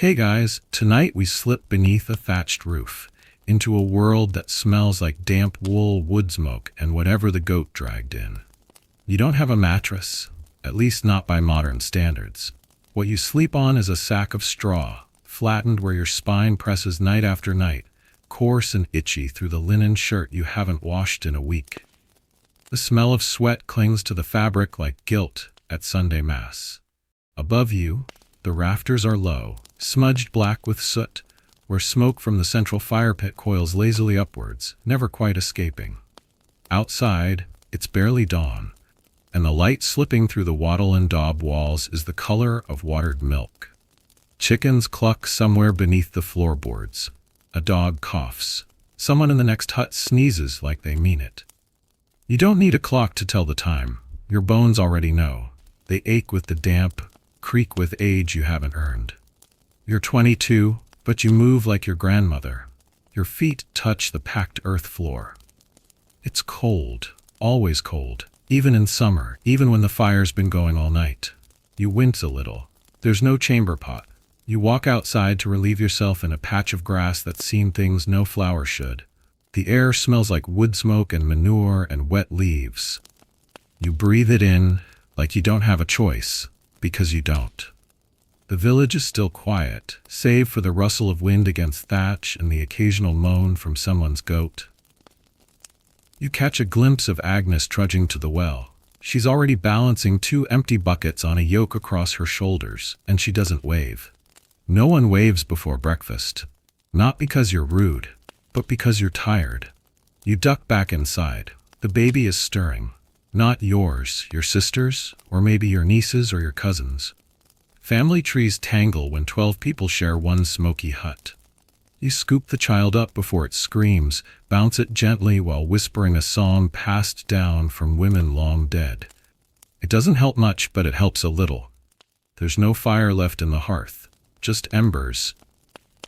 Hey guys, tonight we slip beneath a thatched roof, into a world that smells like damp wool, wood smoke, and whatever the goat dragged in. You don't have a mattress, at least not by modern standards. What you sleep on is a sack of straw, flattened where your spine presses night after night, coarse and itchy through the linen shirt you haven't washed in a week. The smell of sweat clings to the fabric like guilt at Sunday Mass. Above you, the rafters are low, smudged black with soot, where smoke from the central fire pit coils lazily upwards, never quite escaping. Outside, it's barely dawn, and the light slipping through the wattle and daub walls is the color of watered milk. Chickens cluck somewhere beneath the floorboards. A dog coughs. Someone in the next hut sneezes like they mean it. You don't need a clock to tell the time. Your bones already know. They ache with the damp, creak with age you haven't earned. You're 22, but you move like your grandmother. Your feet touch the packed earth floor. It's cold, always cold, even in summer, even when the fire's been going all night. You wince a little. There's no chamber pot. You walk outside to relieve yourself in a patch of grass that's seen things no flower should. The air smells like wood smoke and manure and wet leaves. You breathe it in like you don't have a choice, because you don't. The village is still quiet, save for the rustle of wind against thatch and the occasional moan from someone's goat. You catch a glimpse of Agnes trudging to the well. She's already balancing 2 empty buckets on a yoke across her shoulders, and she doesn't wave. No one waves before breakfast. Not because you're rude, but because you're tired. You duck back inside. The baby is stirring. Not yours, your sister's, or maybe your niece's or your cousin's. Family trees tangle when 12 people share one smoky hut. You scoop the child up before it screams, bounce it gently while whispering a song passed down from women long dead. It doesn't help much, but it helps a little. There's no fire left in the hearth, just embers.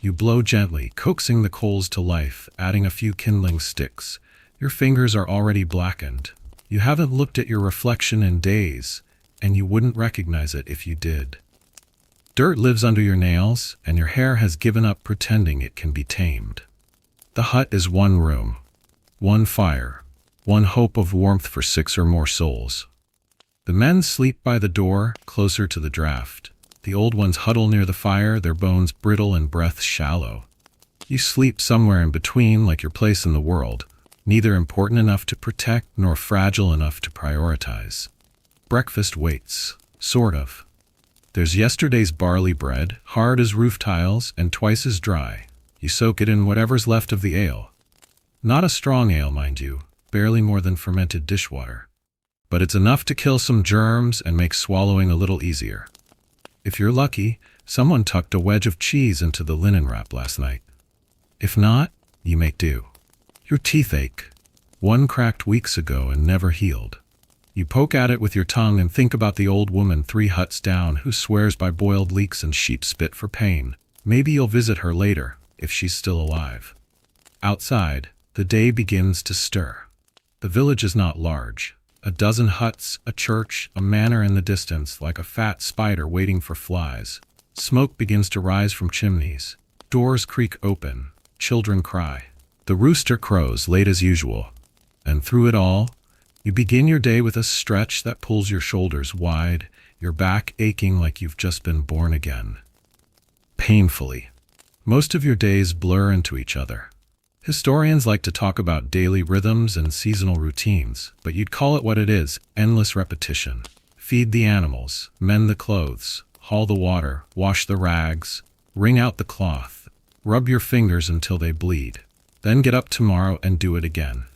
You blow gently, coaxing the coals to life, adding a few kindling sticks. Your fingers are already blackened. You haven't looked at your reflection in days, and you wouldn't recognize it if you did. Dirt lives under your nails, and your hair has given up pretending it can be tamed. The hut is one room, one fire, one hope of warmth for 6 or more souls. The men sleep by the door, closer to the draft. The old ones huddle near the fire, their bones brittle and breath shallow. You sleep somewhere in between, like your place in the world, neither important enough to protect nor fragile enough to prioritize. Breakfast waits, sort of. There's yesterday's barley bread, hard as roof tiles and twice as dry. You soak it in whatever's left of the ale. Not a strong ale, mind you, barely more than fermented dishwater. But it's enough to kill some germs and make swallowing a little easier. If you're lucky, someone tucked a wedge of cheese into the linen wrap last night. If not, you make do. Your teeth ache. One cracked weeks ago and never healed. You poke at it with your tongue and think about the old woman 3 huts down who swears by boiled leeks and sheep spit for pain. Maybe you'll visit her later, if she's still alive. Outside, the day begins to stir. The village is not large. A dozen huts, a church, a manor in the distance, like a fat spider waiting for flies. Smoke begins to rise from chimneys. Doors creak open. Children cry. The rooster crows late as usual. And through it all, you begin your day with a stretch that pulls your shoulders wide, your back aching like you've just been born again. Painfully. Most of your days blur into each other. Historians like to talk about daily rhythms and seasonal routines, but you'd call it what it is, endless repetition. Feed the animals, mend the clothes, haul the water, wash the rags, wring out the cloth, rub your fingers until they bleed. Then get up tomorrow and do it again.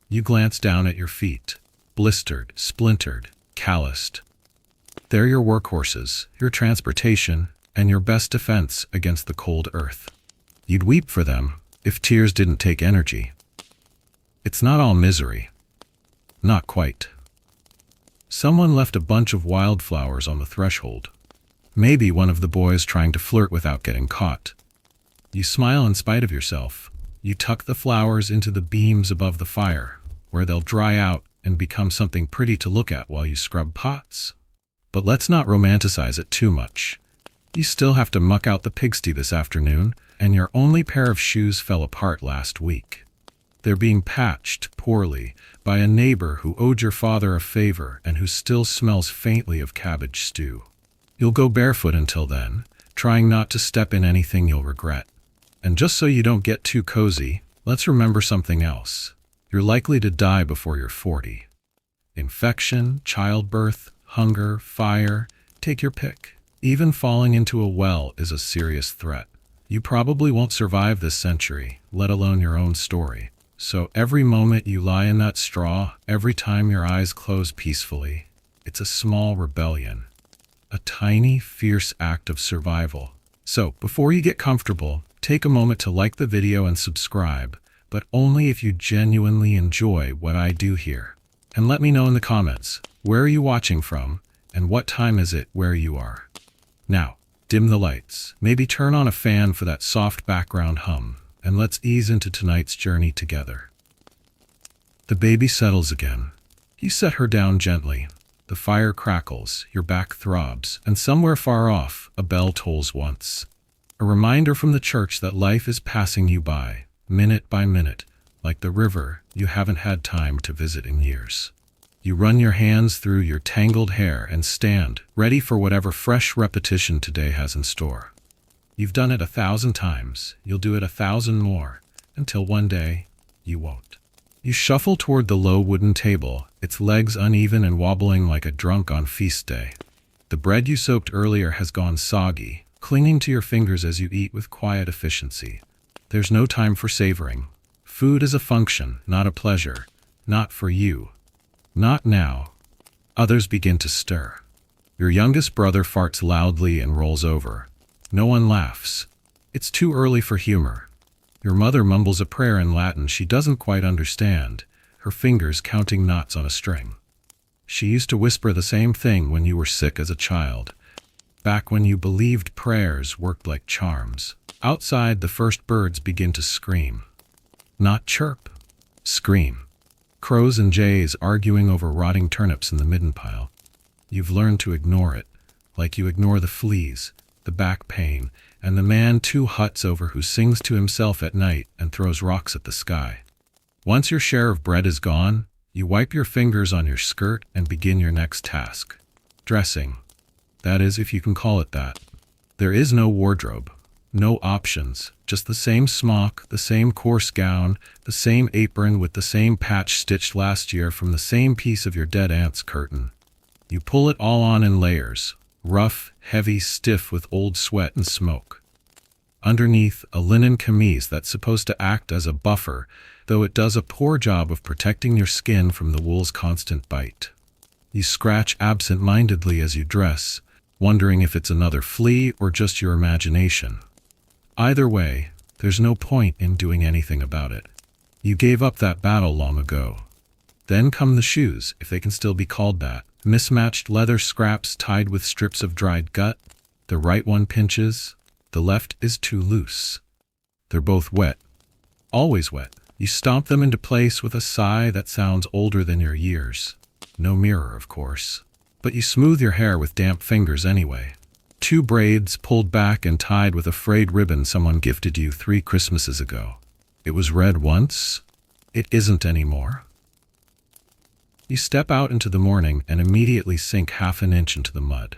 You glance down at your feet, blistered, splintered, calloused. They're your workhorses, your transportation, and your best defense against the cold earth. You'd weep for them if tears didn't take energy. It's not all misery. Not quite. Someone left a bunch of wildflowers on the threshold. Maybe one of the boys trying to flirt without getting caught. You smile in spite of yourself. You tuck the flowers into the beams above the fire, where they'll dry out and become something pretty to look at while you scrub pots. But let's not romanticize it too much. You still have to muck out the pigsty this afternoon, and your only pair of shoes fell apart last week. They're being patched poorly by a neighbor who owed your father a favor and who still smells faintly of cabbage stew. You'll go barefoot until then, trying not to step in anything you'll regret. And just so you don't get too cozy, let's remember something else. You're likely to die before you're 40. Infection, childbirth, hunger, fire, take your pick. Even falling into a well is a serious threat. You probably won't survive this century, let alone your own story. So every moment you lie in that straw, every time your eyes close peacefully, it's a small rebellion. A tiny, fierce act of survival. So before you get comfortable, take a moment to like the video and subscribe, but only if you genuinely enjoy what I do here. And let me know in the comments, where are you watching from, and what time is it where you are? Now, dim the lights, maybe turn on a fan for that soft background hum, and let's ease into tonight's journey together. The baby settles again. You set her down gently. The fire crackles, your back throbs, and somewhere far off, a bell tolls once. A reminder from the church that life is passing you by, minute by minute, like the river you haven't had time to visit in years. You run your hands through your tangled hair and stand, ready for whatever fresh repetition today has in store. You've done it 1,000 times, you'll do it 1,000 more, until one day, you won't. You shuffle toward the low wooden table, its legs uneven and wobbling like a drunk on feast day. The bread you soaked earlier has gone soggy, clinging to your fingers as you eat with quiet efficiency. There's no time for savoring. Food is a function, not a pleasure. Not for you. Not now. Others begin to stir. Your youngest brother farts loudly and rolls over. No one laughs. It's too early for humor. Your mother mumbles a prayer in Latin she doesn't quite understand, her fingers counting knots on a string. She used to whisper the same thing when you were sick as a child, back when you believed prayers worked like charms. Outside, the first birds begin to scream. Not chirp. Scream. Crows and jays arguing over rotting turnips in the midden pile. You've learned to ignore it, like you ignore the fleas, the back pain, and the man 2 huts over who sings to himself at night and throws rocks at the sky. Once your share of bread is gone, you wipe your fingers on your skirt and begin your next task. Dressing. That is, if you can call it that. There is no wardrobe. No options, just the same smock, the same coarse gown, the same apron with the same patch stitched last year from the same piece of your dead aunt's curtain. You pull it all on in layers, rough, heavy, stiff with old sweat and smoke. Underneath, a linen camise that's supposed to act as a buffer, though it does a poor job of protecting your skin from the wool's constant bite. You scratch absent-mindedly as you dress, wondering if it's another flea or just your imagination. Either way, there's no point in doing anything about it. You gave up that battle long ago. Then come the shoes, if they can still be called that. Mismatched leather scraps tied with strips of dried gut. The right one pinches, the left is too loose. They're both wet. Always wet. You stomp them into place with a sigh that sounds older than your years. No mirror, of course. But you smooth your hair with damp fingers anyway. 2 braids pulled back and tied with a frayed ribbon someone gifted you 3 Christmases ago. It was red once. It isn't anymore. You step out into the morning and immediately sink half an inch into the mud.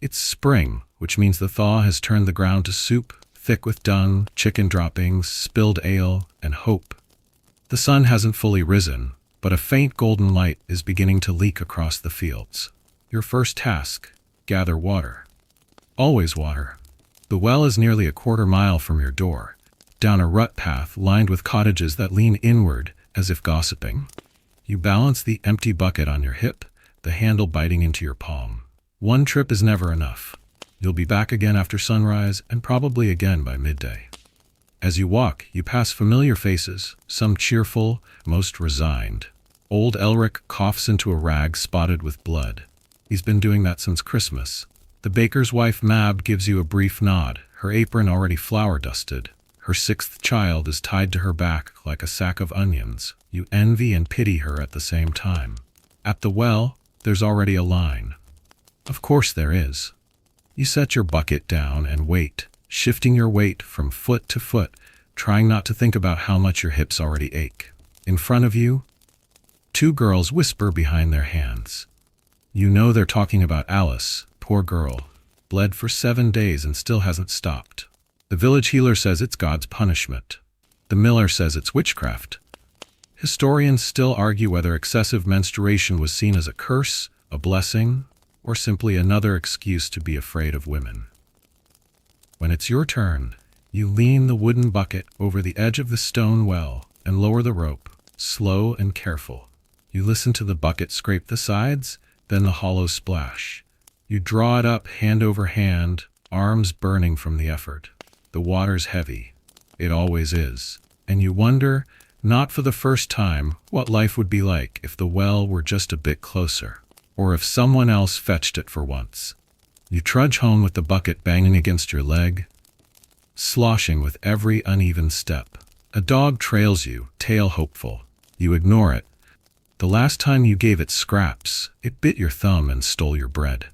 It's spring, which means the thaw has turned the ground to soup, thick with dung, chicken droppings, spilled ale, and hope. The sun hasn't fully risen, but a faint golden light is beginning to leak across the fields. Your first task: gather water. Always water. The well is nearly a quarter mile from your door, down a rut path lined with cottages that lean inward as if gossiping. You balance the empty bucket on your hip, the handle biting into your palm. One trip is never enough. You'll be back again after sunrise and probably again by midday. As you walk, you pass familiar faces, some cheerful, most resigned. Old Elric coughs into a rag spotted with blood. He's been doing that since Christmas. The baker's wife Mab gives you a brief nod, her apron already flour-dusted. Her 6th child is tied to her back like a sack of onions. You envy and pity her at the same time. At the well, there's already a line. Of course there is. You set your bucket down and wait, shifting your weight from foot to foot, trying not to think about how much your hips already ache. In front of you, two girls whisper behind their hands. You know they're talking about Alice, poor girl, bled for 7 days and still hasn't stopped. The village healer says it's God's punishment. The miller says it's witchcraft. Historians still argue whether excessive menstruation was seen as a curse, a blessing, or simply another excuse to be afraid of women. When it's your turn, you lean the wooden bucket over the edge of the stone well and lower the rope, slow and careful. You listen to the bucket scrape the sides, then the hollow splash. You draw it up hand over hand, arms burning from the effort. The water's heavy. It always is. And you wonder, not for the first time, what life would be like if the well were just a bit closer, or if someone else fetched it for once. You trudge home with the bucket banging against your leg, sloshing with every uneven step. A dog trails you, tail hopeful. You ignore it. The last time you gave it scraps, it bit your thumb and stole your bread.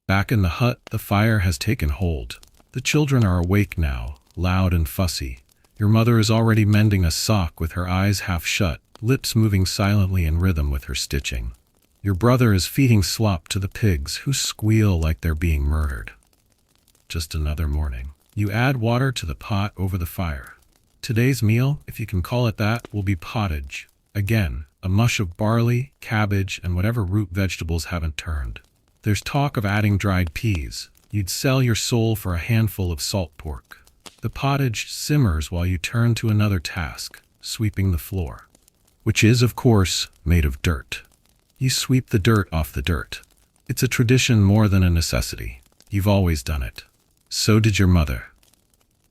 Back in the hut, the fire has taken hold. The children are awake now, loud and fussy. Your mother is already mending a sock with her eyes half shut, lips moving silently in rhythm with her stitching. Your brother is feeding slop to the pigs, who squeal like they're being murdered. Just another morning. You add water to the pot over the fire. Today's meal, if you can call it that, will be pottage. Again, a mush of barley, cabbage, and whatever root vegetables haven't turned. There's talk of adding dried peas. You'd sell your soul for a handful of salt pork. The pottage simmers while you turn to another task, sweeping the floor, which is, of course, made of dirt. You sweep the dirt off the dirt. It's a tradition more than a necessity. You've always done it. So did your mother.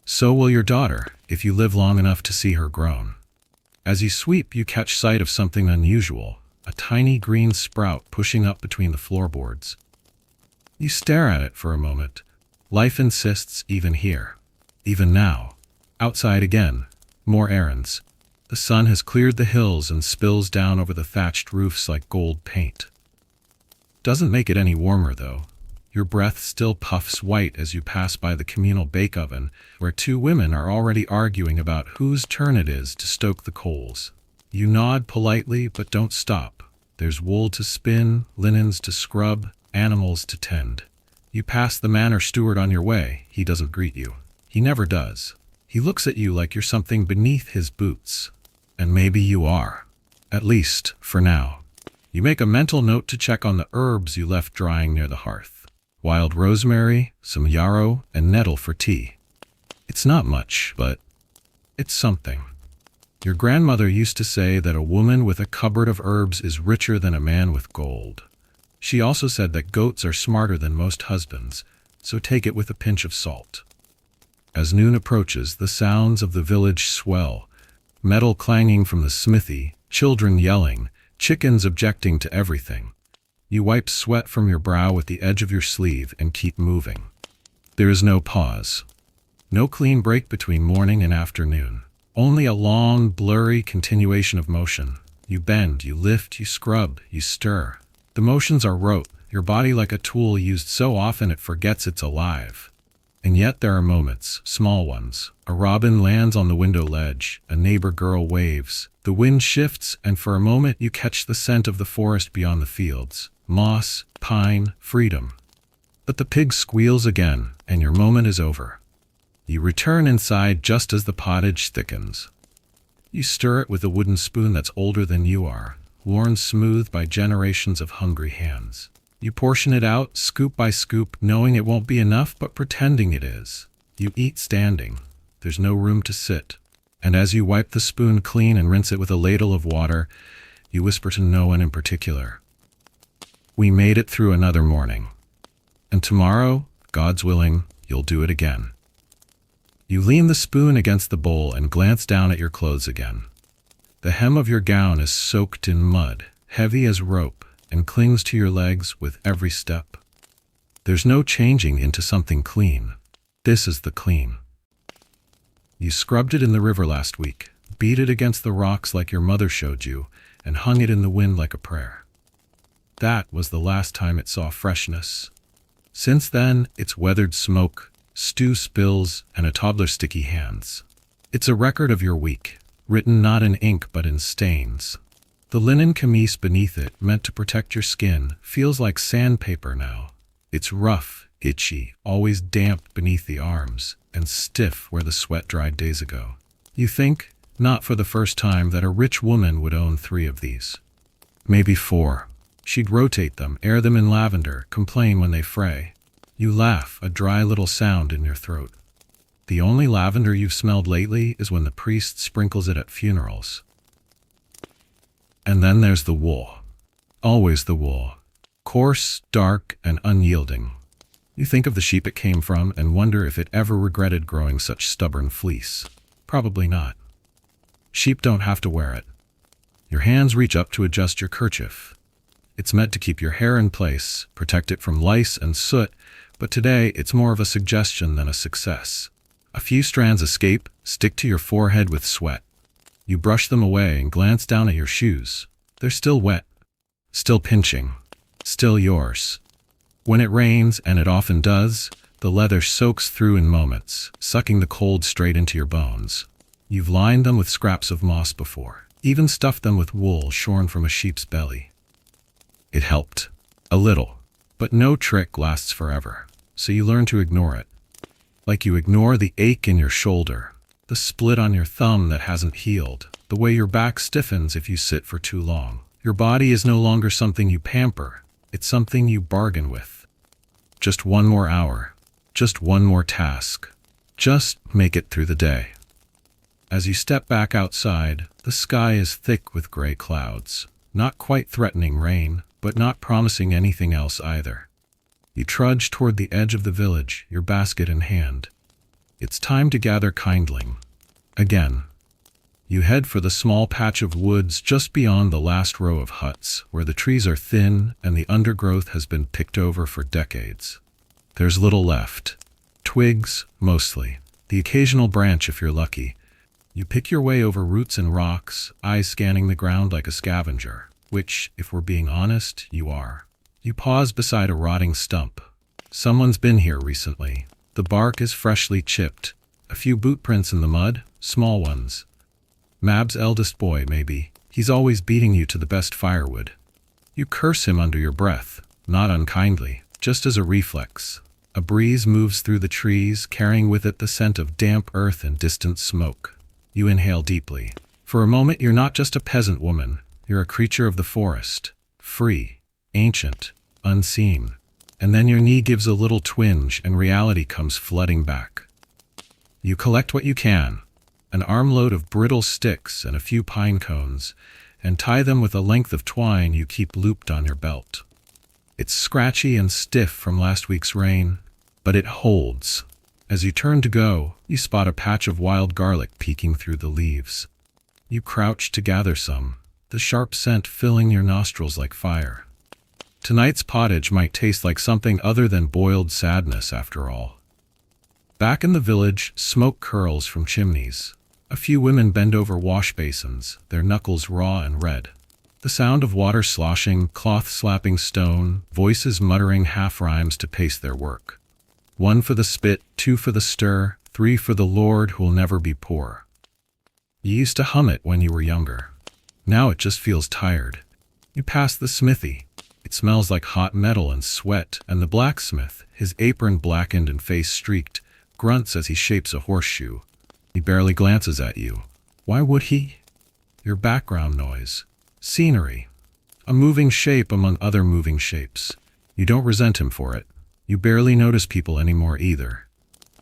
So will your daughter, if you live long enough to see her grown. As you sweep, you catch sight of something unusual, a tiny green sprout pushing up between the floorboards. You stare at it for a moment. Life insists even here. Even now. Outside again. More errands. The sun has cleared the hills and spills down over the thatched roofs like gold paint. Doesn't make it any warmer, though. Your breath still puffs white as you pass by the communal bake oven, where two women are already arguing about whose turn it is to stoke the coals. You nod politely, but don't stop. There's wool to spin, linens to scrub, animals to tend. You pass the manor steward on your way. He doesn't greet you. He never does. He looks at you like you're something beneath his boots. And maybe you are. At least, for now. You make a mental note to check on the herbs you left drying near the hearth. Wild rosemary, some yarrow, and nettle for tea. It's not much, but it's something. Your grandmother used to say that a woman with a cupboard of herbs is richer than a man with gold. She also said that goats are smarter than most husbands, so take it with a pinch of salt. As noon approaches, the sounds of the village swell, metal clanging from the smithy, children yelling, chickens objecting to everything. You wipe sweat from your brow with the edge of your sleeve and keep moving. There is no pause. No clean break between morning and afternoon. Only a long, blurry continuation of motion. You bend, you lift, you scrub, you stir. The motions are rote, your body like a tool used so often it forgets it's alive. And yet there are moments, small ones. A robin lands on the window ledge, a neighbor girl waves. The wind shifts, and for a moment you catch the scent of the forest beyond the fields. Moss, pine, freedom. But the pig squeals again, and your moment is over. You return inside just as the pottage thickens. You stir it with a wooden spoon that's older than you are, worn smooth by generations of hungry hands. You portion it out, scoop by scoop, knowing it won't be enough, but pretending it is. You eat standing. There's no room to sit. And as you wipe the spoon clean and rinse it with a ladle of water, you whisper to no one in particular. We made it through another morning. And tomorrow, God's willing, you'll do it again. You lean the spoon against the bowl and glance down at your clothes again. The hem of your gown is soaked in mud, heavy as rope, and clings to your legs with every step. There's no changing into something clean. This is the clean. You scrubbed it in the river last week, beat it against the rocks like your mother showed you, and hung it in the wind like a prayer. That was the last time it saw freshness. Since then, it's weathered smoke, stew spills, and a toddler's sticky hands. It's a record of your week, written not in ink but in stains. The linen camise beneath it, meant to protect your skin, feels like sandpaper now. It's rough, itchy, always damp beneath the arms, and stiff where the sweat dried days ago. You think, not for the first time, that a rich woman would own 3 of these. Maybe 4. She'd rotate them, air them in lavender, complain when they fray. You laugh, a dry little sound in your throat. The only lavender you've smelled lately is when the priest sprinkles it at funerals. And then there's the wool. Always the wool. Coarse, dark, and unyielding. You think of the sheep it came from and wonder if it ever regretted growing such stubborn fleece. Probably not. Sheep don't have to wear it. Your hands reach up to adjust your kerchief. It's meant to keep your hair in place, protect it from lice and soot, but today it's more of a suggestion than a success. A few strands escape, stick to your forehead with sweat. You brush them away and glance down at your shoes. They're still wet, still pinching, still yours. When it rains, and it often does, the leather soaks through in moments, sucking the cold straight into your bones. You've lined them with scraps of moss before, even stuffed them with wool shorn from a sheep's belly. It helped. A little. But no trick lasts forever, so you learn to ignore it. Like you ignore the ache in your shoulder, the split on your thumb that hasn't healed, the way your back stiffens if you sit for too long. Your body is no longer something you pamper, it's something you bargain with. Just one more hour, just one more task, just make it through the day. As you step back outside, the sky is thick with gray clouds, not quite threatening rain, but not promising anything else either. You trudge toward the edge of the village, your basket in hand. It's time to gather kindling. Again. You head for the small patch of woods just beyond the last row of huts, where the trees are thin and the undergrowth has been picked over for decades. There's little left. Twigs, mostly. The occasional branch if you're lucky. You pick your way over roots and rocks, eyes scanning the ground like a scavenger, which, if we're being honest, you are. You pause beside a rotting stump. Someone's been here recently. The bark is freshly chipped. A few boot prints in the mud, small ones. Mab's eldest boy, maybe. He's always beating you to the best firewood. You curse him under your breath, not unkindly, just as a reflex. A breeze moves through the trees, carrying with it the scent of damp earth and distant smoke. You inhale deeply. For a moment, you're not just a peasant woman. You're a creature of the forest. Free. Ancient, unseen. And then your knee gives a little twinge and reality comes flooding back. You collect what you can, an armload of brittle sticks and a few pine cones, and tie them with a length of twine you keep looped on your belt. It's scratchy and stiff from last week's rain, but it holds. As you turn to go, you spot a patch of wild garlic peeking through the leaves. You crouch to gather some, the sharp scent filling your nostrils like fire. Tonight's pottage might taste like something other than boiled sadness after all. Back in the village, smoke curls from chimneys. A few women bend over wash basins, their knuckles raw and red. The sound of water sloshing, cloth slapping stone, voices muttering half-rhymes to pace their work. 1 for the spit, 2 for the stir, 3 for the Lord who'll never be poor. You used to hum it when you were younger. Now it just feels tired. You pass the smithy. It smells like hot metal and sweat, and the blacksmith, his apron blackened and face streaked, grunts as he shapes a horseshoe. He barely glances at you. Why would he? Your background noise. Scenery. A moving shape among other moving shapes. You don't resent him for it. You barely notice people anymore either.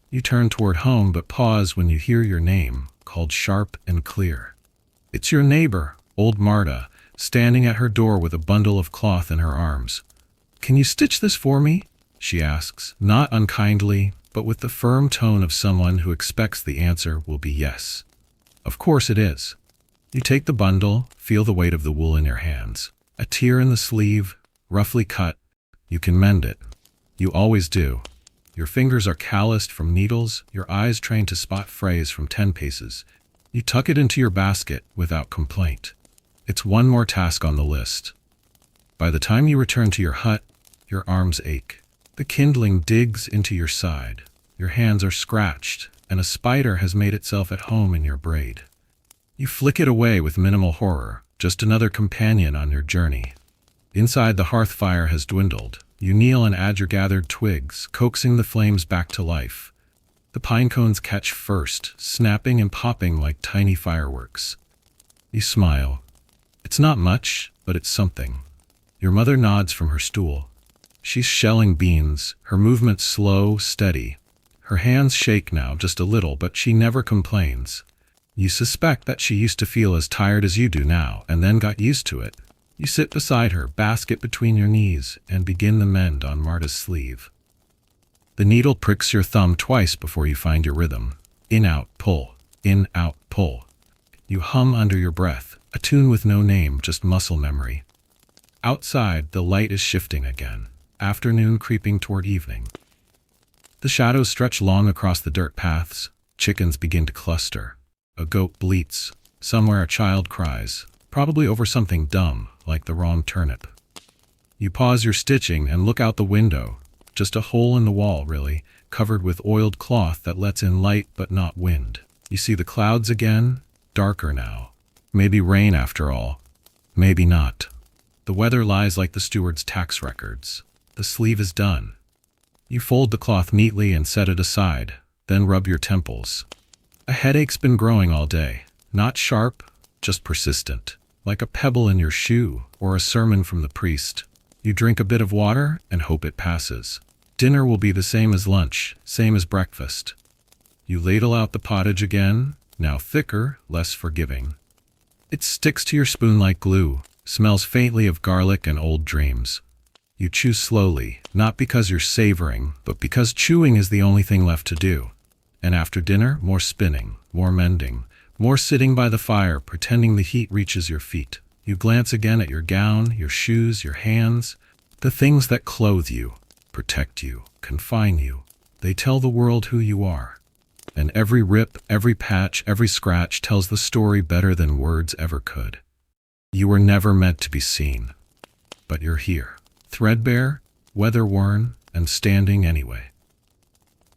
You turn toward home but pause when you hear your name, called sharp and clear. It's your neighbor, old Marta, standing at her door with a bundle of cloth in her arms. "Can you stitch this for me?" she asks, not unkindly, but with the firm tone of someone who expects the answer will be yes. Of course it is. You take the bundle, feel the weight of the wool in your hands. A tear in the sleeve, roughly cut. You can mend it. You always do. Your fingers are calloused from needles, your eyes trained to spot frays from 10 paces. You tuck it into your basket without complaint. It's one more task on the list. By the time you return to your hut, your arms ache. The kindling digs into your side. Your hands are scratched, and a spider has made itself at home in your braid. You flick it away with minimal horror, just another companion on your journey. Inside, the hearth fire has dwindled. You kneel and add your gathered twigs, coaxing the flames back to life. The pine cones catch first, snapping and popping like tiny fireworks. You smile. It's not much, but it's something. Your mother nods from her stool. She's shelling beans, her movements slow, steady. Her hands shake now just a little, but she never complains. You suspect that she used to feel as tired as you do now, and then got used to it. You sit beside her, basket between your knees, and begin the mend on Marta's sleeve. The needle pricks your thumb twice before you find your rhythm. In, out, pull. In, out, pull. You hum under your breath, a tune with no name, just muscle memory. Outside, the light is shifting again. Afternoon creeping toward evening. The shadows stretch long across the dirt paths. Chickens begin to cluster. A goat bleats. Somewhere a child cries, probably over something dumb, like the wrong turnip. You pause your stitching and look out the window. Just a hole in the wall, really, covered with oiled cloth that lets in light but not wind. You see the clouds again, darker now. Maybe rain after all. Maybe not. The weather lies like the steward's tax records. The sleeve is done. You fold the cloth neatly and set it aside, then rub your temples. A headache's been growing all day. Not sharp, just persistent. Like a pebble in your shoe, or a sermon from the priest. You drink a bit of water and hope it passes. Dinner will be the same as lunch, same as breakfast. You ladle out the pottage again, now thicker, less forgiving. It sticks to your spoon like glue, smells faintly of garlic and old dreams. You chew slowly, not because you're savoring, but because chewing is the only thing left to do. And after dinner, more spinning, more mending, more sitting by the fire, pretending the heat reaches your feet. You glance again at your gown, your shoes, your hands, the things that clothe you, protect you, confine you. They tell the world who you are. And every rip, every patch, every scratch tells the story better than words ever could. You were never meant to be seen. But you're here, threadbare, weather-worn, and standing anyway.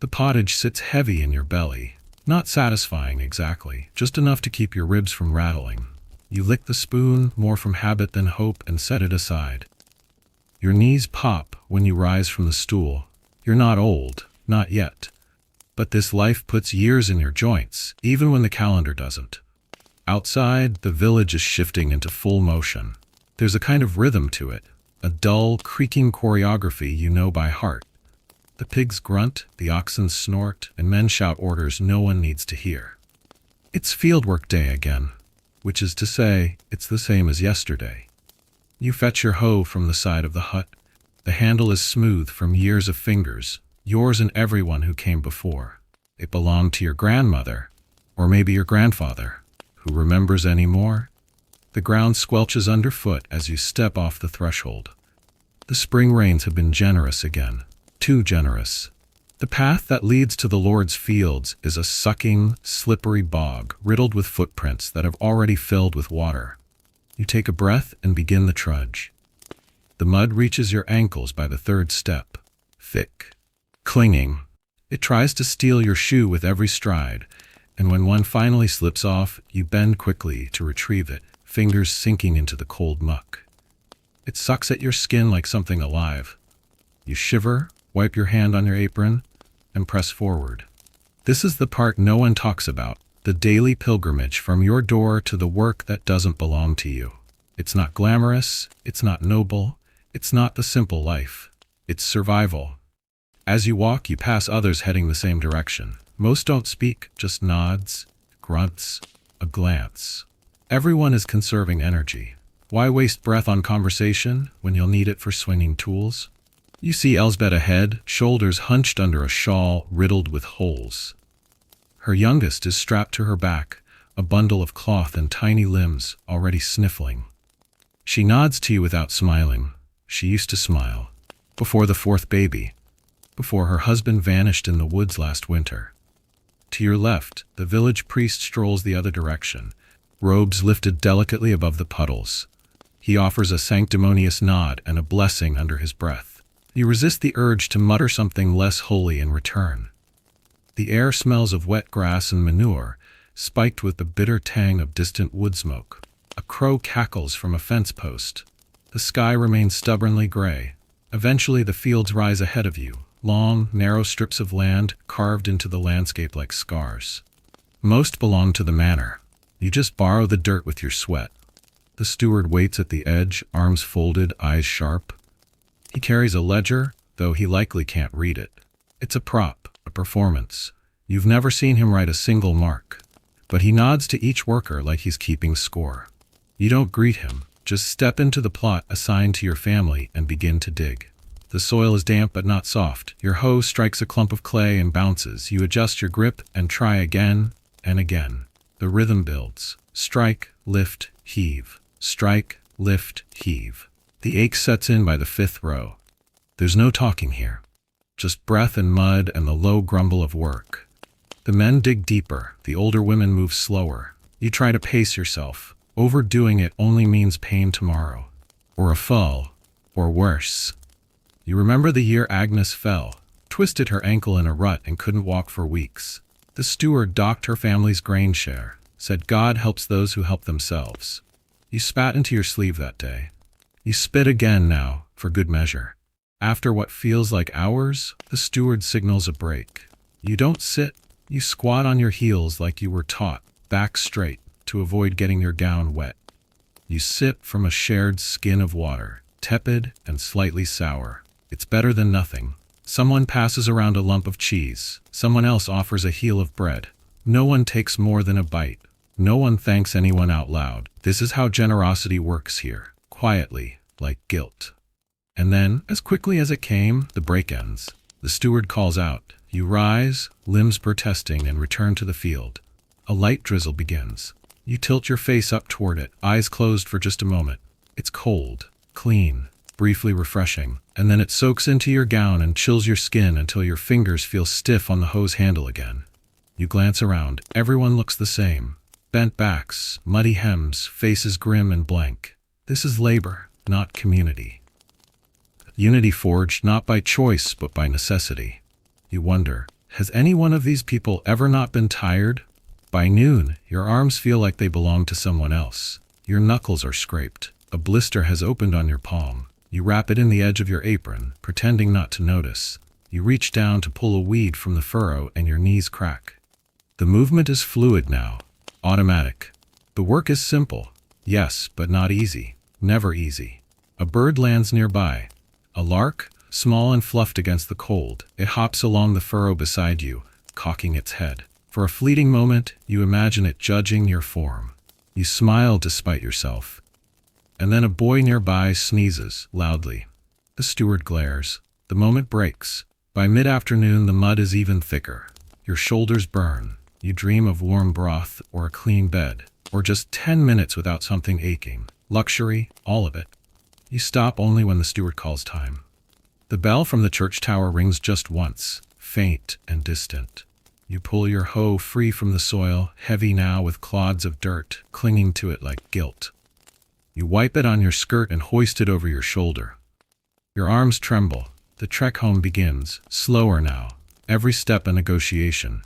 The pottage sits heavy in your belly, not satisfying exactly, just enough to keep your ribs from rattling. You lick the spoon, more from habit than hope, and set it aside. Your knees pop when you rise from the stool. You're not old, not yet. But this life puts years in your joints, even when the calendar doesn't. Outside, the village is shifting into full motion. There's a kind of rhythm to it, a dull, creaking choreography you know by heart. The pigs grunt, the oxen snort, and men shout orders no one needs to hear. It's fieldwork day again, which is to say, it's the same as yesterday. You fetch your hoe from the side of the hut. The handle is smooth from years of fingers, yours and everyone who came before. It belonged to your grandmother, or maybe your grandfather, who remembers any more. The ground squelches underfoot as you step off the threshold. The spring rains have been generous again. Too generous. The path that leads to the Lord's fields is a sucking, slippery bog riddled with footprints that have already filled with water. You take a breath and begin the trudge. The mud reaches your ankles by the third step. Thick. Clinging. It tries to steal your shoe with every stride, and when one finally slips off, you bend quickly to retrieve it, fingers sinking into the cold muck. It sucks at your skin like something alive. You shiver, wipe your hand on your apron, and press forward. This is the part no one talks about, the daily pilgrimage from your door to the work that doesn't belong to you. It's not glamorous, it's not noble, it's not the simple life. It's survival. As you walk, you pass others heading the same direction. Most don't speak, just nods, grunts, a glance. Everyone is conserving energy. Why waste breath on conversation when you'll need it for swinging tools? You see Elsbeth ahead, shoulders hunched under a shawl riddled with holes. Her youngest is strapped to her back, a bundle of cloth and tiny limbs, already sniffling. She nods to you without smiling. She used to smile. Before the fourth baby. Before her husband vanished in the woods last winter. To your left, the village priest strolls the other direction, robes lifted delicately above the puddles. He offers a sanctimonious nod and a blessing under his breath. You resist the urge to mutter something less holy in return. The air smells of wet grass and manure, spiked with the bitter tang of distant wood smoke. A crow cackles from a fence post. The sky remains stubbornly gray. Eventually the fields rise ahead of you, long, narrow strips of land carved into the landscape like scars. Most belong to the manor. You just borrow the dirt with your sweat. The steward waits at the edge, arms folded, eyes sharp. He carries a ledger, though he likely can't read it. It's a prop, a performance. You've never seen him write a single mark. But he nods to each worker like he's keeping score. You don't greet him. Just step into the plot assigned to your family and begin to dig. The soil is damp but not soft. Your hoe strikes a clump of clay and bounces. You adjust your grip and try again and again. The rhythm builds. Strike, lift, heave. Strike, lift, heave. The ache sets in by the fifth row. There's no talking here. Just breath and mud and the low grumble of work. The men dig deeper. The older women move slower. You try to pace yourself. Overdoing it only means pain tomorrow. Or a fall. Or worse. You remember the year Agnes fell, twisted her ankle in a rut and couldn't walk for weeks. The steward docked her family's grain share, said God helps those who help themselves. You spat into your sleeve that day. You spit again now, for good measure. After what feels like hours, the steward signals a break. You don't sit, you squat on your heels like you were taught, back straight, to avoid getting your gown wet. You sip from a shared skin of water, tepid and slightly sour. It's better than nothing. Someone passes around a lump of cheese. Someone else offers a heel of bread. No one takes more than a bite. No one thanks anyone out loud. This is how generosity works here, quietly, like guilt. And then, as quickly as it came, the break ends. The steward calls out. You rise, limbs protesting, and return to the field. A light drizzle begins. You tilt your face up toward it, eyes closed for just a moment. It's cold, clean, briefly refreshing, and then it soaks into your gown and chills your skin until your fingers feel stiff on the hose handle again. You glance around. Everyone looks the same. Bent backs, muddy hems, faces grim and blank. This is labor, not community. Unity forged not by choice but by necessity. You wonder, has any one of these people ever not been tired? By noon, your arms feel like they belong to someone else. Your knuckles are scraped. A blister has opened on your palm. You wrap it in the edge of your apron, pretending not to notice. You reach down to pull a weed from the furrow and your knees crack. The movement is fluid now, automatic. The work is simple, yes, but not easy. Never easy. A bird lands nearby. A lark, small and fluffed against the cold. It hops along the furrow beside you, cocking its head. For a fleeting moment, you imagine it judging your form. You smile despite yourself. And then a boy nearby sneezes, loudly. The steward glares. The moment breaks. By mid-afternoon, the mud is even thicker. Your shoulders burn. You dream of warm broth or a clean bed, or just 10 minutes without something aching. Luxury, all of it. You stop only when the steward calls time. The bell from the church tower rings just once, faint and distant. You pull your hoe free from the soil, heavy now with clods of dirt, clinging to it like guilt. You wipe it on your skirt and hoist it over your shoulder. Your arms tremble. The trek home begins, slower now, every step a negotiation.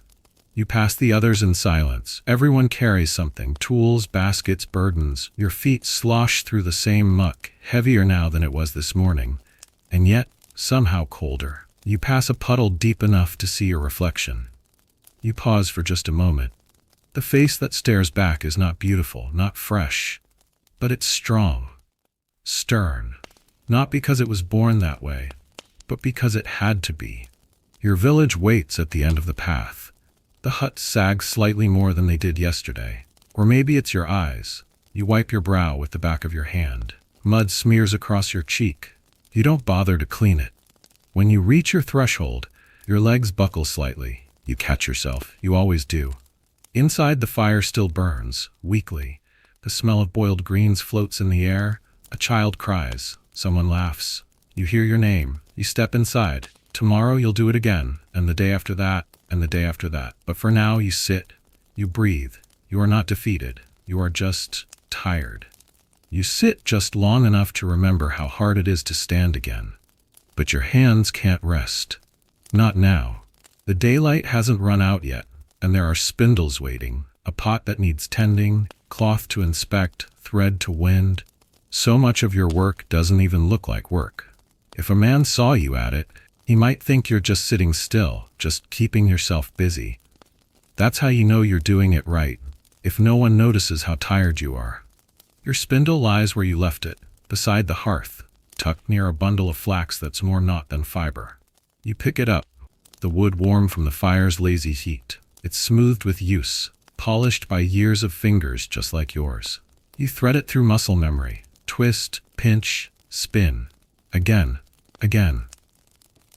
You pass the others in silence. Everyone carries something, tools, baskets, burdens. Your feet slosh through the same muck, heavier now than it was this morning, and yet somehow colder. You pass a puddle deep enough to see your reflection. You pause for just a moment. The face that stares back is not beautiful, not fresh, but it's strong, stern, not because it was born that way, but because it had to be. Your village waits at the end of the path. The huts sag slightly more than they did yesterday. Or maybe it's your eyes. You wipe your brow with the back of your hand. Mud smears across your cheek. You don't bother to clean it. When you reach your threshold, your legs buckle slightly. You catch yourself. You always do. Inside, the fire still burns, weakly. The smell of boiled greens floats in the air. A child cries. Someone laughs. You hear your name. You step inside. Tomorrow you'll do it again, and the day after that, and the day after that. But for now, you sit. You breathe. You are not defeated. You are just tired. You sit just long enough to remember how hard it is to stand again. but your hands can't rest. Not now. The daylight hasn't run out yet, and there are spindles waiting, a pot that needs tending, cloth to inspect, thread to wind. So much of your work doesn't even look like work. If a man saw you at it, he might think you're just sitting still, just keeping yourself busy. That's how you know you're doing it right, if no one notices how tired you are. Your spindle lies where you left it, beside the hearth, tucked near a bundle of flax that's more knot than fiber. You pick it up, the wood warm from the fire's lazy heat. It's smoothed with use, polished by years of fingers just like yours. You thread it through muscle memory, twist, pinch, spin. Again, again.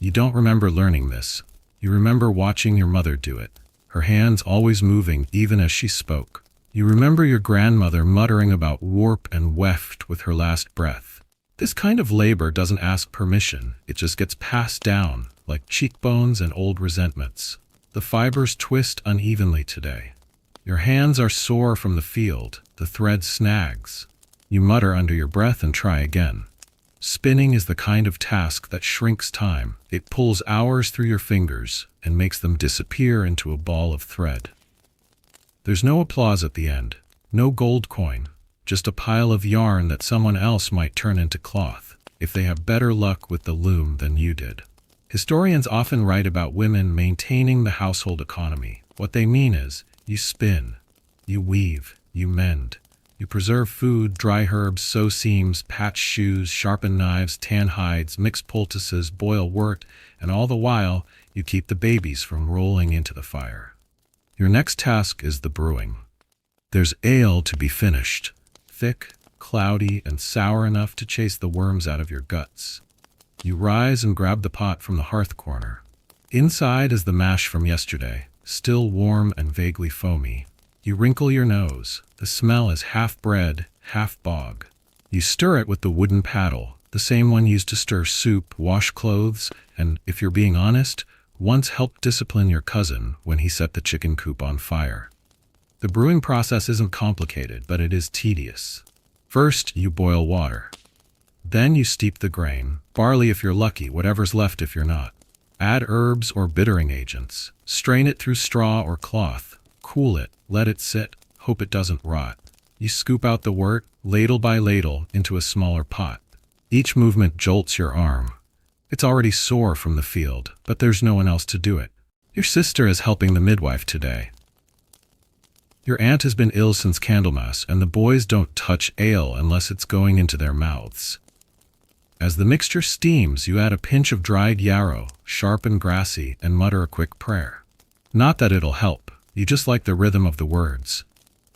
You don't remember learning this. You remember watching your mother do it, her hands always moving even as she spoke. You remember your grandmother muttering about warp and weft with her last breath. This kind of labor doesn't ask permission, it just gets passed down, like cheekbones and old resentments. The fibers twist unevenly today. Your hands are sore from the field, the thread snags. You mutter under your breath and try again. Spinning is the kind of task that shrinks time. It pulls hours through your fingers and makes them disappear into a ball of thread. There's no applause at the end, no gold coin, just a pile of yarn that someone else might turn into cloth, if they have better luck with the loom than you did. Historians often write about women maintaining the household economy. What they mean is, you spin, you weave, you mend. You preserve food, dry herbs, sew seams, patch shoes, sharpen knives, tan hides, mix poultices, boil wort, and all the while, you keep the babies from rolling into the fire. Your next task is the brewing. There's ale to be finished, thick, cloudy, and sour enough to chase the worms out of your guts. You rise and grab the pot from the hearth corner. Inside is the mash from yesterday, still warm and vaguely foamy. You wrinkle your nose. The smell is half bread, half bog. You stir it with the wooden paddle, the same one used to stir soup, wash clothes, and, if you're being honest, once helped discipline your cousin when he set the chicken coop on fire. The brewing process isn't complicated, but it is tedious. First, you boil water. Then you steep the grain, barley if you're lucky, whatever's left if you're not. Add herbs or bittering agents. Strain it through straw or cloth. Cool it, let it sit, hope it doesn't rot. You scoop out the wort, ladle by ladle, into a smaller pot. Each movement jolts your arm. It's already sore from the field, but there's no one else to do it. Your sister is helping the midwife today. Your aunt has been ill since Candlemas, and the boys don't touch ale unless it's going into their mouths. As the mixture steams, you add a pinch of dried yarrow, sharp and grassy, and mutter a quick prayer. Not that it'll help, you just like the rhythm of the words.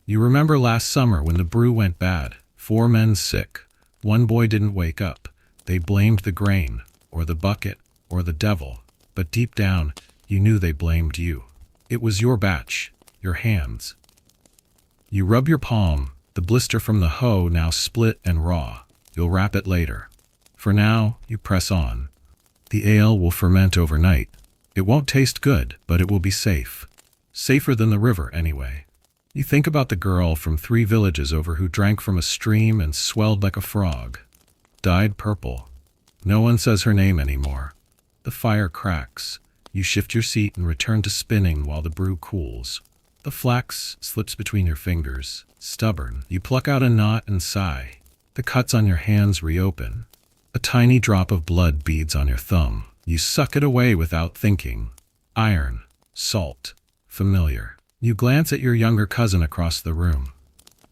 You remember last summer when the brew went bad, 4 men sick. 1 boy didn't wake up. They blamed the grain, or the bucket, or the devil, but deep down, you knew they blamed you. It was your batch, your hands. You rub your palm, the blister from the hoe now split and raw. You'll wrap it later. For now, you press on. The ale will ferment overnight. It won't taste good, but it will be safe. Safer than the river, anyway. You think about the girl from 3 villages over who drank from a stream and swelled like a frog. Dyed purple. No one says her name anymore. The fire cracks. You shift your seat and return to spinning while the brew cools. The flax slips between your fingers. Stubborn, you pluck out a knot and sigh. The cuts on your hands reopen. A tiny drop of blood beads on your thumb. You suck it away without thinking. Iron. Salt. Familiar. You glance at your younger cousin across the room.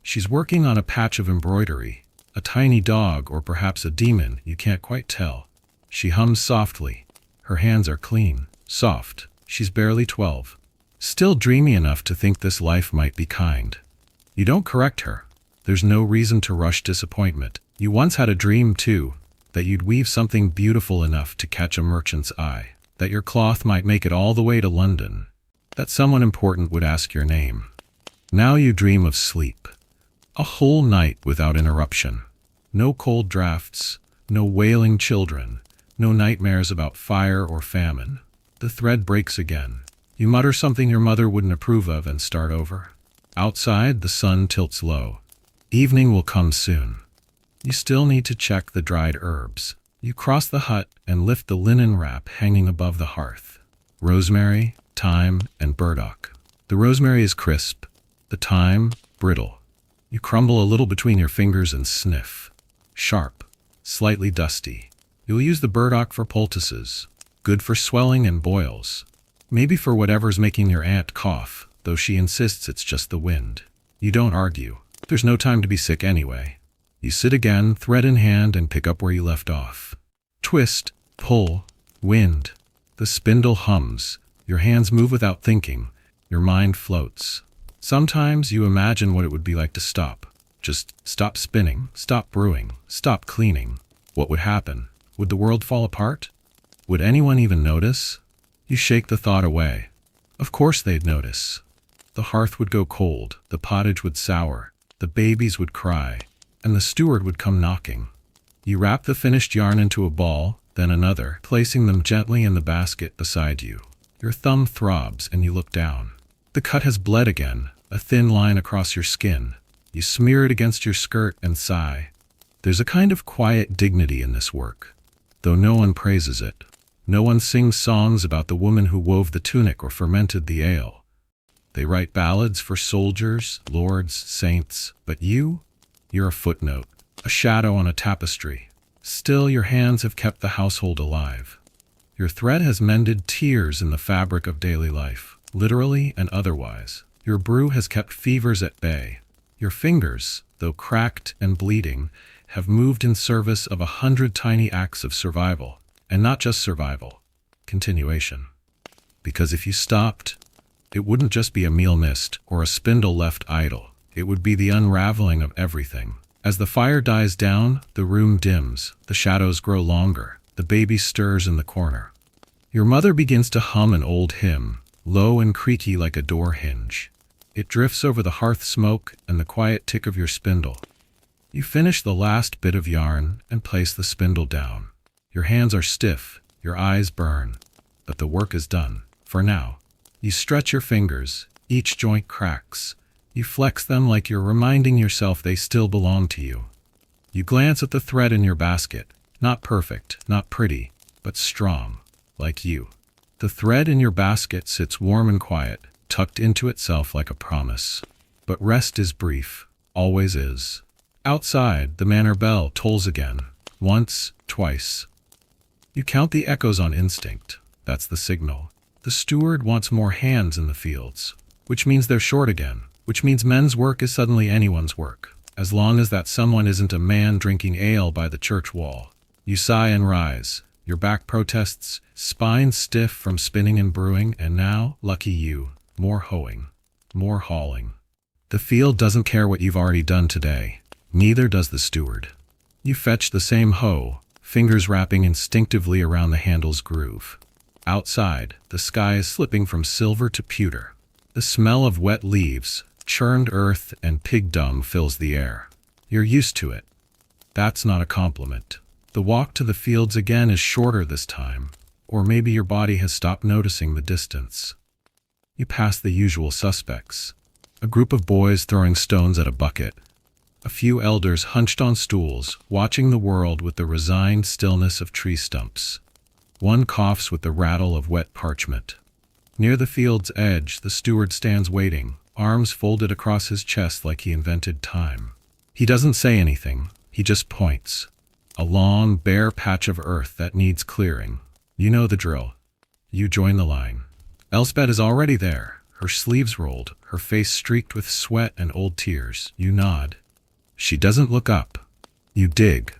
She's working on a patch of embroidery. A tiny dog, or perhaps a demon, you can't quite tell. She hums softly. Her hands are clean. Soft. She's barely 12. Still dreamy enough to think this life might be kind. You don't correct her. There's no reason to rush disappointment. You once had a dream, too, that you'd weave something beautiful enough to catch a merchant's eye, that your cloth might make it all the way to London, that someone important would ask your name. Now you dream of sleep. A whole night without interruption. No cold drafts, no wailing children, no nightmares about fire or famine. The thread breaks again. You mutter something your mother wouldn't approve of and start over. Outside, the sun tilts low. Evening will come soon. You still need to check the dried herbs. You cross the hut and lift the linen wrap hanging above the hearth. Rosemary, thyme, and burdock. The rosemary is crisp, the thyme brittle. You crumble a little between your fingers and sniff. Sharp, slightly dusty. You'll use the burdock for poultices, good for swelling and boils. Maybe for whatever's making your aunt cough, though she insists it's just the wind. You don't argue. There's no time to be sick anyway. You sit again, thread in hand, and pick up where you left off. Twist, pull, wind. The spindle hums. Your hands move without thinking. Your mind floats. Sometimes you imagine what it would be like to stop. Just stop spinning, stop brewing, stop cleaning. What would happen? Would the world fall apart? Would anyone even notice? You shake the thought away. Of course they'd notice. The hearth would go cold, the pottage would sour, the babies would cry, and the steward would come knocking. You wrap the finished yarn into a ball, then another, placing them gently in the basket beside you. Your thumb throbs and you look down. The cut has bled again, a thin line across your skin. You smear it against your skirt and sigh. There's a kind of quiet dignity in this work, though no one praises it. No one sings songs about the woman who wove the tunic or fermented the ale. They write ballads for soldiers, lords, saints, but you're a footnote, a shadow on a tapestry. Still, your hands have kept the household alive. Your thread has mended tears in the fabric of daily life, literally and otherwise. Your brew has kept fevers at bay. Your fingers, though cracked and bleeding, have moved in service of 100 tiny acts of survival. And not just survival, continuation. Because if you stopped, it wouldn't just be a meal missed or a spindle left idle. It would be the unraveling of everything. As the fire dies down, the room dims, the shadows grow longer, the baby stirs in the corner. Your mother begins to hum an old hymn, low and creaky like a door hinge. It drifts over the hearth smoke and the quiet tick of your spindle. You finish the last bit of yarn and place the spindle down. Your hands are stiff, your eyes burn, but the work is done, for now. You stretch your fingers, each joint cracks. You flex them like you're reminding yourself they still belong to you. You glance at the thread in your basket, not perfect, not pretty, but strong, like you. The thread in your basket sits warm and quiet, tucked into itself like a promise. But rest is brief, always is. Outside, the manor bell tolls again, once, twice. You count the echoes on instinct. That's the signal. The steward wants more hands in the fields, which means they're short again, which means men's work is suddenly anyone's work, as long as that someone isn't a man drinking ale by the church wall. You sigh and rise. Your back protests, spine stiff from spinning and brewing, and now, lucky you, more hoeing, more hauling. The field doesn't care what you've already done today. Neither does the steward. You fetch the same hoe, fingers wrapping instinctively around the handle's groove. Outside, the sky is slipping from silver to pewter. The smell of wet leaves, churned earth, and pig dung fills the air. You're used to it. That's not a compliment. The walk to the fields again is shorter this time, or maybe your body has stopped noticing the distance. You pass the usual suspects. A group of boys throwing stones at a bucket. A few elders hunched on stools, watching the world with the resigned stillness of tree stumps. One coughs with the rattle of wet parchment. Near the field's edge, the steward stands waiting, arms folded across his chest like he invented time. He doesn't say anything, he just points. A long, bare patch of earth that needs clearing. You know the drill. You join the line. Elspeth is already there, her sleeves rolled, her face streaked with sweat and old tears. You nod. She doesn't look up. You dig.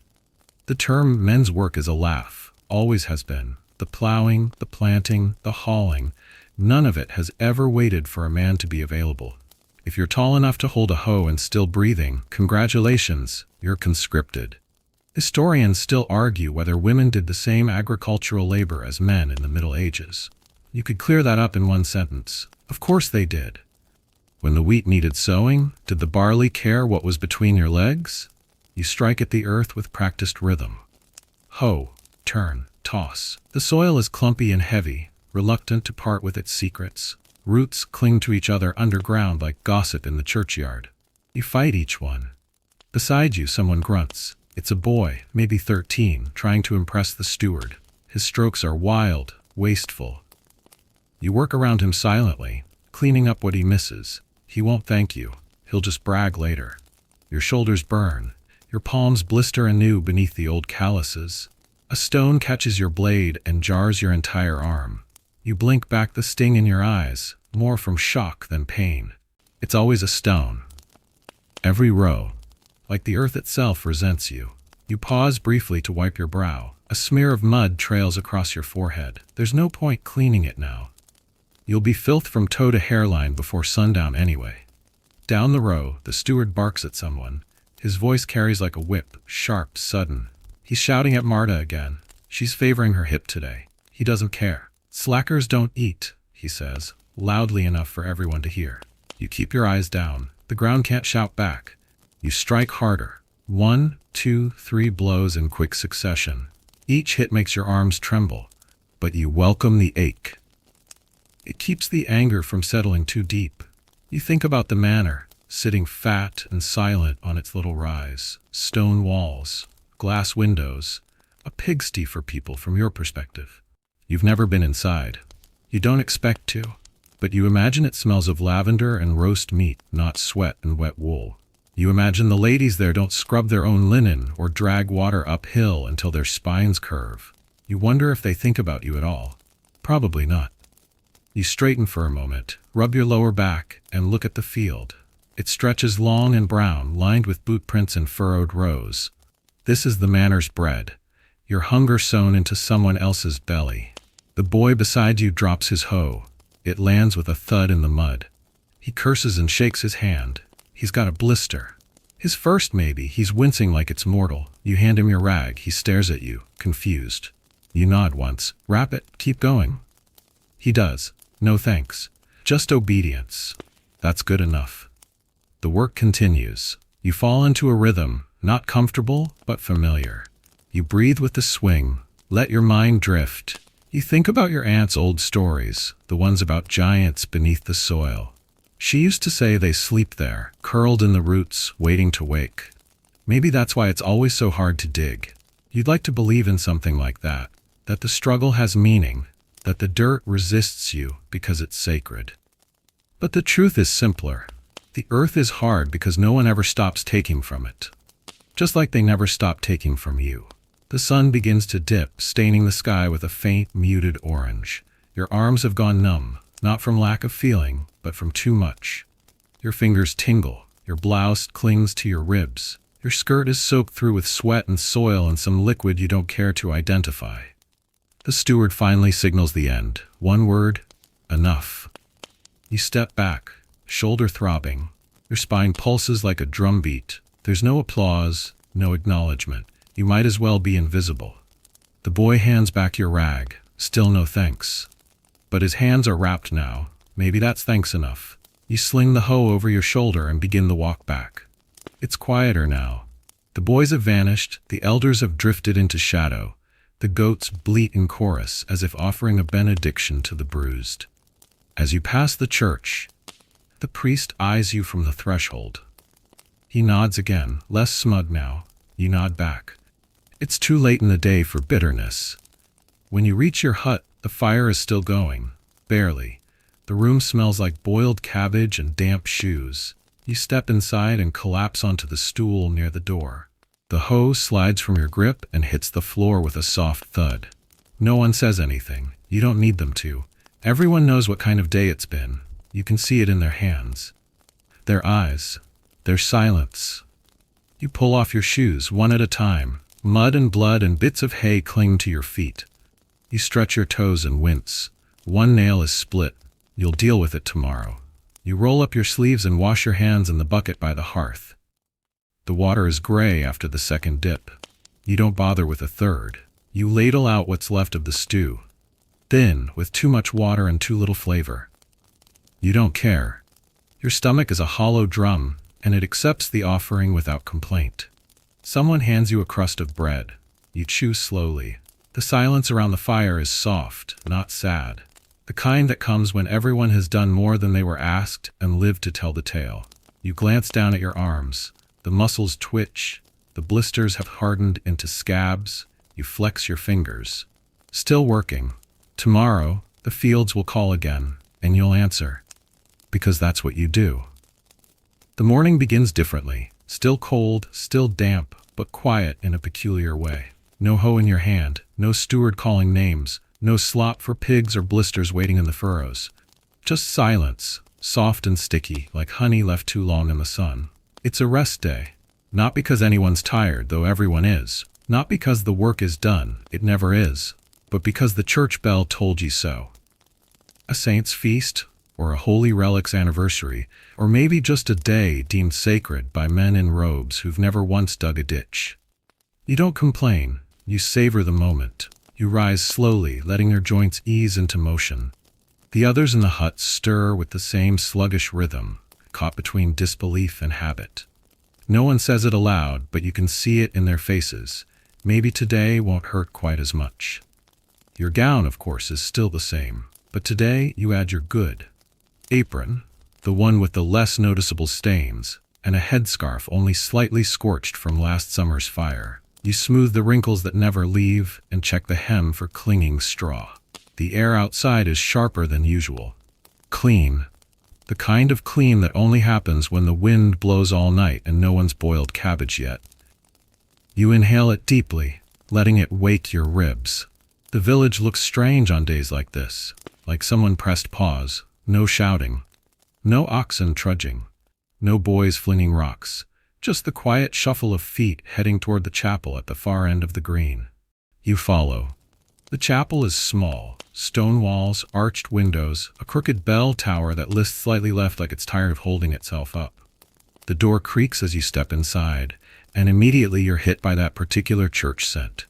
The term men's work is a laugh, always has been. The plowing, the planting, the hauling, none of it has ever waited for a man to be available. If you're tall enough to hold a hoe and still breathing, congratulations, you're conscripted. Historians still argue whether women did the same agricultural labor as men in the Middle Ages. You could clear that up in one sentence. Of course they did. When the wheat needed sowing, did the barley care what was between your legs? You strike at the earth with practiced rhythm. Hoe, turn, toss. The soil is clumpy and heavy, reluctant to part with its secrets. Roots cling to each other underground like gossip in the churchyard. You fight each one. Beside you, someone grunts. It's a boy, maybe 13, trying to impress the steward. His strokes are wild, wasteful. You work around him silently, cleaning up what he misses. He won't thank you. He'll just brag later. Your shoulders burn. Your palms blister anew beneath the old calluses. A stone catches your blade and jars your entire arm. You blink back the sting in your eyes, more from shock than pain. It's always a stone. Every row. Like the earth itself resents you. You pause briefly to wipe your brow. A smear of mud trails across your forehead. There's no point cleaning it now. You'll be filth from toe to hairline before sundown anyway. Down the row, the steward barks at someone. His voice carries like a whip, sharp, sudden. He's shouting at Marta again. She's favoring her hip today. He doesn't care. Slackers don't eat, he says, loudly enough for everyone to hear. You keep your eyes down. The ground can't shout back. You strike harder. 1, 2, 3 blows in quick succession. Each hit makes your arms tremble, but you welcome the ache. It keeps the anger from settling too deep. You think about the manor, sitting fat and silent on its little rise. Stone walls, glass windows, a pigsty for people from your perspective. You've never been inside. You don't expect to, but you imagine it smells of lavender and roast meat, not sweat and wet wool. You imagine the ladies there don't scrub their own linen or drag water uphill until their spines curve. You wonder if they think about you at all. Probably not. You straighten for a moment, rub your lower back, and look at the field. It stretches long and brown, lined with boot prints and furrowed rows. This is the manor's bread, your hunger sewn into someone else's belly. The boy beside you drops his hoe. It lands with a thud in the mud. He curses and shakes his hand. He's got a blister. His first, maybe. He's wincing like it's mortal. You hand him your rag. He stares at you, confused. You nod once. Wrap it. Keep going. He does. No thanks. Just obedience. That's good enough. The work continues. You fall into a rhythm, not comfortable, but familiar. You breathe with the swing. Let your mind drift. You think about your aunt's old stories, the ones about giants beneath the soil. She used to say they sleep there, curled in the roots, waiting to wake. Maybe that's why it's always so hard to dig. You'd like to believe in something like that the struggle has meaning, that the dirt resists you because it's sacred. But the truth is simpler. The earth is hard because no one ever stops taking from it. Just like they never stop taking from you. The sun begins to dip, staining the sky with a faint, muted orange. Your arms have gone numb, not from lack of feeling, but from too much. Your fingers tingle. Your blouse clings to your ribs. Your skirt is soaked through with sweat and soil and some liquid you don't care to identify. The steward finally signals the end. One word, enough. You step back, shoulder throbbing. Your spine pulses like a drumbeat. There's no applause, no acknowledgement. You might as well be invisible. The boy hands back your rag. Still no thanks. But his hands are wrapped now. Maybe that's thanks enough. You sling the hoe over your shoulder and begin the walk back. It's quieter now. The boys have vanished. The elders have drifted into shadow. The goats bleat in chorus as if offering a benediction to the bruised. As you pass the church, the priest eyes you from the threshold. He nods again, less smug now. You nod back. It's too late in the day for bitterness. When you reach your hut, the fire is still going. Barely. The room smells like boiled cabbage and damp shoes. You step inside and collapse onto the stool near the door. The hoe slides from your grip and hits the floor with a soft thud. No one says anything. You don't need them to. Everyone knows what kind of day it's been. You can see it in their hands. Their eyes. Their silence. You pull off your shoes one at a time. Mud and blood and bits of hay cling to your feet. You stretch your toes and wince. One nail is split. You'll deal with it tomorrow. You roll up your sleeves and wash your hands in the bucket by the hearth. The water is gray after the second dip. You don't bother with a third. You ladle out what's left of the stew. Thin, with too much water and too little flavor. You don't care. Your stomach is a hollow drum, and it accepts the offering without complaint. Someone hands you a crust of bread. You chew slowly. The silence around the fire is soft, not sad. The kind that comes when everyone has done more than they were asked and lived to tell the tale. You glance down at your arms. The muscles twitch. The blisters have hardened into scabs. You flex your fingers. Still working. Tomorrow, the fields will call again, and you'll answer. Because that's what you do. The morning begins differently. Still cold, still damp, but quiet in a peculiar way. No hoe in your hand, no steward calling names, no slop for pigs or blisters waiting in the furrows. Just silence, soft and sticky, like honey left too long in the sun. It's a rest day. Not because anyone's tired, though everyone is. Not because the work is done, it never is. But because the church bell told you so. A saint's feast, or a holy relic's anniversary, or maybe just a day deemed sacred by men in robes who've never once dug a ditch. You don't complain, you savor the moment. You rise slowly, letting your joints ease into motion. The others in the hut stir with the same sluggish rhythm, caught between disbelief and habit. No one says it aloud, but you can see it in their faces. Maybe today won't hurt quite as much. Your gown, of course, is still the same, but today you add your good apron, the one with the less noticeable stains, and a headscarf only slightly scorched from last summer's fire. You smooth the wrinkles that never leave and check the hem for clinging straw. The air outside is sharper than usual. Clean. The kind of clean that only happens when the wind blows all night and no one's boiled cabbage yet. You inhale it deeply, letting it wake your ribs. The village looks strange on days like this, like someone pressed pause. No shouting. No oxen trudging. No boys flinging rocks. Just the quiet shuffle of feet heading toward the chapel at the far end of the green. You follow. The chapel is small. Stone walls, arched windows, a crooked bell tower that lists slightly left like it's tired of holding itself up. The door creaks as you step inside, and immediately you're hit by that particular church scent.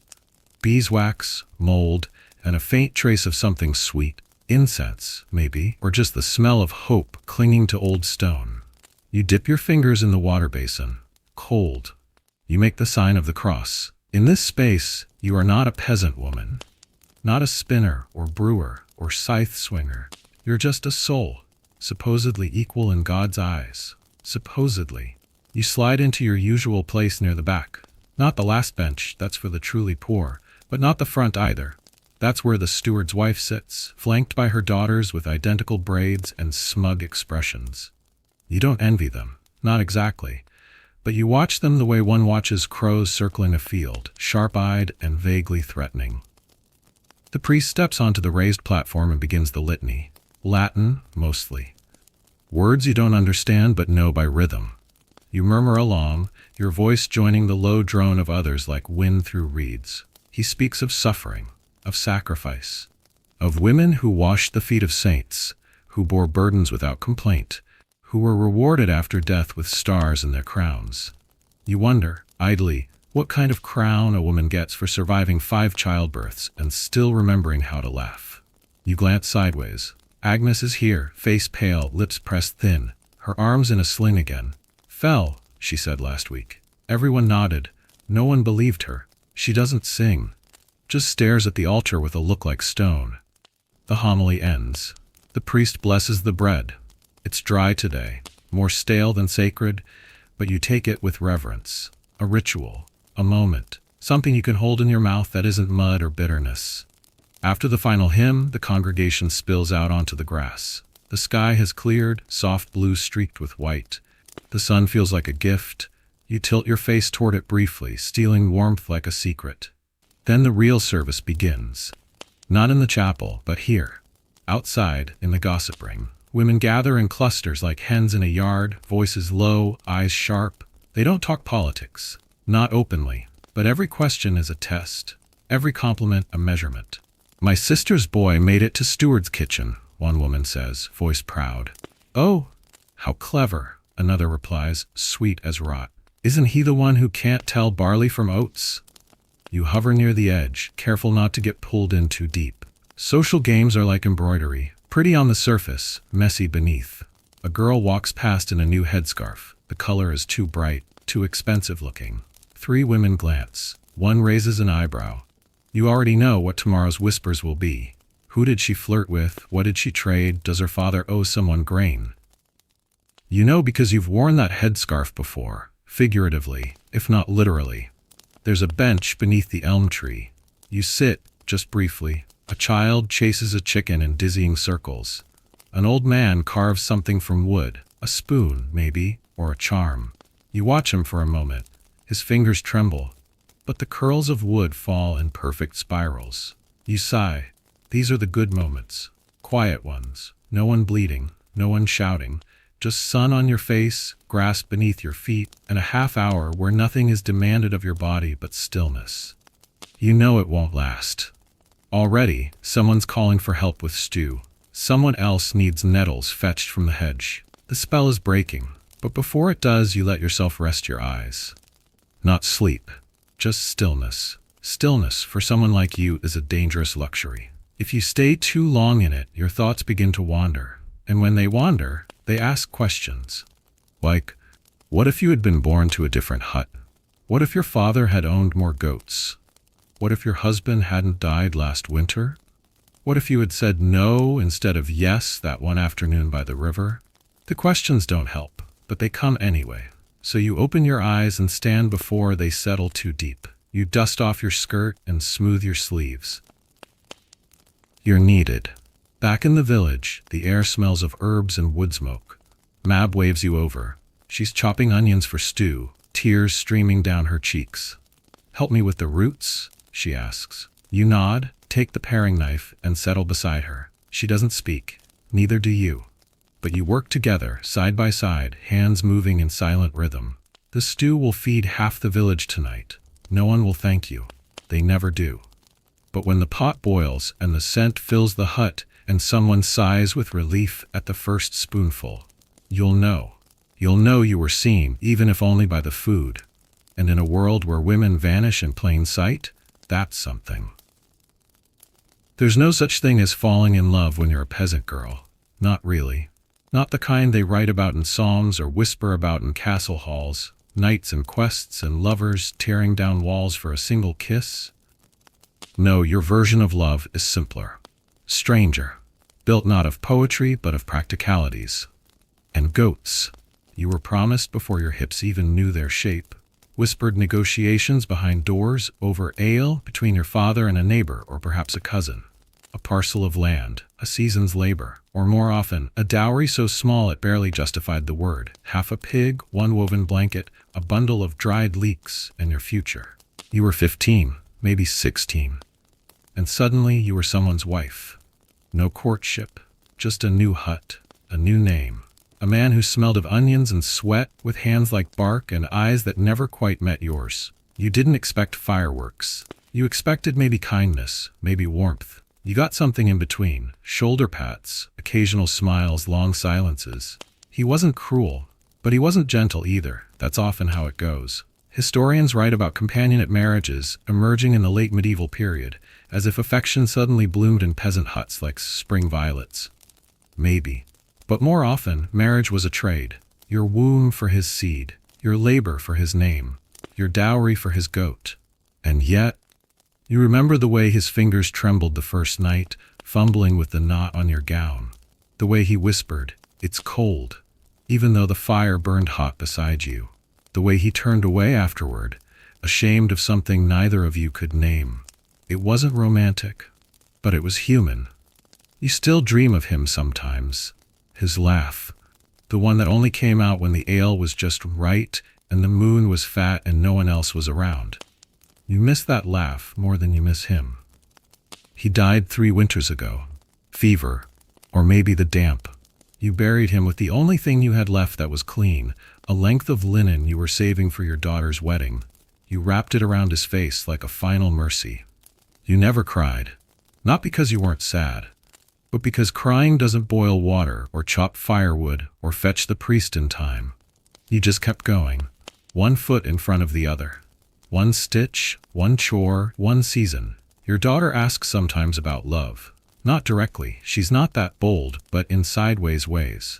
Beeswax, mold, and a faint trace of something sweet. Incense, maybe, or just the smell of hope clinging to old stone. You dip your fingers in the water basin. Cold. You make the sign of the cross. In this space, you are not a peasant woman. Not a spinner or brewer or scythe swinger. You're just a soul, supposedly equal in God's eyes. Supposedly. You slide into your usual place near the back. Not the last bench, that's for the truly poor, but not the front either. That's where the steward's wife sits, flanked by her daughters with identical braids and smug expressions. You don't envy them, not exactly, but you watch them the way one watches crows circling a field, sharp-eyed and vaguely threatening. The priest steps onto the raised platform and begins the litany. Latin, mostly. Words you don't understand but know by rhythm. You murmur along, your voice joining the low drone of others like wind through reeds. He speaks of suffering, of sacrifice, of women who washed the feet of saints, who bore burdens without complaint, who were rewarded after death with stars in their crowns. You wonder, idly, what kind of crown a woman gets for surviving 5 childbirths and still remembering how to laugh. You glance sideways. Agnes is here, face pale, lips pressed thin, her arms in a sling again. Fell, she said last week. Everyone nodded. No one believed her. She doesn't sing. Just stares at the altar with a look like stone. The homily ends. The priest blesses the bread. It's dry today, more stale than sacred, but you take it with reverence. A ritual, a moment, something you can hold in your mouth that isn't mud or bitterness. After the final hymn, the congregation spills out onto the grass. The sky has cleared, soft blue streaked with white. The sun feels like a gift. You tilt your face toward it briefly, stealing warmth like a secret. Then the real service begins. Not in the chapel, but here. Outside, in the gossip ring. Women gather in clusters like hens in a yard, voices low, eyes sharp. They don't talk politics. Not openly. But every question is a test. Every compliment a measurement. My sister's boy made it to steward's kitchen, one woman says, voice proud. Oh, how clever, another replies, sweet as rot. Isn't he the one who can't tell barley from oats? You hover near the edge, careful not to get pulled in too deep. Social games are like embroidery, pretty on the surface, messy beneath. A girl walks past in a new headscarf. The color is too bright, too expensive looking. 3 women glance. One raises an eyebrow. You already know what tomorrow's whispers will be. Who did she flirt with? What did she trade? Does her father owe someone grain? You know because you've worn that headscarf before. figuratively, if not literally. There's a bench beneath the elm tree. You sit, just briefly. A child chases a chicken in dizzying circles. An old man carves something from wood, a spoon, maybe, or a charm. You watch him for a moment. His fingers tremble, but the curls of wood fall in perfect spirals. You sigh. These are the good moments. Quiet ones. No one bleeding, no one shouting. Just sun on your face, grass beneath your feet, and a half hour where nothing is demanded of your body but stillness. You know it won't last. Already, someone's calling for help with stew. Someone else needs nettles fetched from the hedge. The spell is breaking, but before it does, you let yourself rest your eyes. Not sleep, just stillness. Stillness, for someone like you, is a dangerous luxury. If you stay too long in it, your thoughts begin to wander. And when they wander, they ask questions. Like, what if you had been born to a different hut? What if your father had owned more goats? What if your husband hadn't died last winter? What if you had said no instead of yes that one afternoon by the river? The questions don't help, but they come anyway. So you open your eyes and stand before they settle too deep. You dust off your skirt and smooth your sleeves. You're needed. Back in the village, the air smells of herbs and wood smoke. Mab waves you over. She's chopping onions for stew, tears streaming down her cheeks. "Help me with the roots?" she asks. You nod, take the paring knife, and settle beside her. She doesn't speak. Neither do you. But you work together, side by side, hands moving in silent rhythm. The stew will feed half the village tonight. No one will thank you. They never do. But when the pot boils and the scent fills the hut and someone sighs with relief at the first spoonful, you'll know. You'll know you were seen, even if only by the food. And in a world where women vanish in plain sight, that's something. There's no such thing as falling in love when you're a peasant girl. Not really. Not the kind they write about in psalms or whisper about in castle halls, knights and quests and lovers tearing down walls for a single kiss. No, your version of love is simpler. Stranger. Built not of poetry, but of practicalities. And goats. You were promised before your hips even knew their shape. Whispered negotiations behind doors over ale between your father and a neighbor or perhaps a cousin. A parcel of land, a season's labor, or more often, a dowry so small it barely justified the word. Half a pig, one woven blanket, a bundle of dried leeks, and your future. You were 15, maybe 16. And suddenly you were someone's wife. No courtship, just a new hut, a new name. A man who smelled of onions and sweat, with hands like bark and eyes that never quite met yours. You didn't expect fireworks. You expected maybe kindness, maybe warmth. You got something in between, shoulder pats, occasional smiles, long silences. He wasn't cruel, but he wasn't gentle either. That's often how it goes. Historians write about companionate marriages emerging in the late medieval period, as if affection suddenly bloomed in peasant huts like spring violets. Maybe. But more often, marriage was a trade. Your womb for his seed, your labor for his name, your dowry for his goat. And yet, you remember the way his fingers trembled the first night, fumbling with the knot on your gown. The way he whispered, "It's cold," even though the fire burned hot beside you. The way he turned away afterward, ashamed of something neither of you could name. It wasn't romantic, but it was human. You still dream of him sometimes. His laugh, the one that only came out when the ale was just right and the moon was fat and no one else was around. You miss that laugh more than you miss him. He died 3 winters ago. Fever, or maybe the damp. You buried him with the only thing you had left that was clean, a length of linen you were saving for your daughter's wedding. You wrapped it around his face like a final mercy. You never cried, not because you weren't sad, but because crying doesn't boil water or chop firewood or fetch the priest in time. You just kept going, one foot in front of the other. One stitch, one chore, one season. Your daughter asks sometimes about love. Not directly, she's not that bold, but in sideways ways.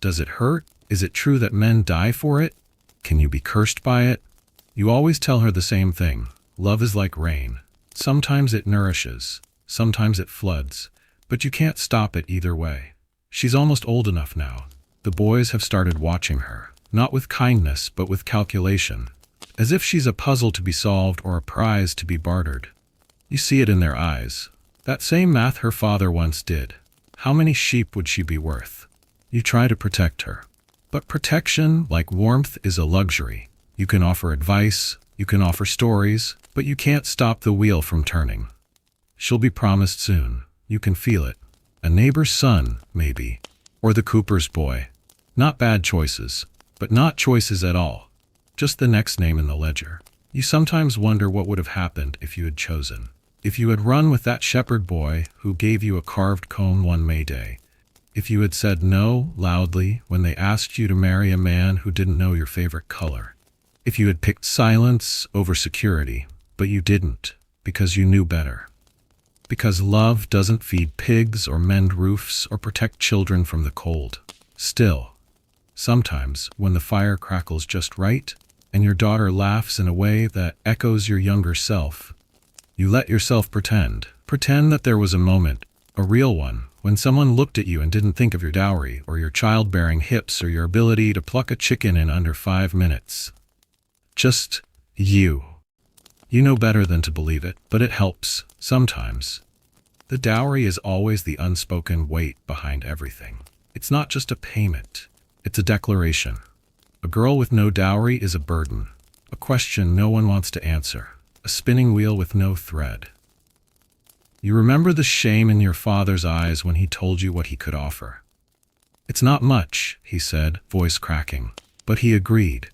Does it hurt? Is it true that men die for it? Can you be cursed by it? You always tell her the same thing. Love is like rain. Sometimes it nourishes, sometimes it floods, but you can't stop it either way. She's almost old enough now. The boys have started watching her. not with kindness but with calculation, as if she's a puzzle to be solved or a prize to be bartered. You see it in their eyes. That same math her father once did. How many sheep would she be worth? You try to protect her. But protection, like warmth, is a luxury. You can offer advice, you can offer stories, but you can't stop the wheel from turning. She'll be promised soon. You can feel it. A neighbor's son, maybe. Or the cooper's boy. Not bad choices, but not choices at all. Just the next name in the ledger. You sometimes wonder what would have happened if you had chosen. If you had run with that shepherd boy who gave you a carved cone one May Day. If you had said no loudly when they asked you to marry a man who didn't know your favorite color. If you had picked silence over security, but you didn't, because you knew better. Because love doesn't feed pigs or mend roofs or protect children from the cold. Still, sometimes when the fire crackles just right, and your daughter laughs in a way that echoes your younger self, you let yourself pretend. Pretend that there was a moment, a real one, when someone looked at you and didn't think of your dowry, or your childbearing hips, or your ability to pluck a chicken in under 5 minutes. Just you. You know better than to believe it, but it helps, sometimes. The dowry is always the unspoken weight behind everything. It's not just a payment, it's a declaration. A girl with no dowry is a burden, a question no one wants to answer, a spinning wheel with no thread. You remember the shame in your father's eyes when he told you what he could offer. It's not much, he said, voice cracking, but he agreed.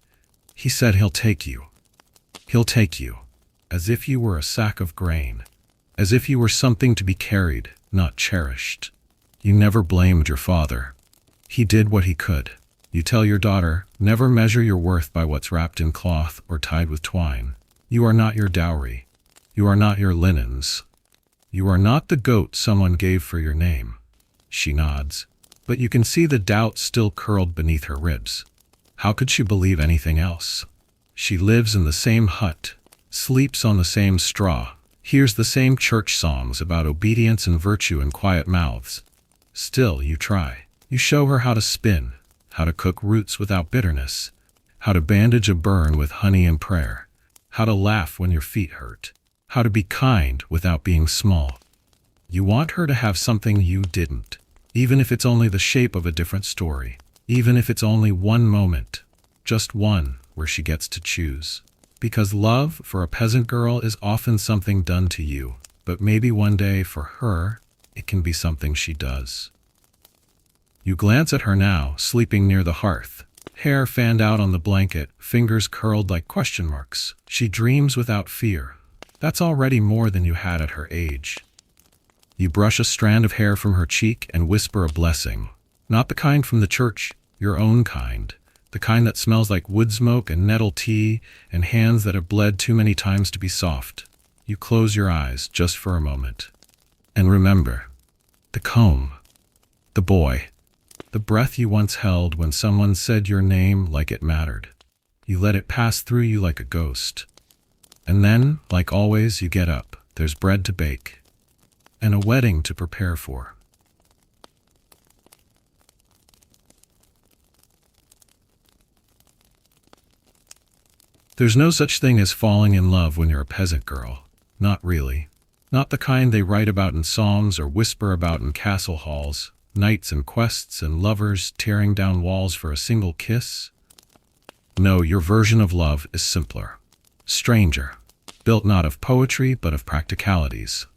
He said he'll take you. He'll take you, as if you were a sack of grain, as if you were something to be carried, not cherished. You never blamed your father. He did what he could. You tell your daughter, never measure your worth by what's wrapped in cloth or tied with twine. You are not your dowry. You are not your linens. You are not the goat someone gave for your name. She nods, but you can see the doubt still curled beneath her ribs. How could she believe anything else? She lives in the same hut, sleeps on the same straw, hears the same church songs about obedience and virtue in quiet mouths. Still, you try. You show her how to spin, how to cook roots without bitterness, how to bandage a burn with honey and prayer, how to laugh when your feet hurt, how to be kind without being small. You want her to have something you didn't, even if it's only the shape of a different story, even if it's only one moment, just one where she gets to choose. Because love for a peasant girl is often something done to you, but maybe one day for her, it can be something she does. You glance at her now, sleeping near the hearth, hair fanned out on the blanket, fingers curled like question marks. She dreams without fear. That's already more than you had at her age. You brush a strand of hair from her cheek and whisper a blessing. Not the kind from the church, your own kind. The kind that smells like wood smoke and nettle tea and hands that have bled too many times to be soft. You close your eyes just for a moment. And remember, the comb, the boy, the breath you once held when someone said your name like it mattered. You let it pass through you like a ghost. And then, like always, you get up. There's bread to bake. And a wedding to prepare for. There's no such thing as falling in love when you're a peasant girl. Not really. Not the kind they write about in psalms or whisper about in castle halls. Knights and quests and lovers tearing down walls for a single kiss. No, your version of love is simpler. Stranger. Built not of poetry but of practicalities.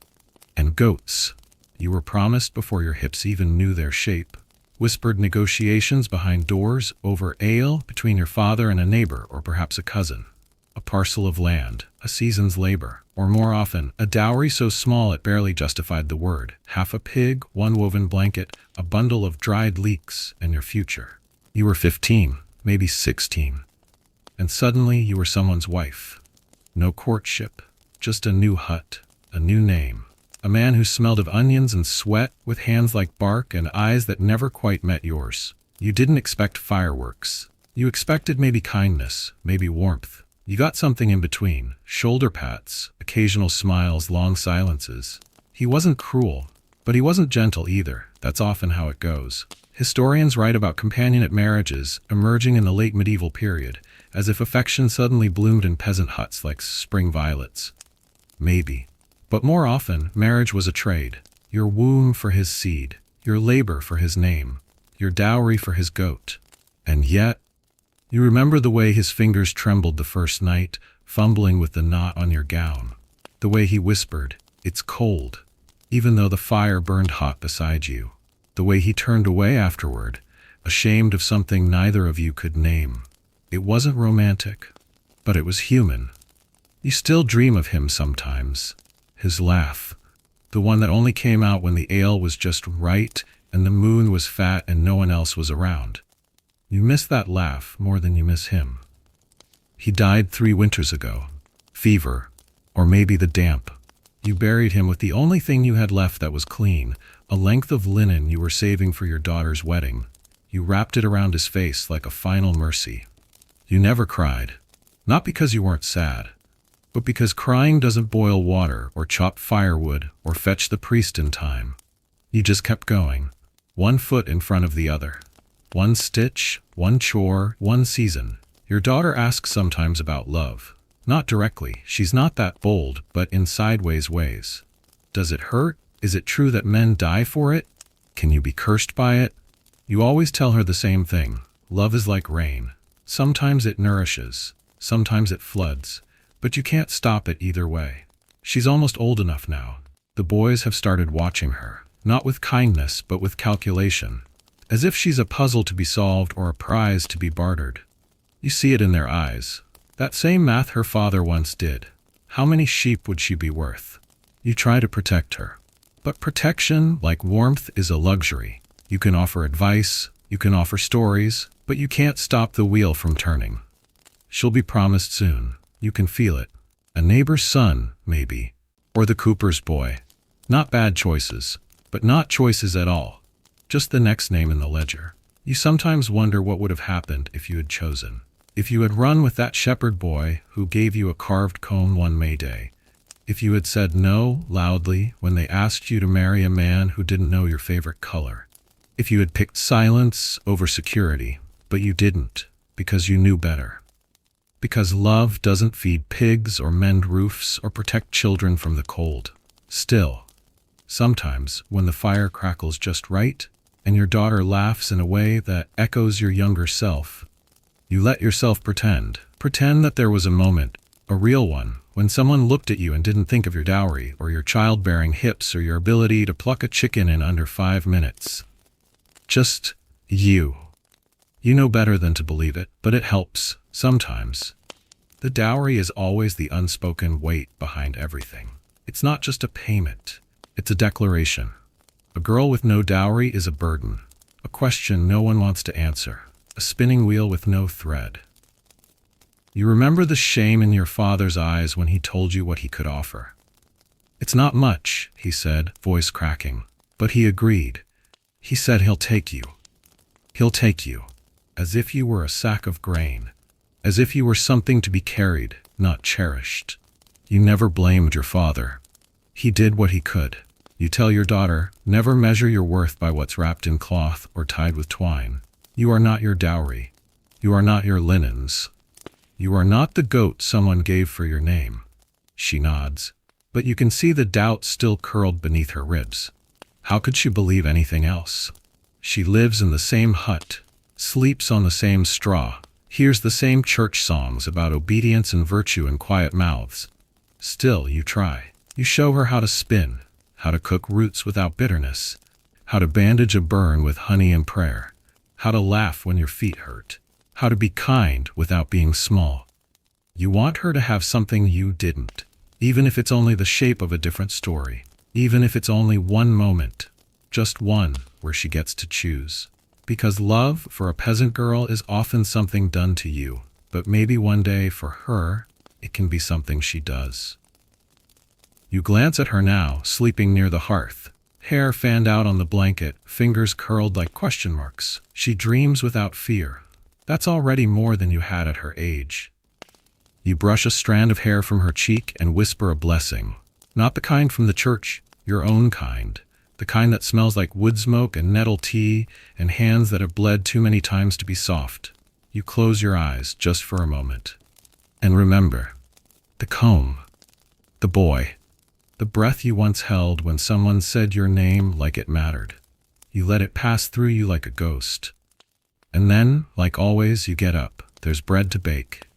And goats. You were promised before your hips even knew their shape. Whispered negotiations behind doors over ale between your father and a neighbor or perhaps a cousin. A parcel of land, a season's labor, or more often, a dowry so small it barely justified the word. Half a pig, one woven blanket, a bundle of dried leeks, and your future. You were 15, maybe 16. And suddenly you were someone's wife. No courtship, just a new hut, a new name. A man who smelled of onions and sweat, with hands like bark and eyes that never quite met yours. You didn't expect fireworks. You expected maybe kindness, maybe warmth. You got something in between, shoulder pats, occasional smiles, long silences. He wasn't cruel, but he wasn't gentle either. That's often how it goes. Historians write about companionate marriages emerging in the late medieval period, as if affection suddenly bloomed in peasant huts like spring violets. Maybe. But more often, marriage was a trade. Your womb for his seed, your labor for his name, your dowry for his goat. And yet, you remember the way his fingers trembled the first night, fumbling with the knot on your gown. The way he whispered, "It's cold," even though the fire burned hot beside you. The way he turned away afterward, ashamed of something neither of you could name. It wasn't romantic, but it was human. You still dream of him sometimes. His laugh, the one that only came out when the ale was just right and the moon was fat and no one else was around. You miss that laugh more than you miss him. He died 3 winters ago. Fever, or maybe the damp. You buried him with the only thing you had left that was clean, a length of linen you were saving for your daughter's wedding. You wrapped it around his face like a final mercy. You never cried. Not because you weren't sad, but because crying doesn't boil water or chop firewood or fetch the priest in time. You just kept going, one foot in front of the other. One stitch, one chore, one season. Your daughter asks sometimes about love. Not directly, she's not that bold, but in sideways ways. Does it hurt? Is it true that men die for it? Can you be cursed by it? You always tell her the same thing. Love is like rain. Sometimes it nourishes, sometimes it floods, but you can't stop it either way. She's almost old enough now. The boys have started watching her, not with kindness, but with calculation. As if she's a puzzle to be solved or a prize to be bartered. You see it in their eyes. That same math her father once did. How many sheep would she be worth? You try to protect her. But protection, like warmth, is a luxury. You can offer advice, you can offer stories, but you can't stop the wheel from turning. She'll be promised soon. You can feel it. A neighbor's son, maybe. Or the cooper's boy. Not bad choices, but not choices at all. Just the next name in the ledger. You sometimes wonder what would have happened if you had chosen. If you had run with that shepherd boy who gave you a carved comb one May day. If you had said no loudly when they asked you to marry a man who didn't know your favorite color. If you had picked silence over security, but you didn't, because you knew better. Because love doesn't feed pigs or mend roofs or protect children from the cold. Still, sometimes when the fire crackles just right, and your daughter laughs in a way that echoes your younger self, you let yourself pretend that there was a moment, a real one, when someone looked at you and didn't think of your dowry or your childbearing hips or your ability to pluck a chicken in under 5 minutes. Just you. You know better than to believe it, but it helps, sometimes. The dowry is always the unspoken weight behind everything. It's not just a payment, it's a declaration. A girl with no dowry is a burden, a question no one wants to answer, a spinning wheel with no thread. You remember the shame in your father's eyes when he told you what he could offer. "It's not much," he said, voice cracking, but he agreed. He said he'll take you. He'll take you, as if you were a sack of grain, as if you were something to be carried, not cherished. You never blamed your father. He did what he could. You tell your daughter, never measure your worth by what's wrapped in cloth or tied with twine. You are not your dowry. You are not your linens. You are not the goat someone gave for your name. She nods, but you can see the doubt still curled beneath her ribs. How could she believe anything else? She lives in the same hut, sleeps on the same straw, hears the same church songs about obedience and virtue in quiet mouths. Still, you try. You show her how to spin, how to cook roots without bitterness, how to bandage a burn with honey and prayer, how to laugh when your feet hurt, how to be kind without being small. You want her to have something you didn't, even if it's only the shape of a different story, even if it's only one moment, just one where she gets to choose. Because love for a peasant girl is often something done to you, but maybe one day for her, it can be something she does. You glance at her now, sleeping near the hearth, hair fanned out on the blanket, fingers curled like question marks. She dreams without fear. That's already more than you had at her age. You brush a strand of hair from her cheek and whisper a blessing. Not the kind from the church, your own kind. the kind that smells like wood smoke and nettle tea and hands that have bled too many times to be soft. You close your eyes just for a moment. And remember, the comb, the boy, the breath you once held when someone said your name like it mattered. You let it pass through you like a ghost. And then, like always, you get up. There's bread to bake.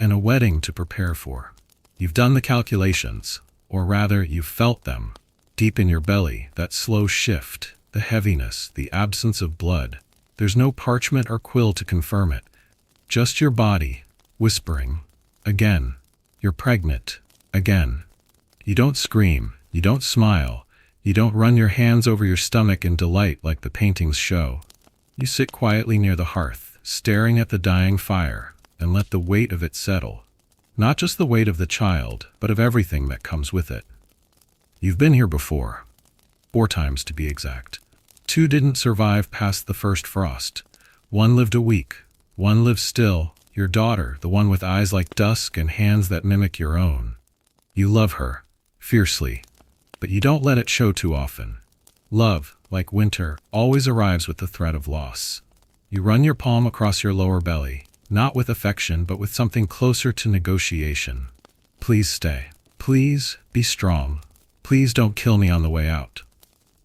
And a wedding to prepare for. You've done the calculations, or rather, you've felt them. Deep in your belly, that slow shift, the heaviness, the absence of blood. There's no parchment or quill to confirm it. Just your body, whispering, again. You're pregnant, again. You don't scream, you don't smile, you don't run your hands over your stomach in delight like the paintings show. You sit quietly near the hearth, staring at the dying fire, and let the weight of it settle. Not just the weight of the child, but of everything that comes with it. You've been here before. 4 times to be exact. 2 didn't survive past the first frost. 1 lived a week. 1 lives still, your daughter, the one with eyes like dusk and hands that mimic your own. You love her, fiercely, but you don't let it show too often. Love, like winter, always arrives with the threat of loss. You run your palm across your lower belly, not with affection but with something closer to negotiation. Please stay. Please be strong. Please don't kill me on the way out.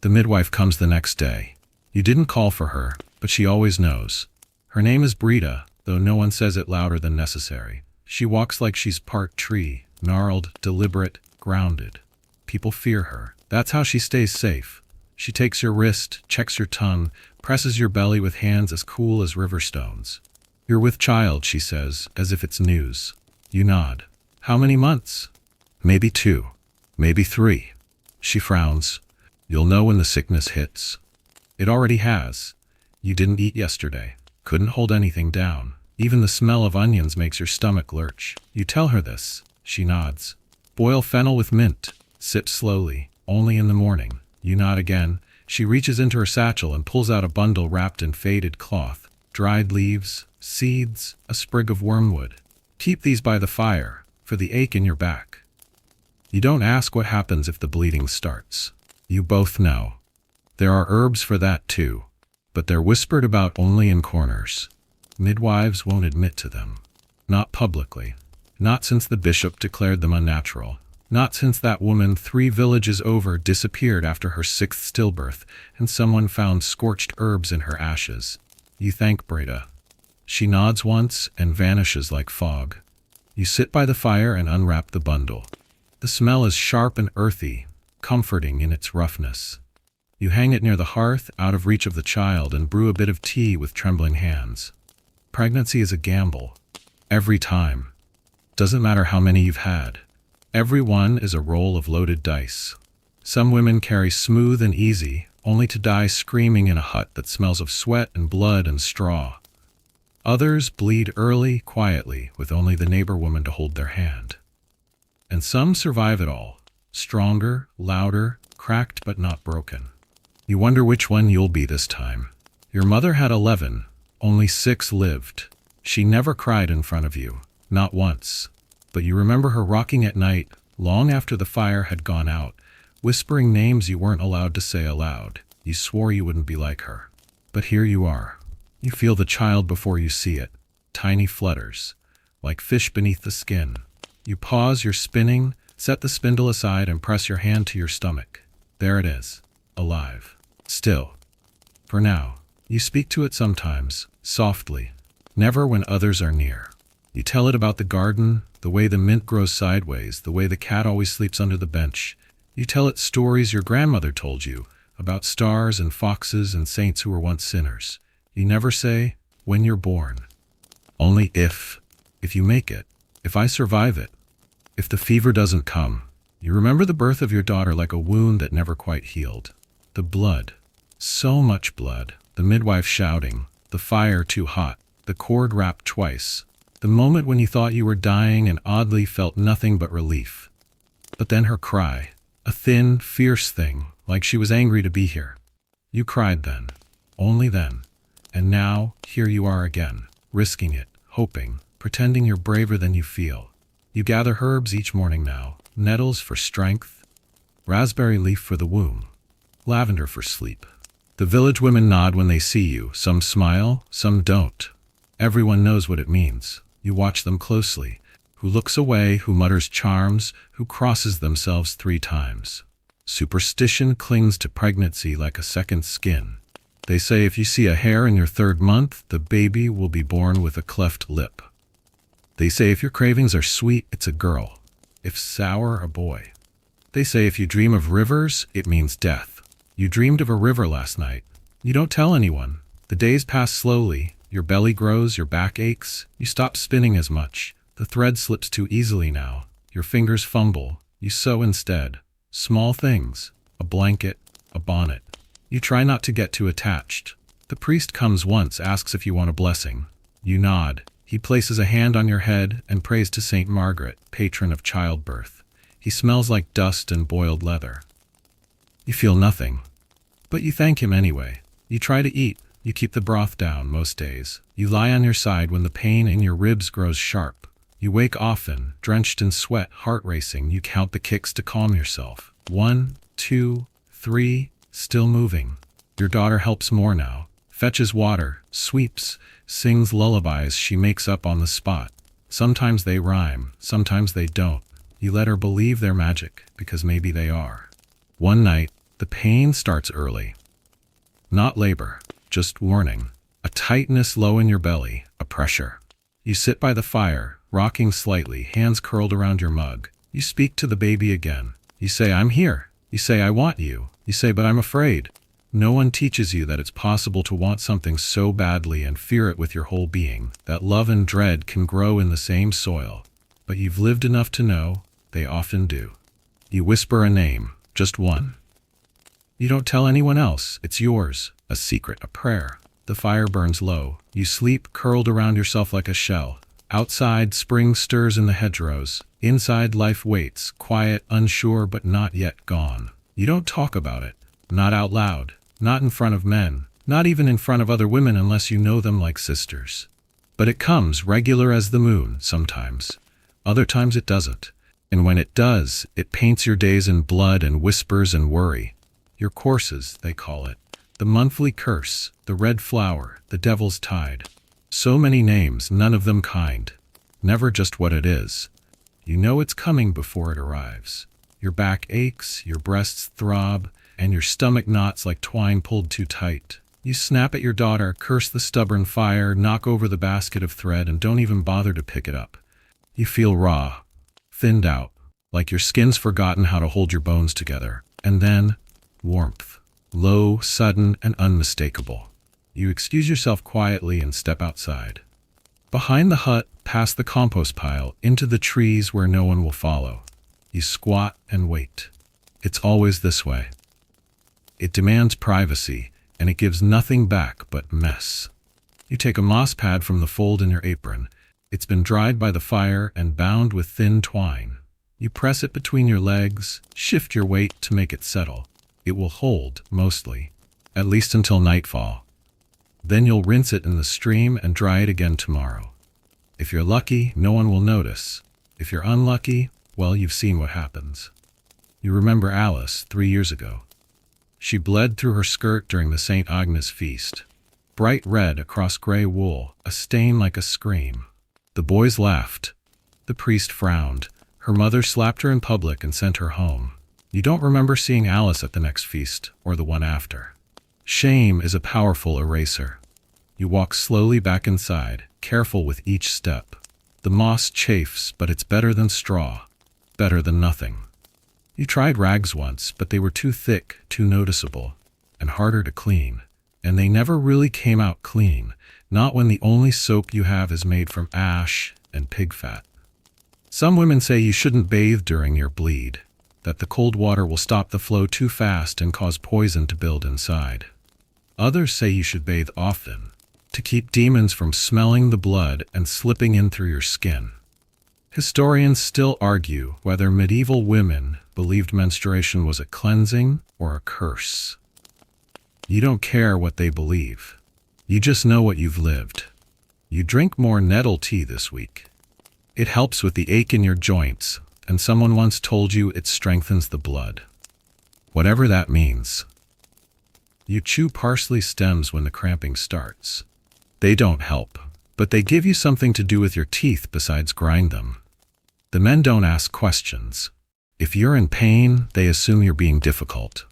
The midwife comes the next day. You didn't call for her, but she always knows. Her name is Brita, though no one says it louder than necessary. She walks like she's part tree, gnarled, deliberate, grounded. People fear her. That's how she stays safe. She takes your wrist, checks your tongue, presses your belly with hands as cool as river stones. You're with child, she says, as if it's news. You nod. How many months? Maybe 2. Maybe 3. She frowns. You'll know when the sickness hits. It already has. You didn't eat yesterday. Couldn't hold anything down. Even the smell of onions makes your stomach lurch. You tell her this. She nods. Boil fennel with mint. Sip slowly. Only in the morning. You nod again. She reaches into her satchel and pulls out a bundle wrapped in faded cloth. Dried leaves, seeds, a sprig of wormwood. Keep these by the fire, for the ache in your back. You don't ask what happens if the bleeding starts. You both know. There are herbs for that too, but they're whispered about only in corners. Midwives won't admit to them. Not publicly. Not since the bishop declared them unnatural. Not since that woman 3 villages over disappeared after her 6th stillbirth and someone found scorched herbs in her ashes. You thank Brita. She nods once and vanishes like fog. You sit by the fire and unwrap the bundle. The smell is sharp and earthy, comforting in its roughness. You hang it near the hearth, out of reach of the child, and brew a bit of tea with trembling hands. Pregnancy is a gamble. Every time. Doesn't matter how many you've had. Every one is a roll of loaded dice. Some women carry smooth and easy, only to die screaming in a hut that smells of sweat and blood and straw. Others bleed early, quietly, with only the neighbor woman to hold their hand. And some survive it all. Stronger, louder, cracked but not broken. You wonder which one you'll be this time. Your mother had 11, only 6 lived. She never cried in front of you, not once. But you remember her rocking at night, long after the fire had gone out, whispering names you weren't allowed to say aloud. You swore you wouldn't be like her. But here you are. You feel the child before you see it. Tiny flutters, like fish beneath the skin. You pause your spinning, set the spindle aside and press your hand to your stomach. There it is, alive. Still. For now. You speak to it sometimes, softly. Never when others are near. You tell it about the garden, the way the mint grows sideways, the way the cat always sleeps under the bench. You tell it stories your grandmother told you, about stars and foxes and saints who were once sinners. You never say, when you're born. Only if you make it, if I survive it, if the fever doesn't come. You remember the birth of your daughter like a wound that never quite healed. The blood. So much blood. The midwife shouting. The fire too hot. The cord wrapped twice. The moment when you thought you were dying and oddly felt nothing but relief. But then her cry. A thin, fierce thing, like she was angry to be here. You cried then. Only then. And now, here you are again, risking it, hoping, pretending you're braver than you feel. You gather herbs each morning now, nettles for strength, raspberry leaf for the womb. lavender for sleep. The village women nod when they see you. Some smile, some don't. Everyone knows what it means. You watch them closely. Who looks away, who mutters charms, who crosses themselves 3 times. Superstition clings to pregnancy like a second skin. They say if you see a hair in your 3rd month, the baby will be born with a cleft lip. They say if your cravings are sweet, it's a girl. If sour, a boy. They say if you dream of rivers, it means death. You dreamed of a river last night. You don't tell anyone. The days pass slowly. Your belly grows, your back aches. You stop spinning as much. The thread slips too easily now. Your fingers fumble. You sew instead. Small things. A blanket, a bonnet. You try not to get too attached. The priest comes once, asks if you want a blessing. You nod. He places a hand on your head and prays to Saint Margaret, patron of childbirth. He smells like dust and boiled leather. You feel nothing, but you thank him anyway. You try to eat. You keep the broth down most days. You lie on your side when the pain in your ribs grows sharp. You wake often, drenched in sweat, heart racing. You count the kicks to calm yourself. 1, 2, 3, still moving. Your daughter helps more now. Fetches water, sweeps, sings lullabies she makes up on the spot. Sometimes they rhyme, sometimes they don't. You let her believe they're magic, because maybe they are. One night, the pain starts early. Not labor, just warning. A tightness low in your belly, a pressure. You sit by the fire, rocking slightly, hands curled around your mug. You speak to the baby again. You say, I'm here. You say, I want you. You say, but I'm afraid. No one teaches you that it's possible to want something so badly and fear it with your whole being, that love and dread can grow in the same soil. But you've lived enough to know they often do. You whisper a name, just one. You don't tell anyone else, it's yours, a secret, a prayer. The fire burns low. You sleep, curled around yourself like a shell. Outside, spring stirs in the hedgerows. Inside, life waits, quiet, unsure, but not yet gone. You don't talk about it, not out loud, not in front of men, not even in front of other women unless you know them like sisters. But it comes, regular as the moon, sometimes. Other times it doesn't. And when it does, it paints your days in blood and whispers and worry. Your courses, they call it. The monthly curse, the red flower, the devil's tide. So many names, none of them kind. Never just what it is. You know it's coming before it arrives. Your back aches, your breasts throb, and your stomach knots like twine pulled too tight. You snap at your daughter, curse the stubborn fire, knock over the basket of thread, and don't even bother to pick it up. You feel raw, thinned out, like your skin's forgotten how to hold your bones together. And then, warmth. Low, sudden, and unmistakable. You excuse yourself quietly and step outside. Behind the hut, past the compost pile, into the trees where no one will follow. You squat and wait. It's always this way. It demands privacy, and it gives nothing back but mess. You take a moss pad from the fold in your apron. It's been dried by the fire and bound with thin twine. You press it between your legs, shift your weight to make it settle. It will hold, mostly, at least until nightfall. Then you'll rinse it in the stream and dry it again tomorrow. If you're lucky, no one will notice. If you're unlucky, well, you've seen what happens. You remember Alice 3 years ago. She bled through her skirt during the St. Agnes feast. Bright red across gray wool, a stain like a scream. The boys laughed. The priest frowned. Her mother slapped her in public and sent her home. You don't remember seeing Alice at the next feast, or the one after. Shame is a powerful eraser. You walk slowly back inside, careful with each step. The moss chafes, but it's better than straw. Better than nothing. You tried rags once, but they were too thick, too noticeable, and harder to clean. And they never really came out clean, not when the only soap you have is made from ash and pig fat. Some women say you shouldn't bathe during your bleed, that the cold water will stop the flow too fast and cause poison to build inside. Others say you should bathe often, to keep demons from smelling the blood and slipping in through your skin. Historians still argue whether medieval women believed menstruation was a cleansing or a curse. You don't care what they believe. You just know what you've lived. You drink more nettle tea this week. It helps with the ache in your joints, and someone once told you it strengthens the blood. Whatever that means. You chew parsley stems when the cramping starts. They don't help, but they give you something to do with your teeth besides grind them. The men don't ask questions. If you're in pain, they assume you're being difficult.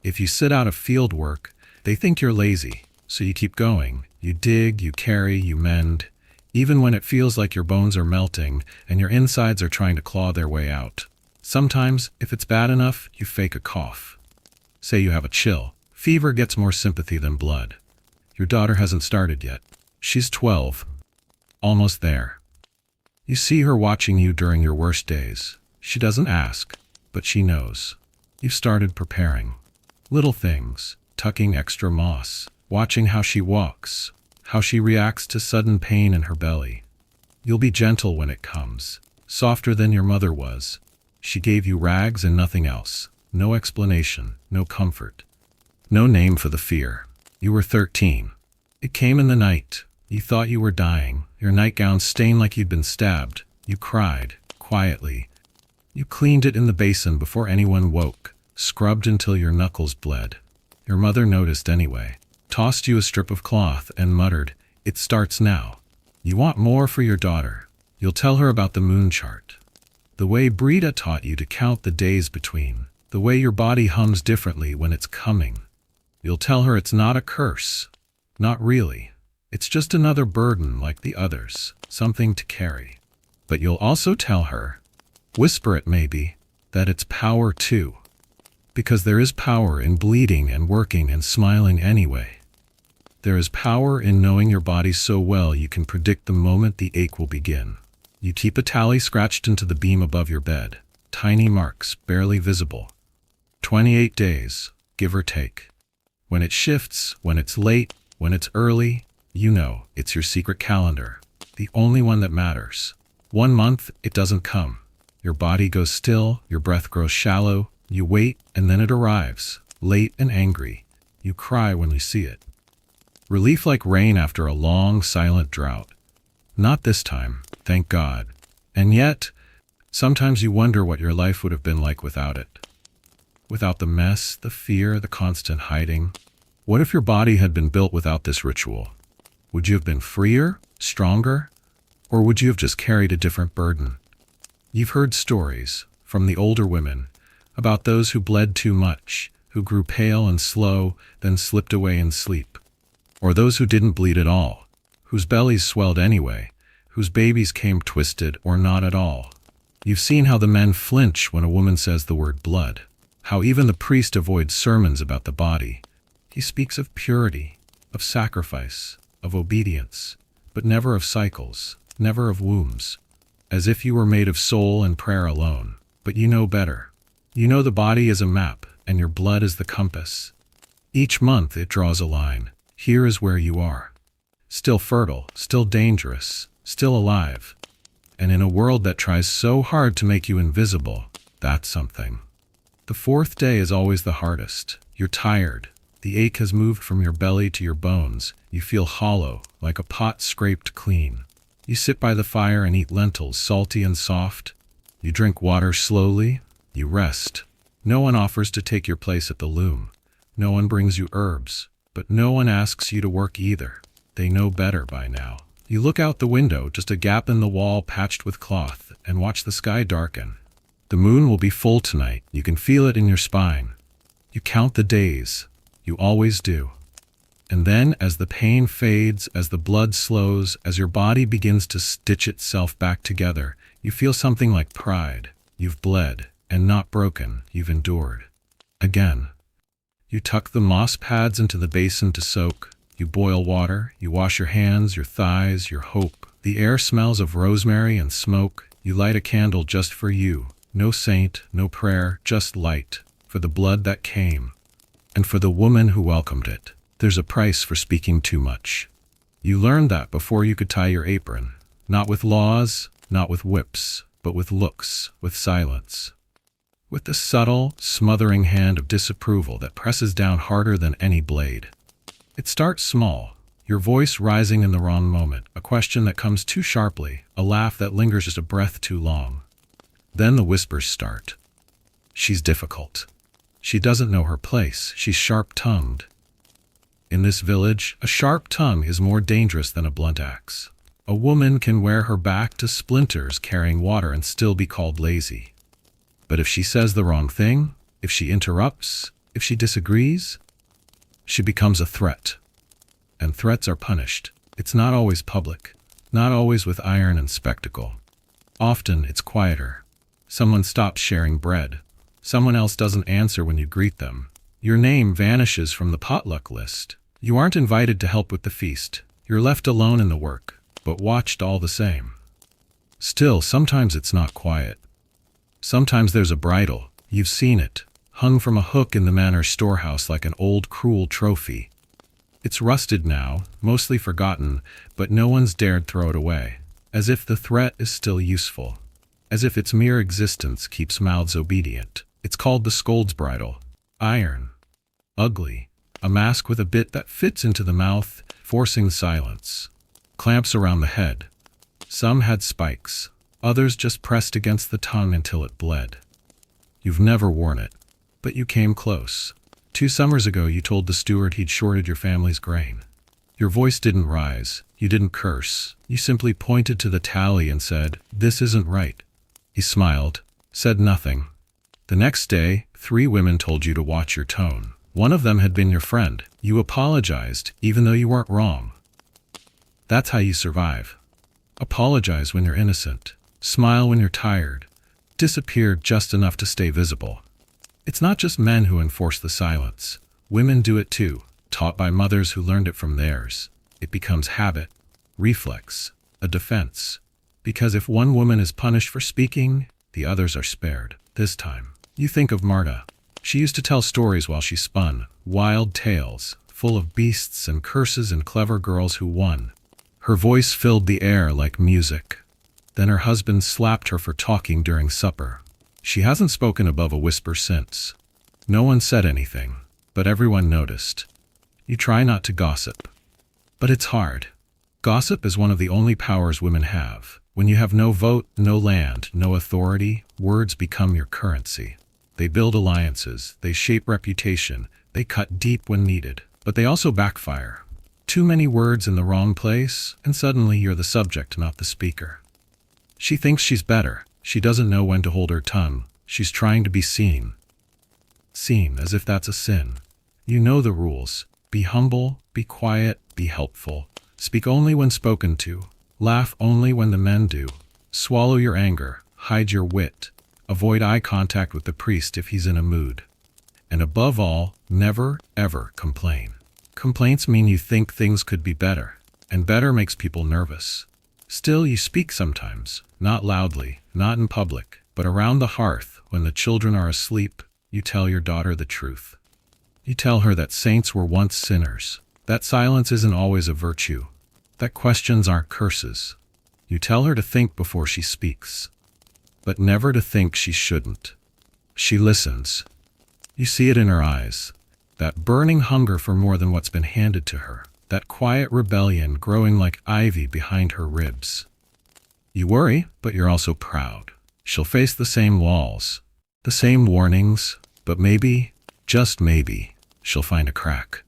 If you sit out of field work, they think you're lazy, so you keep going. You dig, you carry, you mend, even when it feels like your bones are melting and your insides are trying to claw their way out. Sometimes, if it's bad enough, you fake a cough. Say you have a chill. Fever gets more sympathy than blood. Your daughter hasn't started yet. She's 12. Almost there. You see her watching you during your worst days. She doesn't ask, but she knows. You've started preparing. Little things, tucking extra moss, watching how she walks, how she reacts to sudden pain in her belly. You'll be gentle when it comes, softer than your mother was. She gave you rags and nothing else. No explanation, no comfort. No name for the fear. You were 13. It came in the night. You thought you were dying, your nightgown stained like you'd been stabbed. You cried, quietly. You cleaned it in the basin before anyone woke, scrubbed until your knuckles bled. Your mother noticed anyway, tossed you a strip of cloth and muttered, "It starts now." You want more for your daughter. You'll tell her about the moon chart. The way Brita taught you to count the days between. The way your body hums differently when it's coming. You'll tell her it's not a curse. Not really. It's just another burden like the others, something to carry. But you'll also tell her, whisper it maybe, that it's power too. Because there is power in bleeding and working and smiling anyway. There is power in knowing your body so well you can predict the moment the ache will begin. You keep a tally scratched into the beam above your bed. Tiny marks, barely visible. 28 days, give or take. When it shifts, when it's late, when it's early, you know it's your secret calendar, the only one that matters. 1 month, it doesn't come. Your body goes still, your breath grows shallow, you wait, and then it arrives, late and angry. You cry when you see it. Relief like rain after a long, silent drought. Not this time, thank God. And yet, sometimes you wonder what your life would have been like without it. Without the mess, the fear, the constant hiding. What if your body had been built without this ritual? Would you have been freer, stronger, or would you have just carried a different burden? You've heard stories, from the older women, about those who bled too much, who grew pale and slow, then slipped away in sleep. Or those who didn't bleed at all, whose bellies swelled anyway, whose babies came twisted or not at all. You've seen how the men flinch when a woman says the word blood, how even the priest avoids sermons about the body. He speaks of purity, of sacrifice, of obedience, but never of cycles, never of wombs, as if you were made of soul and prayer alone. But you know better. You know the body is a map, and your blood is the compass. Each month it draws a line. Here is where you are. Still fertile, still dangerous, still alive. And in a world that tries so hard to make you invisible, that's something. The 4th day is always the hardest. You're tired. The ache has moved from your belly to your bones. You feel hollow, like a pot scraped clean. You sit by the fire and eat lentils, salty and soft. You drink water slowly. You rest. No one offers to take your place at the loom. No one brings you herbs. But no one asks you to work either. They know better by now. You look out the window, just a gap in the wall patched with cloth, and watch the sky darken. The moon will be full tonight. You can feel it in your spine. You count the days. You always do. And then, as the pain fades, as the blood slows, as your body begins to stitch itself back together, you feel something like pride. You've bled, and not broken. You've endured. Again. You tuck the moss pads into the basin to soak. You boil water. You wash your hands, your thighs, your hope. The air smells of rosemary and smoke. You light a candle just for you. No saint, no prayer, just light. For the blood that came. And for the woman who welcomed it. There's a price for speaking too much. You learned that before you could tie your apron. Not with laws, not with whips, but with looks, with silence. With the subtle, smothering hand of disapproval that presses down harder than any blade. It starts small, your voice rising in the wrong moment, a question that comes too sharply, a laugh that lingers just a breath too long. Then the whispers start. She's difficult. She doesn't know her place. She's sharp-tongued. In this village, a sharp tongue is more dangerous than a blunt axe. A woman can wear her back to splinters carrying water and still be called lazy. But if she says the wrong thing, if she interrupts, if she disagrees, she becomes a threat. And threats are punished. It's not always public, not always with iron and spectacle. Often it's quieter. Someone stops sharing bread. Someone else doesn't answer when you greet them. Your name vanishes from the potluck list. You aren't invited to help with the feast. You're left alone in the work, but watched all the same. Still, sometimes it's not quiet. Sometimes there's a bridle. You've seen it, hung from a hook in the manor storehouse like an old cruel trophy. It's rusted now, mostly forgotten, but no one's dared throw it away, as if the threat is still useful, as if its mere existence keeps mouths obedient. It's called the scold's bridle. Iron. Ugly. A mask with a bit that fits into the mouth, forcing silence. Clamps around the head. Some had spikes. Others just pressed against the tongue until it bled. You've never worn it, but you came close. 2 summers ago you told the steward he'd shorted your family's grain. Your voice didn't rise. You didn't curse. You simply pointed to the tally and said, "This isn't right." He smiled, said nothing. The next day, 3 women told you to watch your tone. One of them had been your friend. You apologized, even though you weren't wrong. That's how you survive. Apologize when you're innocent. Smile when you're tired. Disappear just enough to stay visible. It's not just men who enforce the silence. Women do it too, taught by mothers who learned it from theirs. It becomes habit, reflex, a defense. Because if one woman is punished for speaking, the others are spared. This time, you think of Marta. She used to tell stories while she spun, wild tales, full of beasts and curses and clever girls who won. Her voice filled the air like music. Then her husband slapped her for talking during supper. She hasn't spoken above a whisper since. No one said anything, but everyone noticed. You try not to gossip. But it's hard. Gossip is one of the only powers women have. When you have no vote, no land, no authority, words become your currency. They build alliances, they shape reputation, they cut deep when needed. But they also backfire. Too many words in the wrong place, and suddenly you're the subject, not the speaker. She thinks she's better. She doesn't know when to hold her tongue. She's trying to be seen. Seen, as if that's a sin. You know the rules. Be humble, be quiet, be helpful. Speak only when spoken to. Laugh only when the men do. Swallow your anger. Hide your wit. Avoid eye contact with the priest if he's in a mood. And above all, never, ever complain. Complaints mean you think things could be better, and better makes people nervous. Still, you speak sometimes, not loudly, not in public, but around the hearth, when the children are asleep, you tell your daughter the truth. You tell her that saints were once sinners, that silence isn't always a virtue, that questions aren't curses. You tell her to think before she speaks, but never to think she shouldn't. She listens. You see it in her eyes, that burning hunger for more than what's been handed to her. That quiet rebellion growing like ivy behind her ribs. You worry, but you're also proud. She'll face the same walls, the same warnings, but maybe, just maybe, she'll find a crack.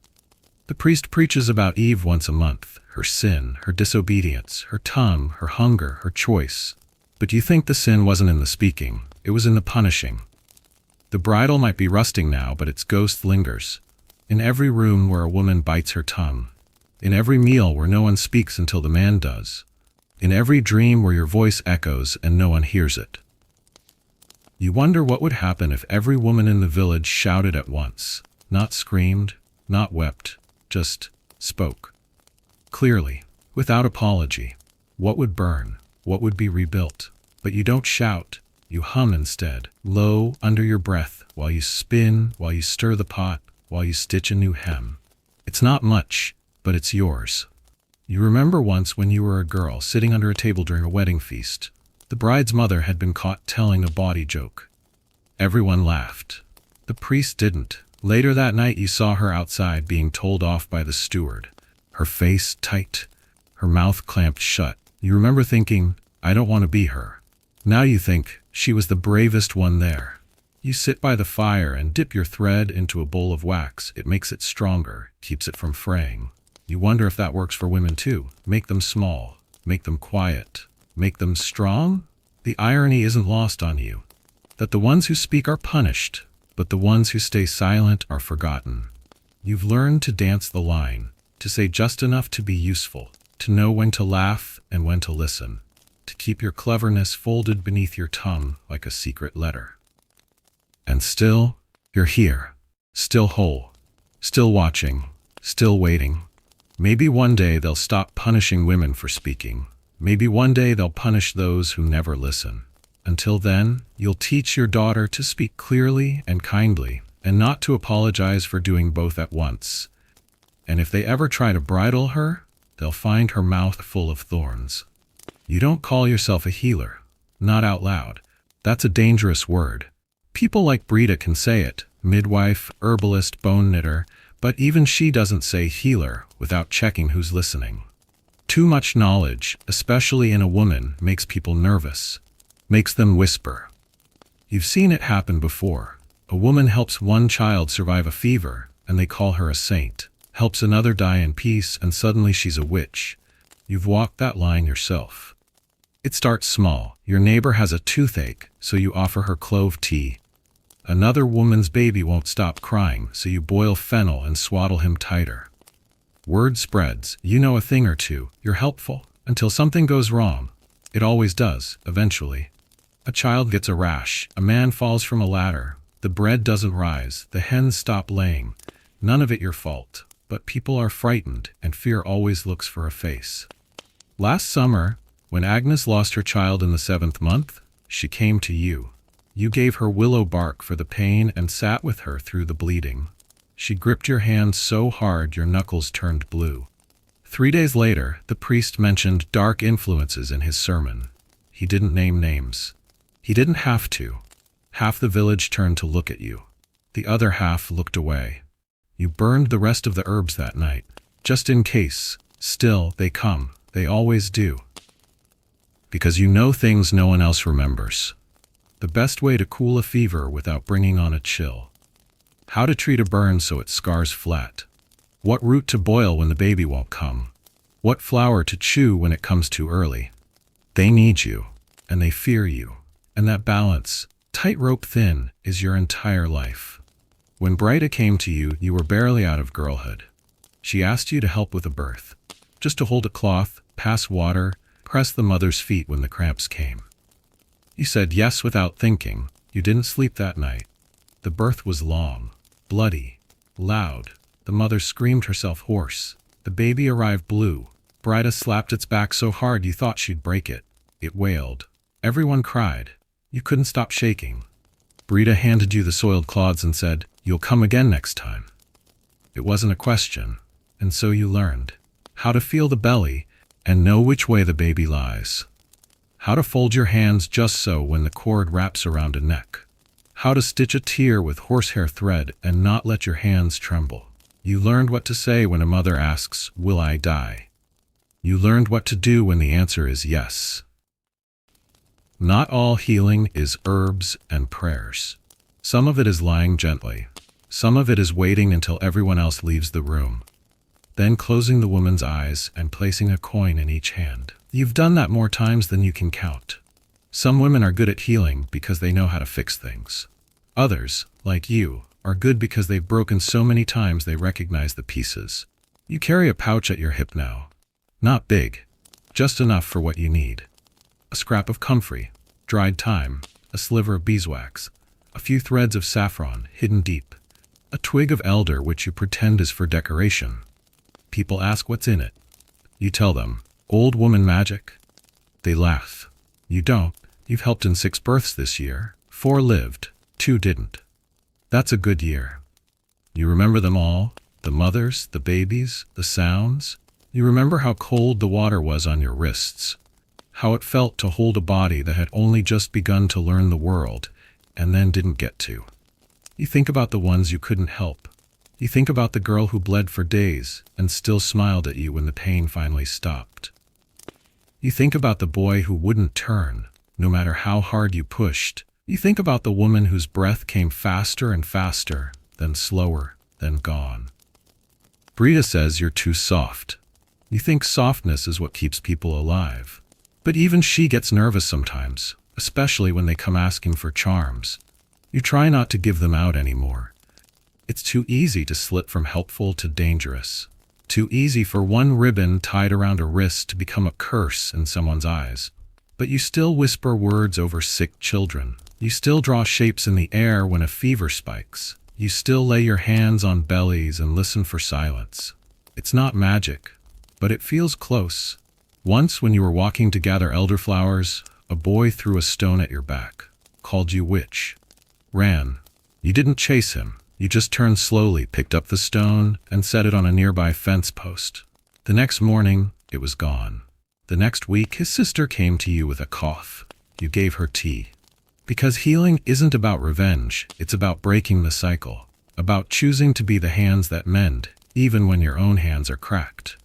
The priest preaches about Eve once a month, her sin, her disobedience, her tongue, her hunger, her choice. But you think the sin wasn't in the speaking, it was in the punishing. The bridle might be rusting now, but its ghost lingers. In every room where a woman bites her tongue. In every meal where no one speaks until the man does. In every dream where your voice echoes and no one hears it. You wonder what would happen if every woman in the village shouted at once, not screamed, not wept, just spoke. Clearly, without apology. What would burn? What would be rebuilt? But you don't shout, you hum instead, low, under your breath, while you spin, while you stir the pot, while you stitch a new hem. It's not much, but it's yours. You remember once when you were a girl sitting under a table during a wedding feast. The bride's mother had been caught telling a bawdy joke. Everyone laughed. The priest didn't. Later that night you saw her outside being told off by the steward. Her face tight, her mouth clamped shut. You remember thinking, I don't want to be her. Now you think, she was the bravest one there. You sit by the fire and dip your thread into a bowl of wax. It makes it stronger, keeps it from fraying. You wonder if that works for women too. Make them small, make them quiet, make them strong? The irony isn't lost on you, that the ones who speak are punished, but the ones who stay silent are forgotten. You've learned to dance the line, to say just enough to be useful, to know when to laugh and when to listen, to keep your cleverness folded beneath your tongue like a secret letter. And still, you're here, still whole, still watching, still waiting. Maybe one day they'll stop punishing women for speaking. Maybe one day they'll punish those who never listen. Until then, you'll teach your daughter to speak clearly and kindly, and not to apologize for doing both at once. And if they ever try to bridle her, they'll find her mouth full of thorns. You don't call yourself a healer, not out loud. That's a dangerous word. People like Brita can say it, midwife, herbalist, bone knitter, but even she doesn't say healer without checking who's listening. Too much knowledge, especially in a woman, makes people nervous, makes them whisper. You've seen it happen before. A woman helps one child survive a fever, and they call her a saint, helps another die in peace, and suddenly she's a witch. You've walked that line yourself. It starts small. Your neighbor has a toothache, so you offer her clove tea. Another woman's baby won't stop crying, so you boil fennel and swaddle him tighter. Word spreads. You know a thing or two. You're helpful, until something goes wrong. It always does, eventually. A child gets a rash. A man falls from a ladder. The bread doesn't rise. The hens stop laying. None of it your fault. But people are frightened, and fear always looks for a face. Last summer, when Agnes lost her child in the 7th month, she came to you. You gave her willow bark for the pain and sat with her through the bleeding. She gripped your hand so hard your knuckles turned blue. 3 days later, the priest mentioned dark influences in his sermon. He didn't name names. He didn't have to. Half the village turned to look at you. The other half looked away. You burned the rest of the herbs that night, just in case. Still, they come. They always do. Because you know things no one else remembers. The best way to cool a fever without bringing on a chill. How to treat a burn so it scars flat. What root to boil when the baby won't come. What flower to chew when it comes too early. They need you, and they fear you. And that balance, tightrope thin, is your entire life. When Brita came to you, you were barely out of girlhood. She asked you to help with a birth. Just to hold a cloth, pass water, press the mother's feet when the cramps came. You said yes without thinking. You didn't sleep that night. The birth was long, bloody, loud. The mother screamed herself hoarse. The baby arrived blue. Brita slapped its back so hard you thought she'd break it. It wailed. Everyone cried. You couldn't stop shaking. Brita handed you the soiled cloths and said, "You'll come again next time." It wasn't a question, and so you learned how to feel the belly and know which way the baby lies. How to fold your hands just so when the cord wraps around a neck. How to stitch a tear with horsehair thread and not let your hands tremble. You learned what to say when a mother asks, "Will I die?" You learned what to do when the answer is yes. Not all healing is herbs and prayers. Some of it is lying gently. Some of it is waiting until everyone else leaves the room. Then closing the woman's eyes and placing a coin in each hand. You've done that more times than you can count. Some women are good at healing because they know how to fix things. Others, like you, are good because they've broken so many times they recognize the pieces. You carry a pouch at your hip now. Not big, just enough for what you need. A scrap of comfrey, dried thyme, a sliver of beeswax, a few threads of saffron hidden deep, a twig of elder which you pretend is for decoration. People ask what's in it. You tell them, "Old woman magic." They laugh. You don't. You've helped in 6 births this year. 4 lived, 2 didn't. That's a good year. You remember them all, the mothers, the babies, the sounds. You remember how cold the water was on your wrists, how it felt to hold a body that had only just begun to learn the world and then didn't get to. You think about the ones you couldn't help. You think about the girl who bled for days and still smiled at you when the pain finally stopped. You think about the boy who wouldn't turn, no matter how hard you pushed. You think about the woman whose breath came faster and faster, then slower, then gone. Brita says you're too soft. You think softness is what keeps people alive. But even she gets nervous sometimes, especially when they come asking for charms. You try not to give them out anymore. It's too easy to slip from helpful to dangerous. Too easy for one ribbon tied around a wrist to become a curse in someone's eyes. But you still whisper words over sick children. You still draw shapes in the air when a fever spikes. You still lay your hands on bellies and listen for silence. It's not magic, but it feels close. Once when you were walking to gather elderflowers, a boy threw a stone at your back, called you witch, ran. You didn't chase him. You just turned slowly, picked up the stone, and set it on a nearby fence post. The next morning, it was gone. The next week, his sister came to you with a cough. You gave her tea. Because healing isn't about revenge, it's about breaking the cycle, about choosing to be the hands that mend, even when your own hands are cracked.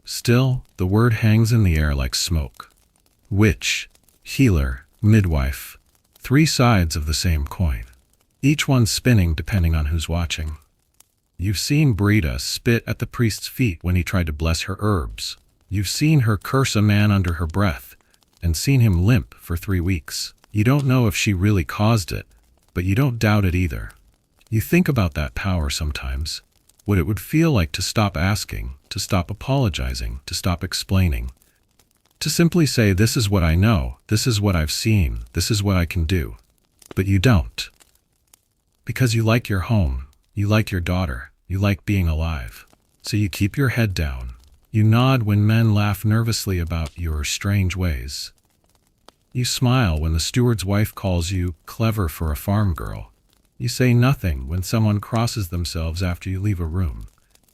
Still, the word hangs in the air like smoke. Witch, healer, midwife, 3 sides of the same coin. Each one spinning depending on who's watching. You've seen Brita spit at the priest's feet when he tried to bless her herbs. You've seen her curse a man under her breath, and seen him limp for 3 weeks. You don't know if she really caused it, but you don't doubt it either. You think about that power sometimes, what it would feel like to stop asking, to stop apologizing, to stop explaining. To simply say, this is what I know, this is what I've seen, this is what I can do. But you don't. Because you like your home, you like your daughter, you like being alive. So you keep your head down. You nod when men laugh nervously about your strange ways. You smile when the steward's wife calls you clever for a farm girl. You say nothing when someone crosses themselves after you leave a room.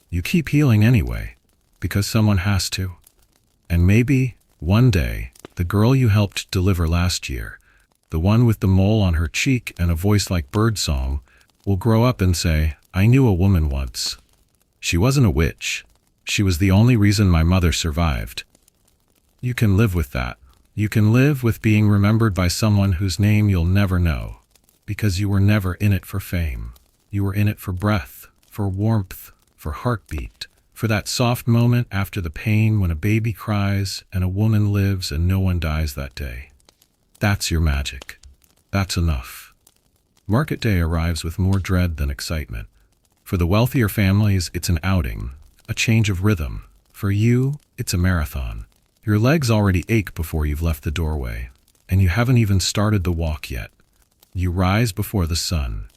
You keep healing anyway, because someone has to. And maybe, one day, the girl you helped deliver last year, the one with the mole on her cheek and a voice like birdsong, will grow up and say, I knew a woman once. She wasn't a witch. She was the only reason my mother survived. You can live with that. You can live with being remembered by someone whose name you'll never know, because you were never in it for fame. You were in it for breath, for warmth, for heartbeat, for that soft moment after the pain when a baby cries and a woman lives and no one dies that day. That's your magic. That's enough. Market day arrives with more dread than excitement. For the wealthier families, it's an outing, a change of rhythm. For you, it's a marathon. Your legs already ache before you've left the doorway, and you haven't even started the walk yet. You rise before the sun.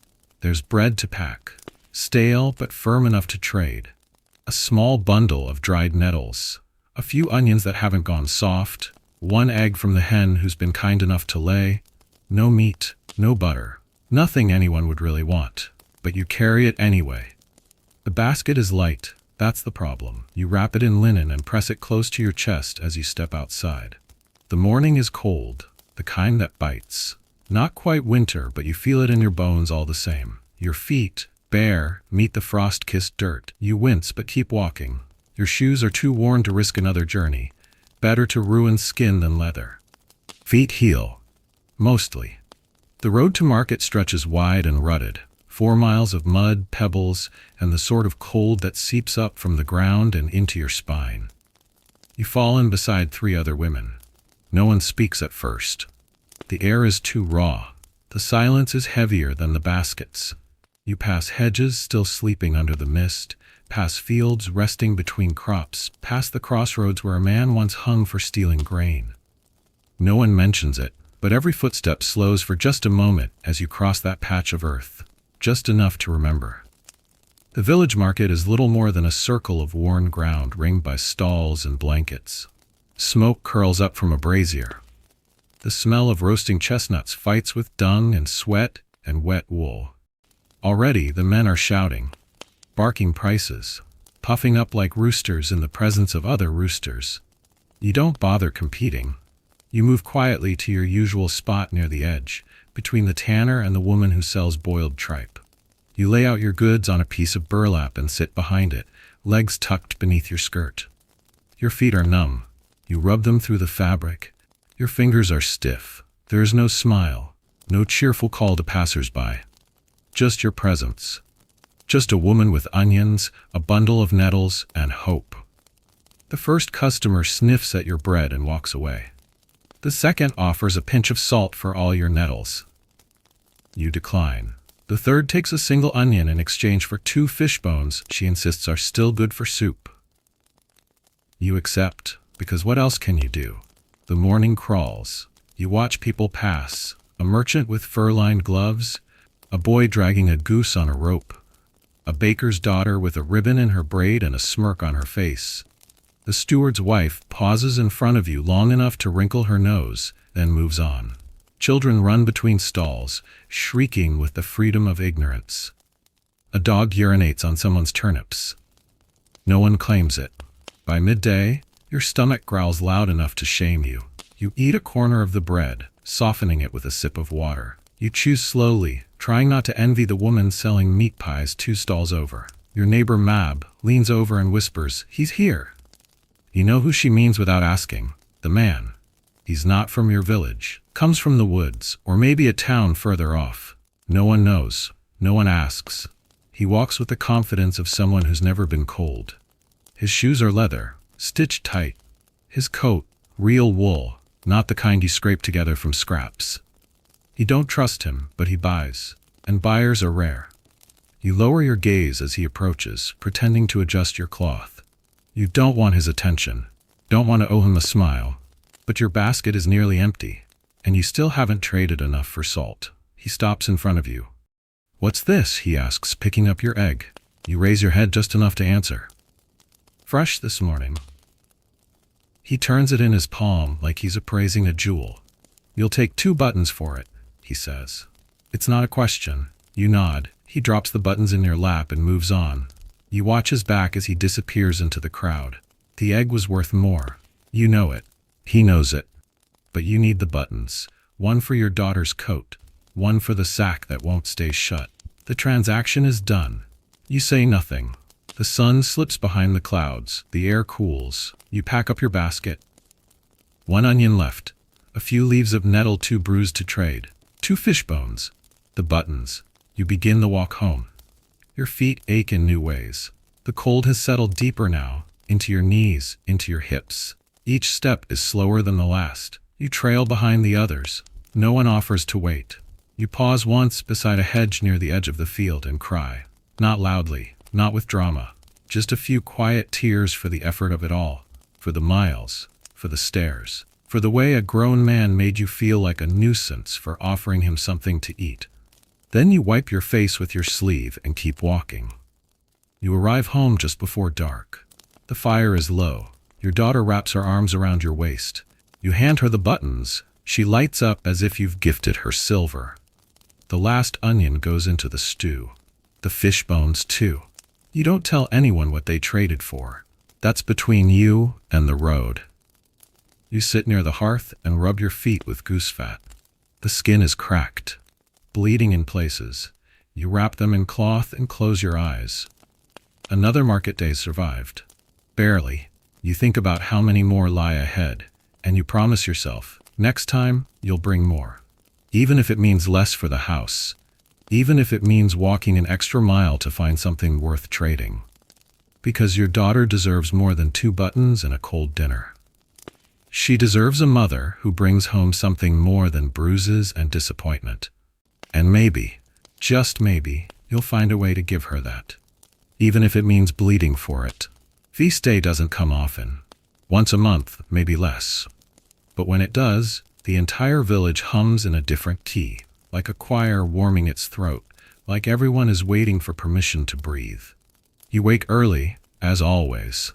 There's bread to pack, stale but firm enough to trade. A small bundle of dried nettles, a few onions that haven't gone soft, 1 egg from the hen who's been kind enough to lay. No meat, no butter, nothing anyone would really want, but you carry it anyway. The basket is light. That's the problem. You wrap it in linen and press it close to your chest as you step outside. The morning is cold, the kind that bites. Not quite winter, but you feel it in your bones all the same. Your feet, bare, meet the frost-kissed dirt. You wince but keep walking. Your shoes are too worn to risk another journey. Better to ruin skin than leather. Feet heal. Mostly. The road to market stretches wide and rutted. 4 miles of mud, pebbles, and the sort of cold that seeps up from the ground and into your spine. You fall in beside 3 other women. No one speaks at first. The air is too raw. The silence is heavier than the baskets. You pass hedges still sleeping under the mist, past fields resting between crops, past the crossroads where a man once hung for stealing grain. No one mentions it, but every footstep slows for just a moment as you cross that patch of earth. Just enough to remember. The village market is little more than a circle of worn ground ringed by stalls and blankets. Smoke curls up from a brazier. The smell of roasting chestnuts fights with dung and sweat and wet wool. Already the men are shouting, barking prices, puffing up like roosters in the presence of other roosters. You don't bother competing. You move quietly to your usual spot near the edge, between the tanner and the woman who sells boiled tripe. You lay out your goods on a piece of burlap and sit behind it, legs tucked beneath your skirt. Your feet are numb. You rub them through the fabric. Your fingers are stiff. There is no smile. No cheerful call to passers-by. Just your presence. Just a woman with onions, a bundle of nettles, and hope. The first customer sniffs at your bread and walks away. The second offers a pinch of salt for all your nettles. You decline. The third takes a single onion in exchange for 2 fish bones she insists are still good for soup. You accept, because what else can you do? The morning crawls. You watch people pass. A merchant with fur-lined gloves, a boy dragging a goose on a rope, a baker's daughter with a ribbon in her braid and a smirk on her face. The steward's wife pauses in front of you long enough to wrinkle her nose, then moves on. Children run between stalls, shrieking with the freedom of ignorance. A dog urinates on someone's turnips. No one claims it. By midday, your stomach growls loud enough to shame you. You eat a corner of the bread, softening it with a sip of water. You chew slowly, trying not to envy the woman selling meat pies 2 stalls over. Your neighbor Mab leans over and whispers, "He's here." You know who she means without asking. The man. He's not from your village. Comes from the woods, or maybe a town further off. No one knows. No one asks. He walks with the confidence of someone who's never been cold. His shoes are leather, stitched tight. His coat, real wool, not the kind you scrape together from scraps. You don't trust him, but he buys. And buyers are rare. You lower your gaze as he approaches, pretending to adjust your cloth. You don't want his attention. Don't want to owe him a smile. But your basket is nearly empty, and you still haven't traded enough for salt. He stops in front of you. "What's this?" he asks, picking up your egg. You raise your head just enough to answer. "Fresh this morning." He turns it in his palm like he's appraising a jewel. "You'll take 2 buttons for it," he says. It's not a question. You nod. He drops the buttons in your lap and moves on. You watch his back as he disappears into the crowd. The egg was worth more. You know it. He knows it. But you need the buttons. 1 for your daughter's coat. 1 for the sack that won't stay shut. The transaction is done. You say nothing. The sun slips behind the clouds. The air cools. You pack up your basket. 1 onion left. A few leaves of nettle too bruised to trade. 2 fish bones. The buttons. You begin the walk home. Your feet ache in new ways. The cold has settled deeper now, into your knees, into your hips. Each step is slower than the last. You trail behind the others. No one offers to wait. You pause once beside a hedge near the edge of the field and cry. Not loudly, not with drama. Just a few quiet tears for the effort of it all. For the miles. For the stairs. For the way a grown man made you feel like a nuisance for offering him something to eat. Then you wipe your face with your sleeve and keep walking. You arrive home just before dark. The fire is low. Your daughter wraps her arms around your waist. You hand her the buttons. She lights up as if you've gifted her silver. The last onion goes into the stew. The fish bones, too. You don't tell anyone what they traded for. That's between you and the road. You sit near the hearth and rub your feet with goose fat. The skin is cracked, bleeding in places. You wrap them in cloth and close your eyes. Another market day survived. Barely. You think about how many more lie ahead, and you promise yourself, next time, you'll bring more. Even if it means less for the house. Even if it means walking an extra mile to find something worth trading. Because your daughter deserves more than 2 buttons and a cold dinner. She deserves a mother who brings home something more than bruises and disappointment. And maybe, just maybe, you'll find a way to give her that. Even if it means bleeding for it. Feast day doesn't come often. Once a month, maybe less. But when it does, the entire village hums in a different key, like a choir warming its throat, like everyone is waiting for permission to breathe. You wake early, as always.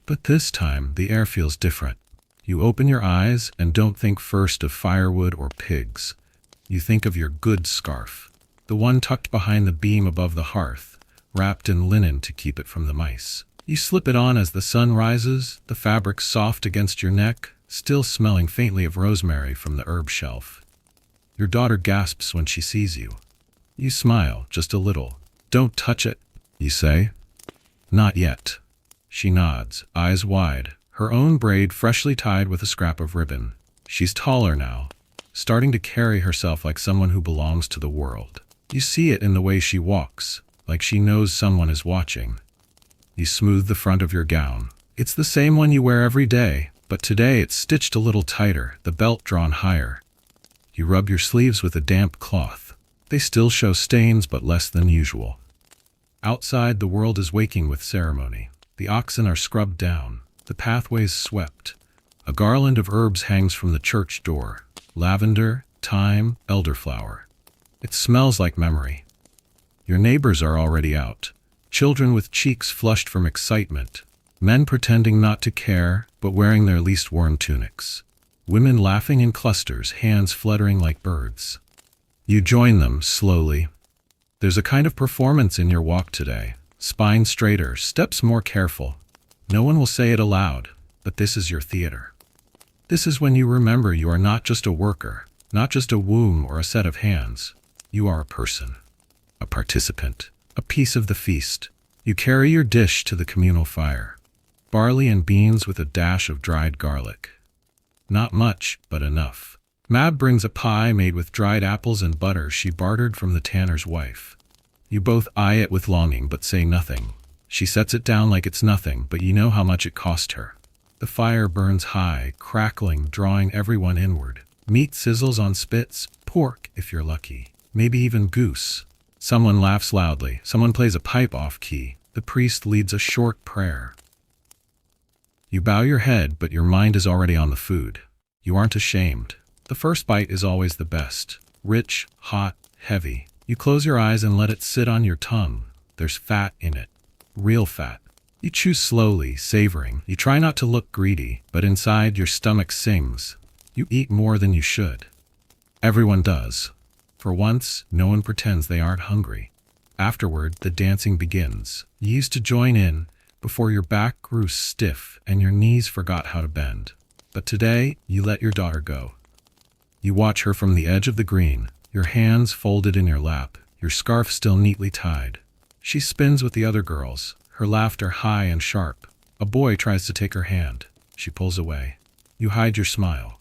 But this time, the air feels different. You open your eyes and don't think first of firewood or pigs. You think of your good scarf, the one tucked behind the beam above the hearth, wrapped in linen to keep it from the mice. You slip it on as the sun rises, the fabric soft against your neck, still smelling faintly of rosemary from the herb shelf. Your daughter gasps when she sees you. You smile, just a little. "Don't touch it," you say. "Not yet." She nods, eyes wide, her own braid freshly tied with a scrap of ribbon. She's taller now, starting to carry herself like someone who belongs to the world. You see it in the way she walks, like she knows someone is watching. You smooth the front of your gown. It's the same one you wear every day, but today it's stitched a little tighter, the belt drawn higher. You rub your sleeves with a damp cloth. They still show stains, but less than usual. Outside, the world is waking with ceremony. The oxen are scrubbed down, the pathways swept. A garland of herbs hangs from the church door. Lavender, thyme, elderflower. It smells like memory. Your neighbors are already out. Children with cheeks flushed from excitement. Men pretending not to care, but wearing their least worn tunics. Women laughing in clusters, hands fluttering like birds. You join them slowly. There's a kind of performance in your walk today. Spine straighter, steps more careful. No one will say it aloud, but this is your theater. This is when you remember you are not just a worker, not just a womb or a set of hands. You are a person, a participant, a piece of the feast. You carry your dish to the communal fire. Barley and beans with a dash of dried garlic. Not much, but enough. Mab brings a pie made with dried apples and butter she bartered from the tanner's wife. You both eye it with longing but say nothing. She sets it down like it's nothing, but you know how much it cost her. The fire burns high, crackling, drawing everyone inward. Meat sizzles on spits, pork if you're lucky, maybe even goose. Someone laughs loudly, someone plays a pipe off-key. The priest leads a short prayer. You bow your head, but your mind is already on the food. You aren't ashamed. The first bite is always the best. Rich, hot, heavy. You close your eyes and let it sit on your tongue. There's fat in it. Real fat. You chew slowly, savoring. You try not to look greedy, but inside your stomach sings. You eat more than you should. Everyone does. For once, no one pretends they aren't hungry. Afterward, the dancing begins. You used to join in before your back grew stiff and your knees forgot how to bend. But today, you let your daughter go. You watch her from the edge of the green, your hands folded in your lap, your scarf still neatly tied. She spins with the other girls, her laughter high and sharp. A boy tries to take her hand. She pulls away. You hide your smile.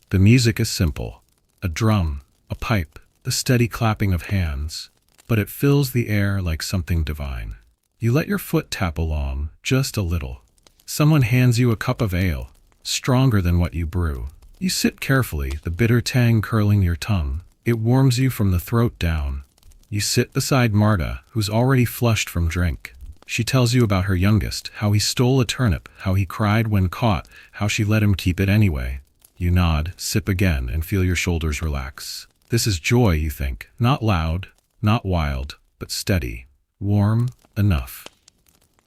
The music is simple. A drum, a pipe, the steady clapping of hands. But it fills the air like something divine. You let your foot tap along, just a little. Someone hands you a cup of ale, stronger than what you brew. You sip carefully, the bitter tang curling your tongue. It warms you from the throat down. You sit beside Marta, who's already flushed from drink. She tells you about her youngest, how he stole a turnip, how he cried when caught, how she let him keep it anyway. You nod, sip again, and feel your shoulders relax. This is joy, you think. Not loud, not wild, but steady. Warm, enough.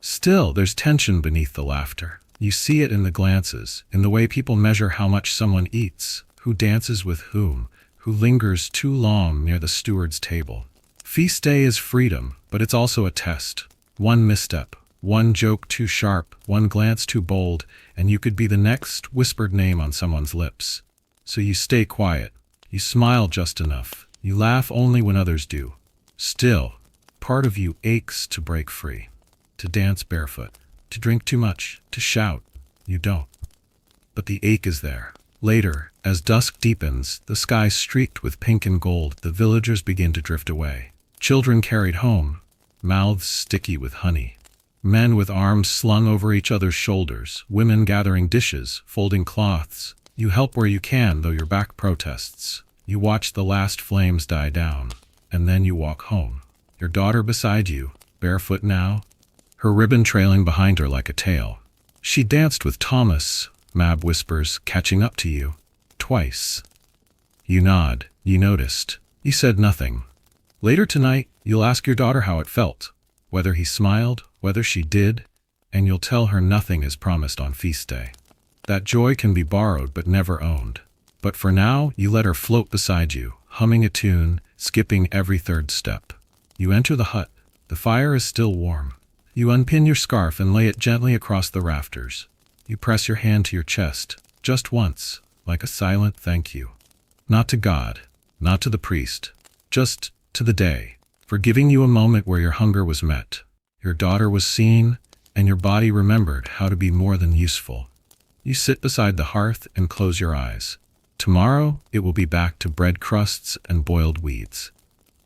Still, there's tension beneath the laughter. You see it in the glances, in the way people measure how much someone eats, who dances with whom, who lingers too long near the steward's table. Feast day is freedom, but it's also a test. One misstep, one joke too sharp, one glance too bold, and you could be the next whispered name on someone's lips. So you stay quiet. You smile just enough. You laugh only when others do. Still, part of you aches to break free, to dance barefoot, to drink too much, to shout. You don't. But the ache is there. Later, as dusk deepens, the sky streaked with pink and gold, the villagers begin to drift away. Children carried home, mouths sticky with honey. Men with arms slung over each other's shoulders, women gathering dishes, folding cloths. You help where you can, though your back protests. You watch the last flames die down, and then you walk home. Your daughter beside you, barefoot now, her ribbon trailing behind her like a tail. She danced with Thomas, Mab whispers, catching up to you. Twice. You nod. You noticed. You said nothing. Later tonight, you'll ask your daughter how it felt, whether he smiled, whether she did, and you'll tell her nothing is promised on feast day. That joy can be borrowed but never owned. But for now, you let her float beside you, humming a tune, skipping every third step. You enter the hut. The fire is still warm. You unpin your scarf and lay it gently across the rafters. You press your hand to your chest, just once, like a silent thank you. Not to God, not to the priest, just to the day, for giving you a moment where your hunger was met. Your daughter was seen, and your body remembered how to be more than useful. You sit beside the hearth and close your eyes. Tomorrow, it will be back to bread crusts and boiled weeds.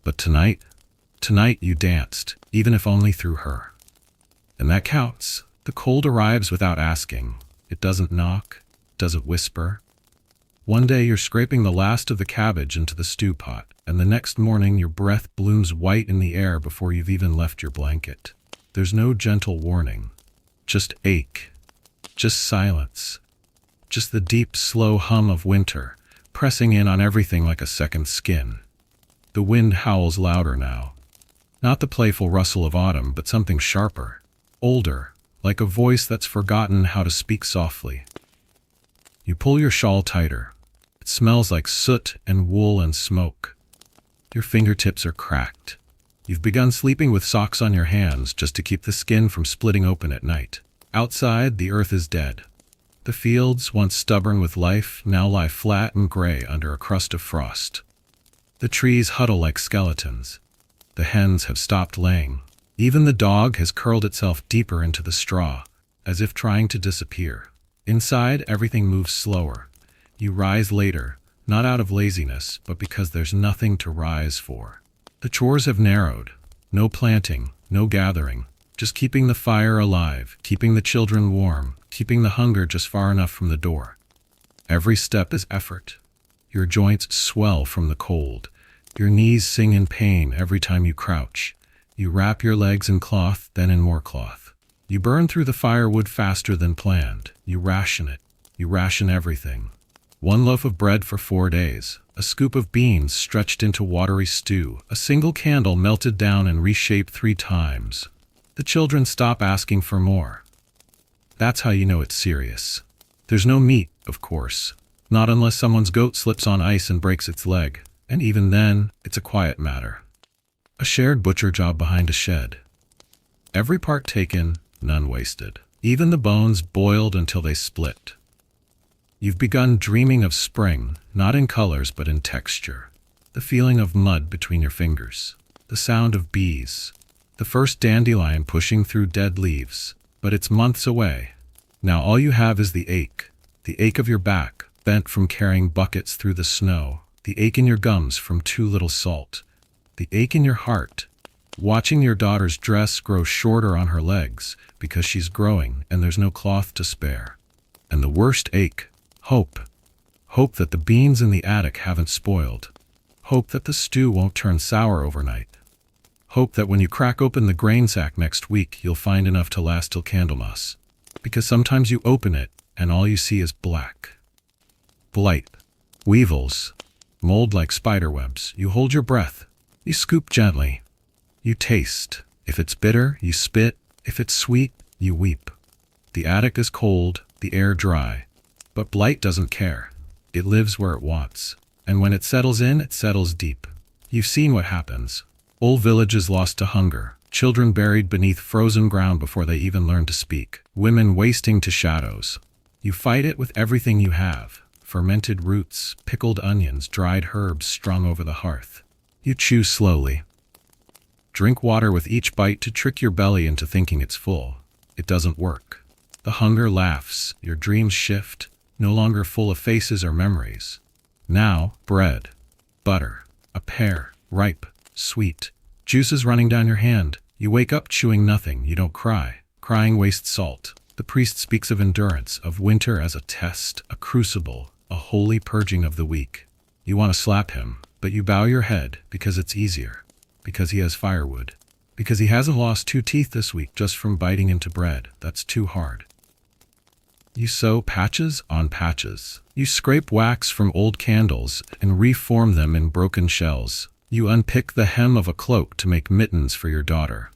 But tonight you danced, even if only through her. And that counts. The cold arrives without asking. It doesn't knock, doesn't whisper. One day you're scraping the last of the cabbage into the stew pot, and the next morning your breath blooms white in the air before you've even left your blanket. There's no gentle warning. Just ache. Just silence. Just the deep, slow hum of winter, pressing in on everything like a second skin. The wind howls louder now. Not the playful rustle of autumn, but something sharper, older, like a voice that's forgotten how to speak softly. You pull your shawl tighter. It smells like soot and wool and smoke. Your fingertips are cracked. You've begun sleeping with socks on your hands just to keep the skin from splitting open at night. Outside, the earth is dead. The fields, once stubborn with life, now lie flat and gray under a crust of frost. The trees huddle like skeletons. The hens have stopped laying. Even the dog has curled itself deeper into the straw, as if trying to disappear. Inside, everything moves slower. You rise later, not out of laziness, but because there's nothing to rise for. The chores have narrowed. No planting, no gathering. Just keeping the fire alive, keeping the children warm, keeping the hunger just far enough from the door. Every step is effort. Your joints swell from the cold. Your knees sing in pain every time you crouch. You wrap your legs in cloth, then in more cloth. You burn through the firewood faster than planned. You ration it. You ration everything. 1 loaf of bread for 4 days. A scoop of beans stretched into watery stew. A single candle melted down and reshaped 3 times. The children stop asking for more. That's how you know it's serious. There's no meat, of course. Not unless someone's goat slips on ice and breaks its leg. And even then, it's a quiet matter. A shared butcher job behind a shed. Every part taken, none wasted. Even the bones boiled until they split. You've begun dreaming of spring, not in colors but in texture. The feeling of mud between your fingers. The sound of bees. The first dandelion pushing through dead leaves. But it's months away. Now all you have is the ache of your back, bent from carrying buckets through the snow, the ache in your gums from too little salt, the ache in your heart, watching your daughter's dress grow shorter on her legs because she's growing and there's no cloth to spare. And the worst ache, hope. Hope that the beans in the attic haven't spoiled. Hope that the stew won't turn sour overnight. Hope that when you crack open the grain sack next week, you'll find enough to last till Candlemas. Because sometimes you open it, and all you see is black. Blight. Weevils. Mold like spiderwebs. You hold your breath. You scoop gently. You taste. If it's bitter, you spit. If it's sweet, you weep. The attic is cold, the air dry. But blight doesn't care. It lives where it wants. And when it settles in, it settles deep. You've seen what happens. Whole villages lost to hunger, children buried beneath frozen ground before they even learn to speak, women wasting to shadows. You fight it with everything you have, fermented roots, pickled onions, dried herbs strung over the hearth. You chew slowly. Drink water with each bite to trick your belly into thinking it's full. It doesn't work. The hunger laughs, your dreams shift, no longer full of faces or memories. Now, bread, butter, a pear, ripe, sweet, juices running down your hand. You wake up chewing nothing, you don't cry. Crying wastes salt. The priest speaks of endurance, of winter as a test, a crucible, a holy purging of the weak. You want to slap him, but you bow your head because it's easier, because he has firewood, because he hasn't lost 2 teeth this week just from biting into bread. That's too hard. You sew patches on patches. You scrape wax from old candles and reform them in broken shells. You unpick the hem of a cloak to make mittens for your daughter.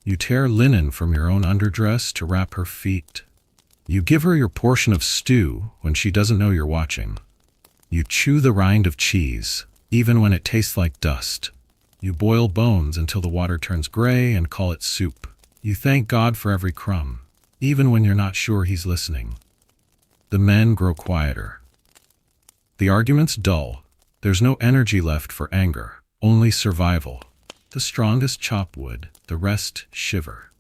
You tear linen from your own underdress to wrap her feet. You give her your portion of stew when she doesn't know you're watching. You chew the rind of cheese, even when it tastes like dust. You boil bones until the water turns gray and call it soup. You thank God for every crumb, even when you're not sure he's listening. The men grow quieter. The arguments dull. There's no energy left for anger, only survival. The strongest chop wood, the rest shiver.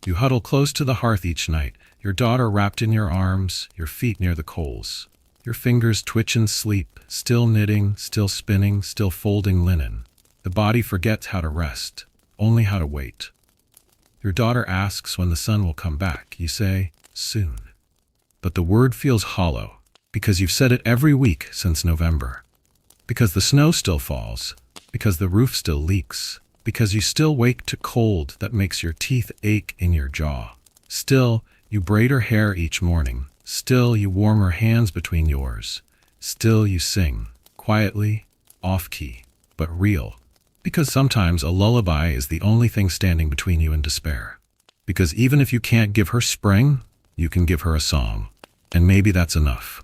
You huddle close to the hearth each night, your daughter wrapped in your arms, your feet near the coals. Your fingers twitch in sleep, still knitting, still spinning, still folding linen. The body forgets how to rest, only how to wait. Your daughter asks when the sun will come back. You say, soon. But the word feels hollow, because you've said it every week since November. Because the snow still falls, because the roof still leaks, because you still wake to cold that makes your teeth ache in your jaw. Still, you braid her hair each morning. Still, you warm her hands between yours. Still, you sing, quietly, off-key, but real. Because sometimes a lullaby is the only thing standing between you and despair. Because even if you can't give her spring, you can give her a song. And maybe that's enough.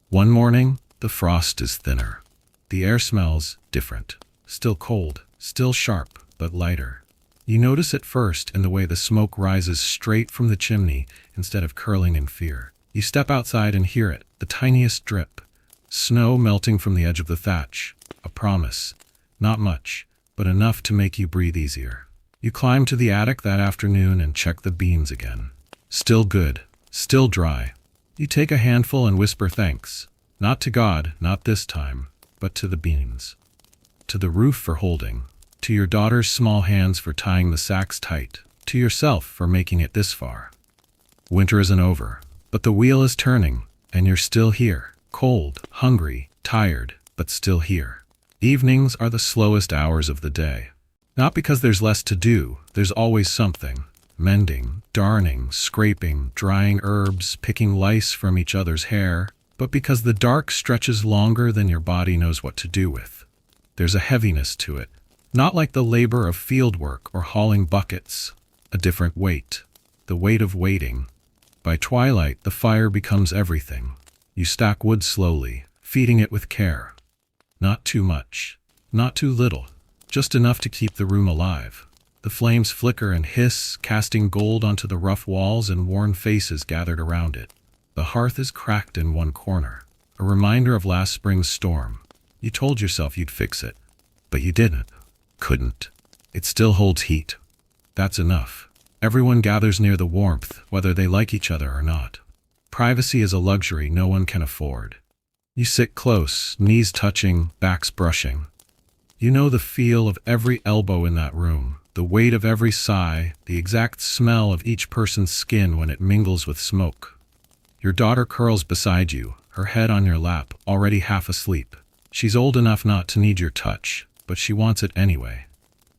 One morning, the frost is thinner. The air smells different. Still cold, still sharp, but lighter. You notice it first in the way the smoke rises straight from the chimney instead of curling in fear. You step outside and hear it, the tiniest drip. Snow melting from the edge of the thatch. A promise. Not much, but enough to make you breathe easier. You climb to the attic that afternoon and check the beams again. Still good, still dry. You take a handful and whisper thanks. Not to God, not this time, but to the beams. To the roof for holding. To your daughter's small hands for tying the sacks tight. To yourself for making it this far. Winter isn't over, but the wheel is turning, and you're still here. Cold, hungry, tired, but still here. Evenings are the slowest hours of the day. Not because there's less to do, there's always something. Mending, darning, scraping, drying herbs, picking lice from each other's hair, but because the dark stretches longer than your body knows what to do with. There's a heaviness to it, not like the labor of field work or hauling buckets, a different weight, the weight of waiting. By twilight, the fire becomes everything. You stack wood slowly, feeding it with care. Not too much, not too little, just enough to keep the room alive. The flames flicker and hiss, casting gold onto the rough walls and worn faces gathered around it. The hearth is cracked in one corner, a reminder of last spring's storm. You told yourself you'd fix it, but you didn't, couldn't. It still holds heat. That's enough. Everyone gathers near the warmth, whether they like each other or not. Privacy is a luxury no one can afford. You sit close, knees touching, backs brushing. You know the feel of every elbow in that room, the weight of every sigh, the exact smell of each person's skin when it mingles with smoke. Your daughter curls beside you, her head on your lap, already half asleep. She's old enough not to need your touch, but she wants it anyway.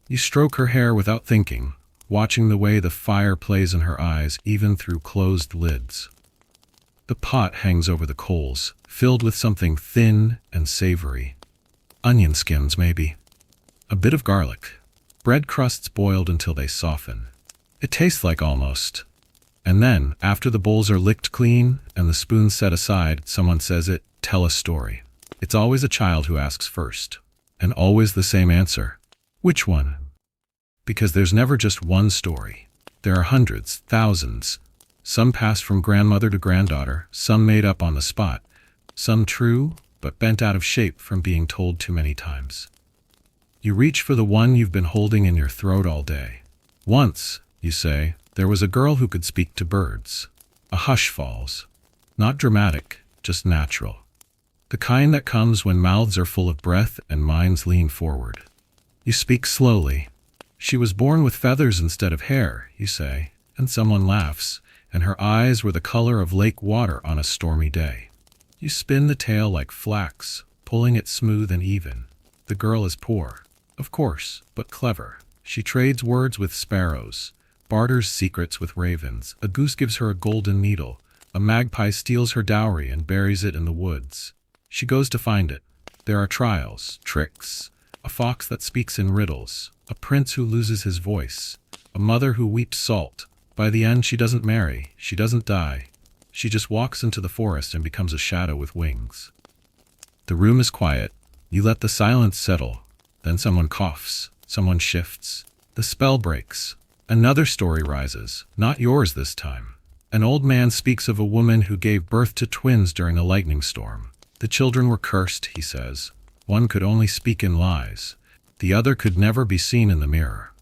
You stroke her hair without thinking, watching the way the fire plays in her eyes even through closed lids. The pot hangs over the coals, filled with something thin and savory. Onion skins, maybe. A bit of garlic. Bread crusts boiled until they soften. It tastes like almost. And then, after the bowls are licked clean and the spoons set aside, someone says it, tell a story. It's always a child who asks first. And always the same answer. Which one? Because there's never just one story. There are hundreds, thousands. Some passed from grandmother to granddaughter, some made up on the spot, some true, but bent out of shape from being told too many times. You reach for the one you've been holding in your throat all day. Once, you say, there was a girl who could speak to birds. A hush falls. Not dramatic, just natural. The kind that comes when mouths are full of breath and minds lean forward. You speak slowly. She was born with feathers instead of hair, you say, and someone laughs, and her eyes were the color of lake water on a stormy day. You spin the tale like flax, pulling it smooth and even. The girl is poor, of course, but clever. She trades words with sparrows, barters secrets with ravens. A goose gives her a golden needle. A magpie steals her dowry and buries it in the woods. She goes to find it. There are trials, tricks, a fox that speaks in riddles, a prince who loses his voice, a mother who weeps salt. By the end, she doesn't marry, she doesn't die. She just walks into the forest and becomes a shadow with wings. The room is quiet. You let the silence settle. Then someone coughs. Someone shifts. The spell breaks. Another story rises, not yours this time. An old man speaks of a woman who gave birth to twins during a lightning storm. The children were cursed, he says. One could only speak in lies. The other could never be seen in the mirror.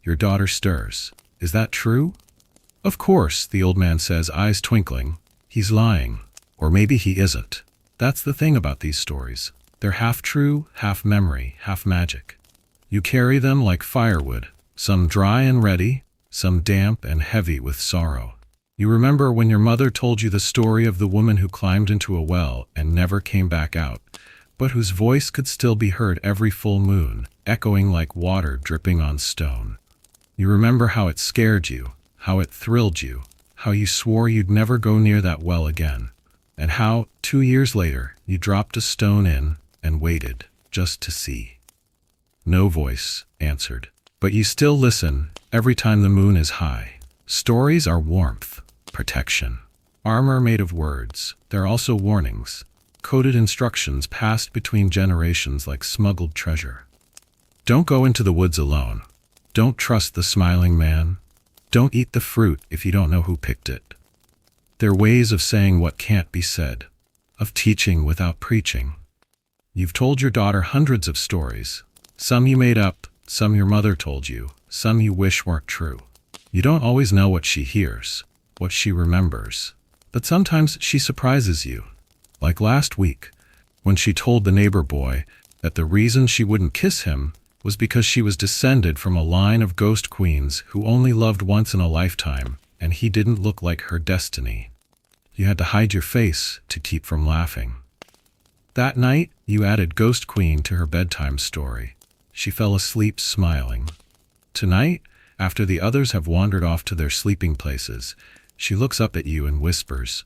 Your daughter stirs. Is that true? Of course, the old man says, eyes twinkling. He's lying. Or maybe he isn't. That's the thing about these stories. They're half true, half memory, half magic. You carry them like firewood, some dry and ready, some damp and heavy with sorrow. You remember when your mother told you the story of the woman who climbed into a well and never came back out, but whose voice could still be heard every full moon, echoing like water dripping on stone. You remember how it scared you, how it thrilled you, how you swore you'd never go near that well again, and how, 2 years later, you dropped a stone in and waited just to see. No voice answered, but you still listen every time the moon is high. Stories are warmth, protection, armor made of words. They're also warnings, coded instructions passed between generations like smuggled treasure. Don't go into the woods alone. Don't trust the smiling man. Don't eat the fruit if you don't know who picked it. They're ways of saying what can't be said, of teaching without preaching. You've told your daughter hundreds of stories. Some you made up, some your mother told you, some you wish weren't true. You don't always know what she hears, what she remembers, but sometimes she surprises you. Like last week, when she told the neighbor boy that the reason she wouldn't kiss him was because she was descended from a line of ghost queens who only loved once in a lifetime, and he didn't look like her destiny. You had to hide your face to keep from laughing. That night, you added Ghost Queen to her bedtime story. She fell asleep smiling. Tonight, after the others have wandered off to their sleeping places, she looks up at you and whispers,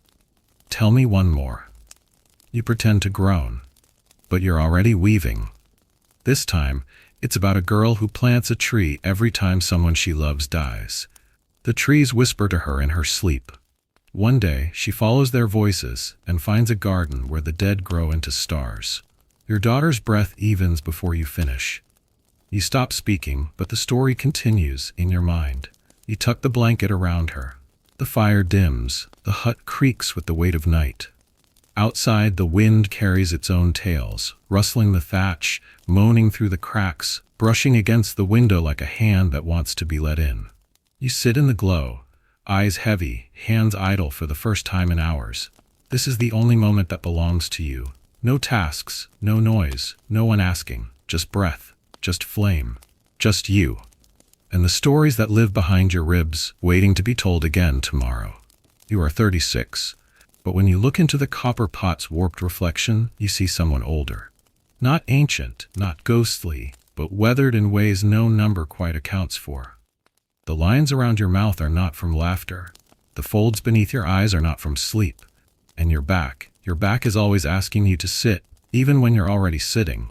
"Tell me one more." You pretend to groan, but you're already weaving. This time, it's about a girl who plants a tree every time someone she loves dies. The trees whisper to her in her sleep. One day, she follows their voices and finds a garden where the dead grow into stars. Your daughter's breath evens before you finish. You stop speaking, but the story continues in your mind. You tuck the blanket around her. The fire dims. The hut creaks with the weight of night. Outside, the wind carries its own tales, rustling the thatch, moaning through the cracks, brushing against the window like a hand that wants to be let in. You sit in the glow, eyes heavy, hands idle for the first time in hours. This is the only moment that belongs to you. No tasks, no noise, no one asking, just breath, just flame, just you. And the stories that live behind your ribs, waiting to be told again tomorrow. You are 36, but when you look into the copper pot's warped reflection, you see someone older. Not ancient, not ghostly, but weathered in ways no number quite accounts for. The lines around your mouth are not from laughter. The folds beneath your eyes are not from sleep. And your back is always asking you to sit, even when you're already sitting.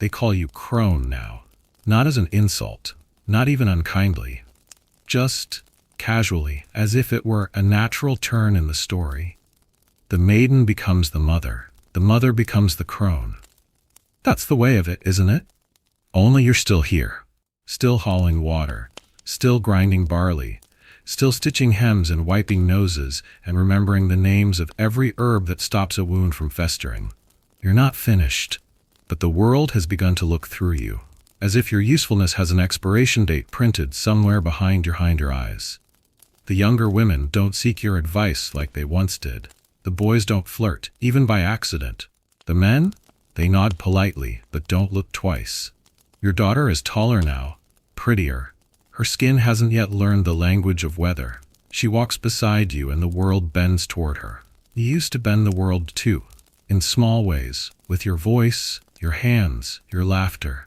They call you crone now. Not as an insult, not even unkindly. Just casually, as if it were a natural turn in the story. The maiden becomes the mother becomes the crone. That's the way of it, isn't it? Only you're still here, still hauling water, still grinding barley, still stitching hems and wiping noses and remembering the names of every herb that stops a wound from festering. You're not finished, but the world has begun to look through you, as if your usefulness has an expiration date printed somewhere behind your eyes. The younger women don't seek your advice like they once did. The boys don't flirt, even by accident. The men? They nod politely, but don't look twice. Your daughter is taller now, prettier. Her skin hasn't yet learned the language of weather. She walks beside you and the world bends toward her. You used to bend the world too, in small ways, with your voice, your hands, your laughter.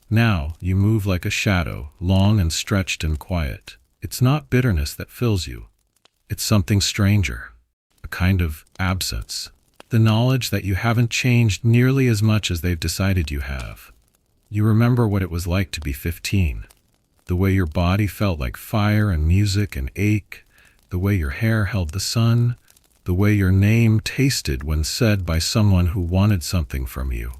Now you move like a shadow, long and stretched and quiet. It's not bitterness that fills you. It's something stranger. A kind of absence. The knowledge that you haven't changed nearly as much as they've decided you have. You remember what it was like to be 15. The way your body felt like fire and music and ache. The way your hair held the sun. The way your name tasted when said by someone who wanted something from you.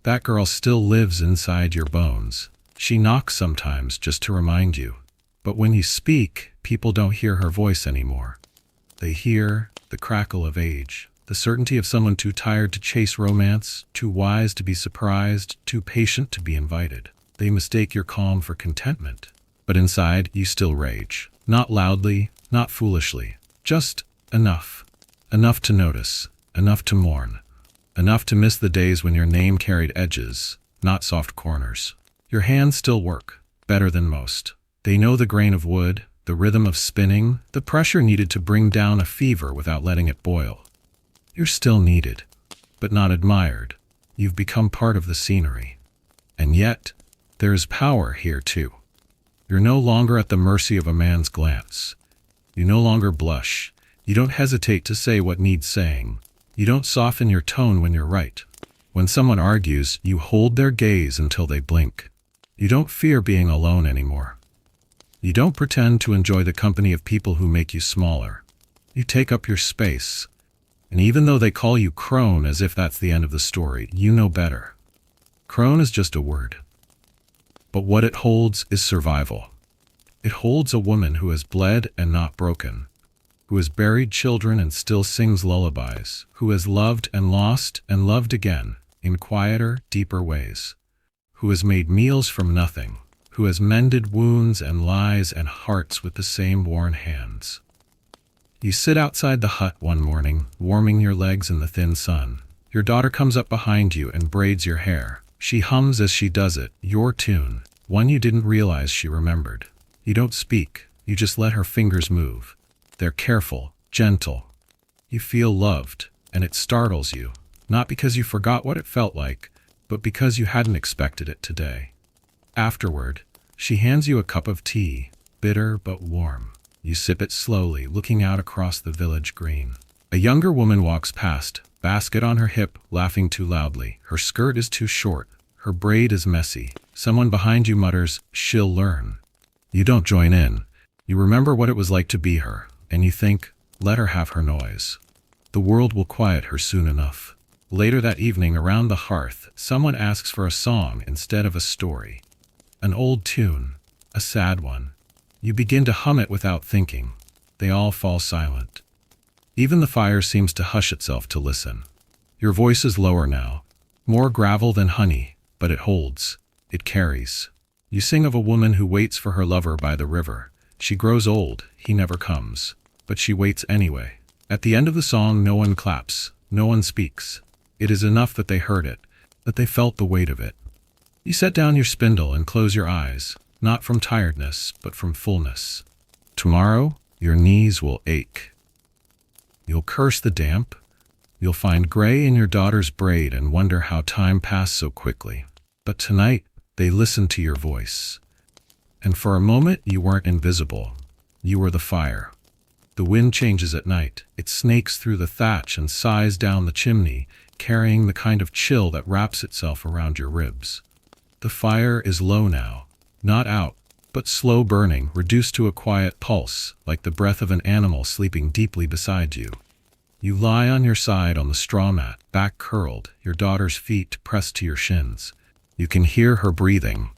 That girl still lives inside your bones. She knocks sometimes just to remind you. But when you speak, people don't hear her voice anymore. They hear the crackle of age, the certainty of someone too tired to chase romance, too wise to be surprised, too patient to be invited. They mistake your calm for contentment. But inside, you still rage. Not loudly, not foolishly. Just enough. Enough to notice. Enough to mourn. enough to miss the days when your name carried edges, not soft corners. Your hands still work, better than most. They know the grain of wood, the rhythm of spinning, the pressure needed to bring down a fever without letting it boil. You're still needed, but not admired. You've become part of the scenery. And yet, there is power here too. You're no longer at the mercy of a man's glance. You no longer blush. You don't hesitate to say what needs saying. You don't soften your tone when you're right. When someone argues, you hold their gaze until they blink. You don't fear being alone anymore. You don't pretend to enjoy the company of people who make you smaller. You take up your space. And even though they call you crone as if that's the end of the story, you know better. Crone is just a word. But what it holds is survival. It holds a woman who has bled and not broken, who has buried children and still sings lullabies, who has loved and lost and loved again in quieter, deeper ways, who has made meals from nothing, who has mended wounds and lies and hearts with the same worn hands. You sit outside the hut one morning, warming your legs in the thin sun. Your daughter comes up behind you and braids your hair. She hums as she does it, your tune, one you didn't realize she remembered. You don't speak, you just let her fingers move. They're careful, gentle. You feel loved, and it startles you, not because you forgot what it felt like, but because you hadn't expected it today. Afterward, she hands you a cup of tea, bitter but warm. You sip it slowly, looking out across the village green. A younger woman walks past, basket on her hip, laughing too loudly. Her skirt is too short. Her braid is messy. Someone behind you mutters, "She'll learn." You don't join in. You remember what it was like to be her, and you think, let her have her noise. The world will quiet her soon enough. Later that evening, around the hearth, someone asks for a song instead of a story. An old tune, a sad one. You begin to hum it without thinking. They all fall silent. Even the fire seems to hush itself to listen. Your voice is lower now, more gravel than honey, but it holds. It carries. You sing of a woman who waits for her lover by the river. She grows old, he never comes, but she waits anyway. At the end of the song, no one claps, no one speaks. It is enough that they heard it, that they felt the weight of it. You set down your spindle and close your eyes, not from tiredness, but from fullness. Tomorrow, your knees will ache. You'll curse the damp. You'll find gray in your daughter's braid and wonder how time passed so quickly. But tonight, they listen to your voice. And for a moment, you weren't invisible. You were the fire. The wind changes at night. It snakes through the thatch and sighs down the chimney, carrying the kind of chill that wraps itself around your ribs. The fire is low now, not out, but slow burning, reduced to a quiet pulse, like the breath of an animal sleeping deeply beside you. You lie on your side on the straw mat, back curled, your daughter's feet pressed to your shins. You can hear her breathing.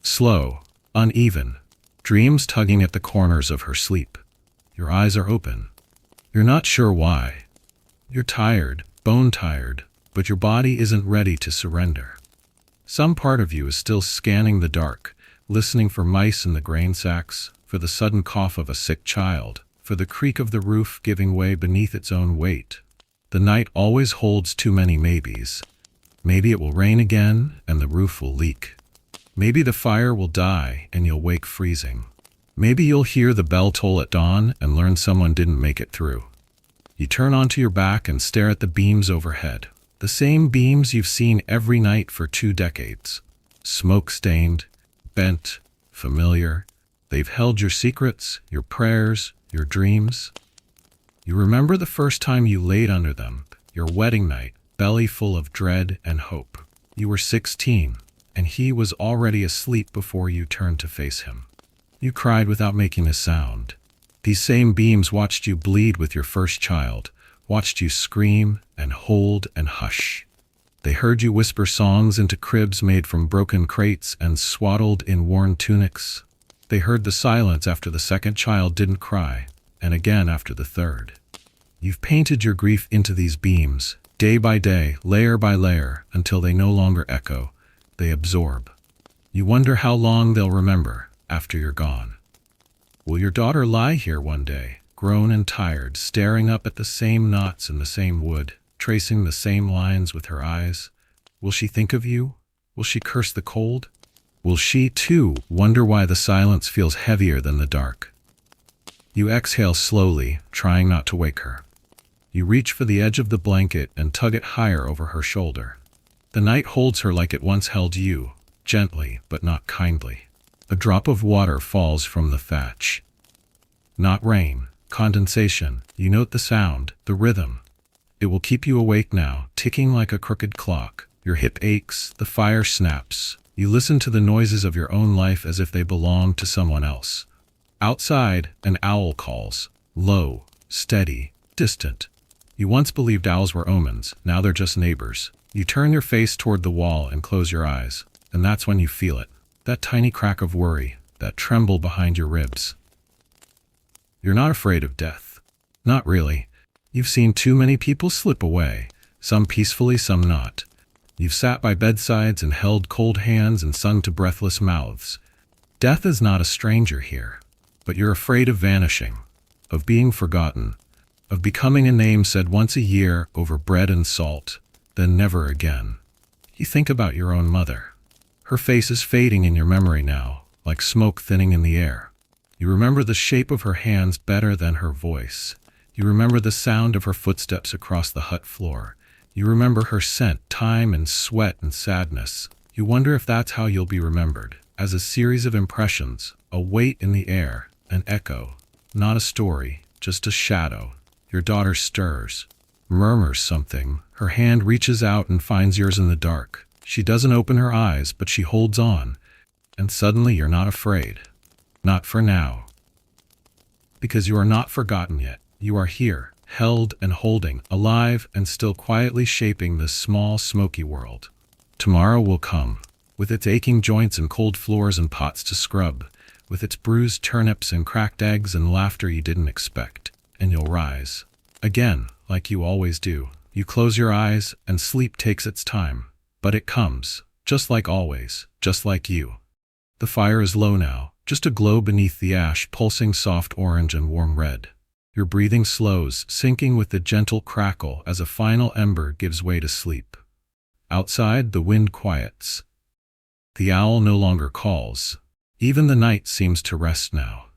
Slow, uneven, dreams tugging at the corners of her sleep. Your eyes are open. You're not sure why. You're tired, bone-tired, but your body isn't ready to surrender. Some part of you is still scanning the dark, listening for mice in the grain sacks, for the sudden cough of a sick child, for the creak of the roof giving way beneath its own weight. The night always holds too many maybes. Maybe it will rain again and the roof will leak. Maybe the fire will die and you'll wake freezing. Maybe you'll hear the bell toll at dawn and learn someone didn't make it through. You turn onto your back and stare at the beams overhead. The same beams you've seen every night for 2 decades. Smoke-stained, bent, familiar. They've held your secrets, your prayers, your dreams. You remember the first time you laid under them, your wedding night, belly full of dread and hope. You were 16, and he was already asleep before you turned to face him. You cried without making a sound. These same beams watched you bleed with your first child, watched you scream and hold and hush. They heard you whisper songs into cribs made from broken crates and swaddled in worn tunics. They heard the silence after the second child didn't cry, and again after the third. You've painted your grief into these beams, day by day, layer by layer, until they no longer echo, they absorb. You wonder how long they'll remember after you're gone. Will your daughter lie here one day, grown and tired, staring up at the same knots in the same wood? tracing the same lines with her eyes. Will she think of you? Will she curse the cold? Will she, too, wonder why the silence feels heavier than the dark? You exhale slowly, trying not to wake her. You reach for the edge of the blanket and tug it higher over her shoulder. The night holds her like it once held you, gently but not kindly. A drop of water falls from the thatch. Not rain, condensation. You note the sound, the rhythm. It will keep you awake now, ticking like a crooked clock. Your hip aches, the fire snaps. You listen to the noises of your own life as if they belong to someone else. Outside, an owl calls, low, steady, distant. You once believed owls were omens, now they're just neighbors. You turn your face toward the wall and close your eyes, and that's when you feel it. That tiny crack of worry, that tremble behind your ribs. You're not afraid of death. Not really. You've seen too many people slip away, some peacefully, some not. You've sat by bedsides and held cold hands and sung to breathless mouths. Death is not a stranger here, but you're afraid of vanishing, of being forgotten, of becoming a name said once a year over bread and salt, then never again. You think about your own mother. Her face is fading in your memory now, like smoke thinning in the air. You remember the shape of her hands better than her voice. You remember the sound of her footsteps across the hut floor. You remember her scent, time and sweat and sadness. You wonder if that's how you'll be remembered, as a series of impressions, a weight in the air, an echo. Not a story, just a shadow. Your daughter stirs, murmurs something. Her hand reaches out and finds yours in the dark. She doesn't open her eyes, but she holds on. And suddenly you're not afraid. Not for now. Because you are not forgotten yet. You are here, held and holding, alive and still quietly shaping this small, smoky world. Tomorrow will come, with its aching joints and cold floors and pots to scrub, with its bruised turnips and cracked eggs and laughter you didn't expect. And you'll rise. Again, like you always do. You close your eyes and sleep takes its time. But it comes, just like always, just like you. The fire is low now, just a glow beneath the ash, pulsing soft orange and warm red. Your breathing slows, sinking with the gentle crackle as a final ember gives way to sleep. Outside, the wind quiets. The owl no longer calls. Even the night seems to rest now.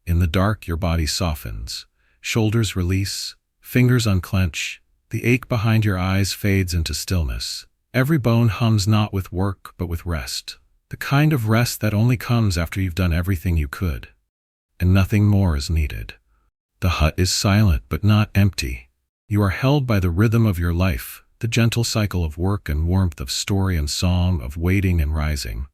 In the dark, your body softens. Shoulders release, fingers unclench. The ache behind your eyes fades into stillness. Every bone hums not with work, but with rest. The kind of rest that only comes after you've done everything you could. And nothing more is needed. The hut is silent, but not empty. You are held by the rhythm of your life, the gentle cycle of work and warmth, of story and song, of waiting and rising.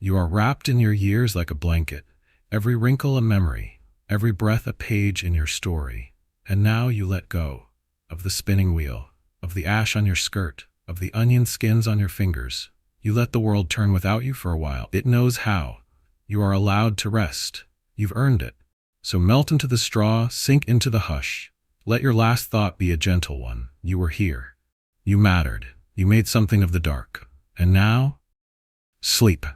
You are wrapped in your years like a blanket, every wrinkle a memory, every breath a page in your story. And now you let go of the spinning wheel, of the ash on your skirt, of the onion skins on your fingers. You let the world turn without you for a while. It knows how. You are allowed to rest. You've earned it. So melt into the straw, sink into the hush. Let your last thought be a gentle one. You were here. You mattered. You made something of the dark. And now, sleep.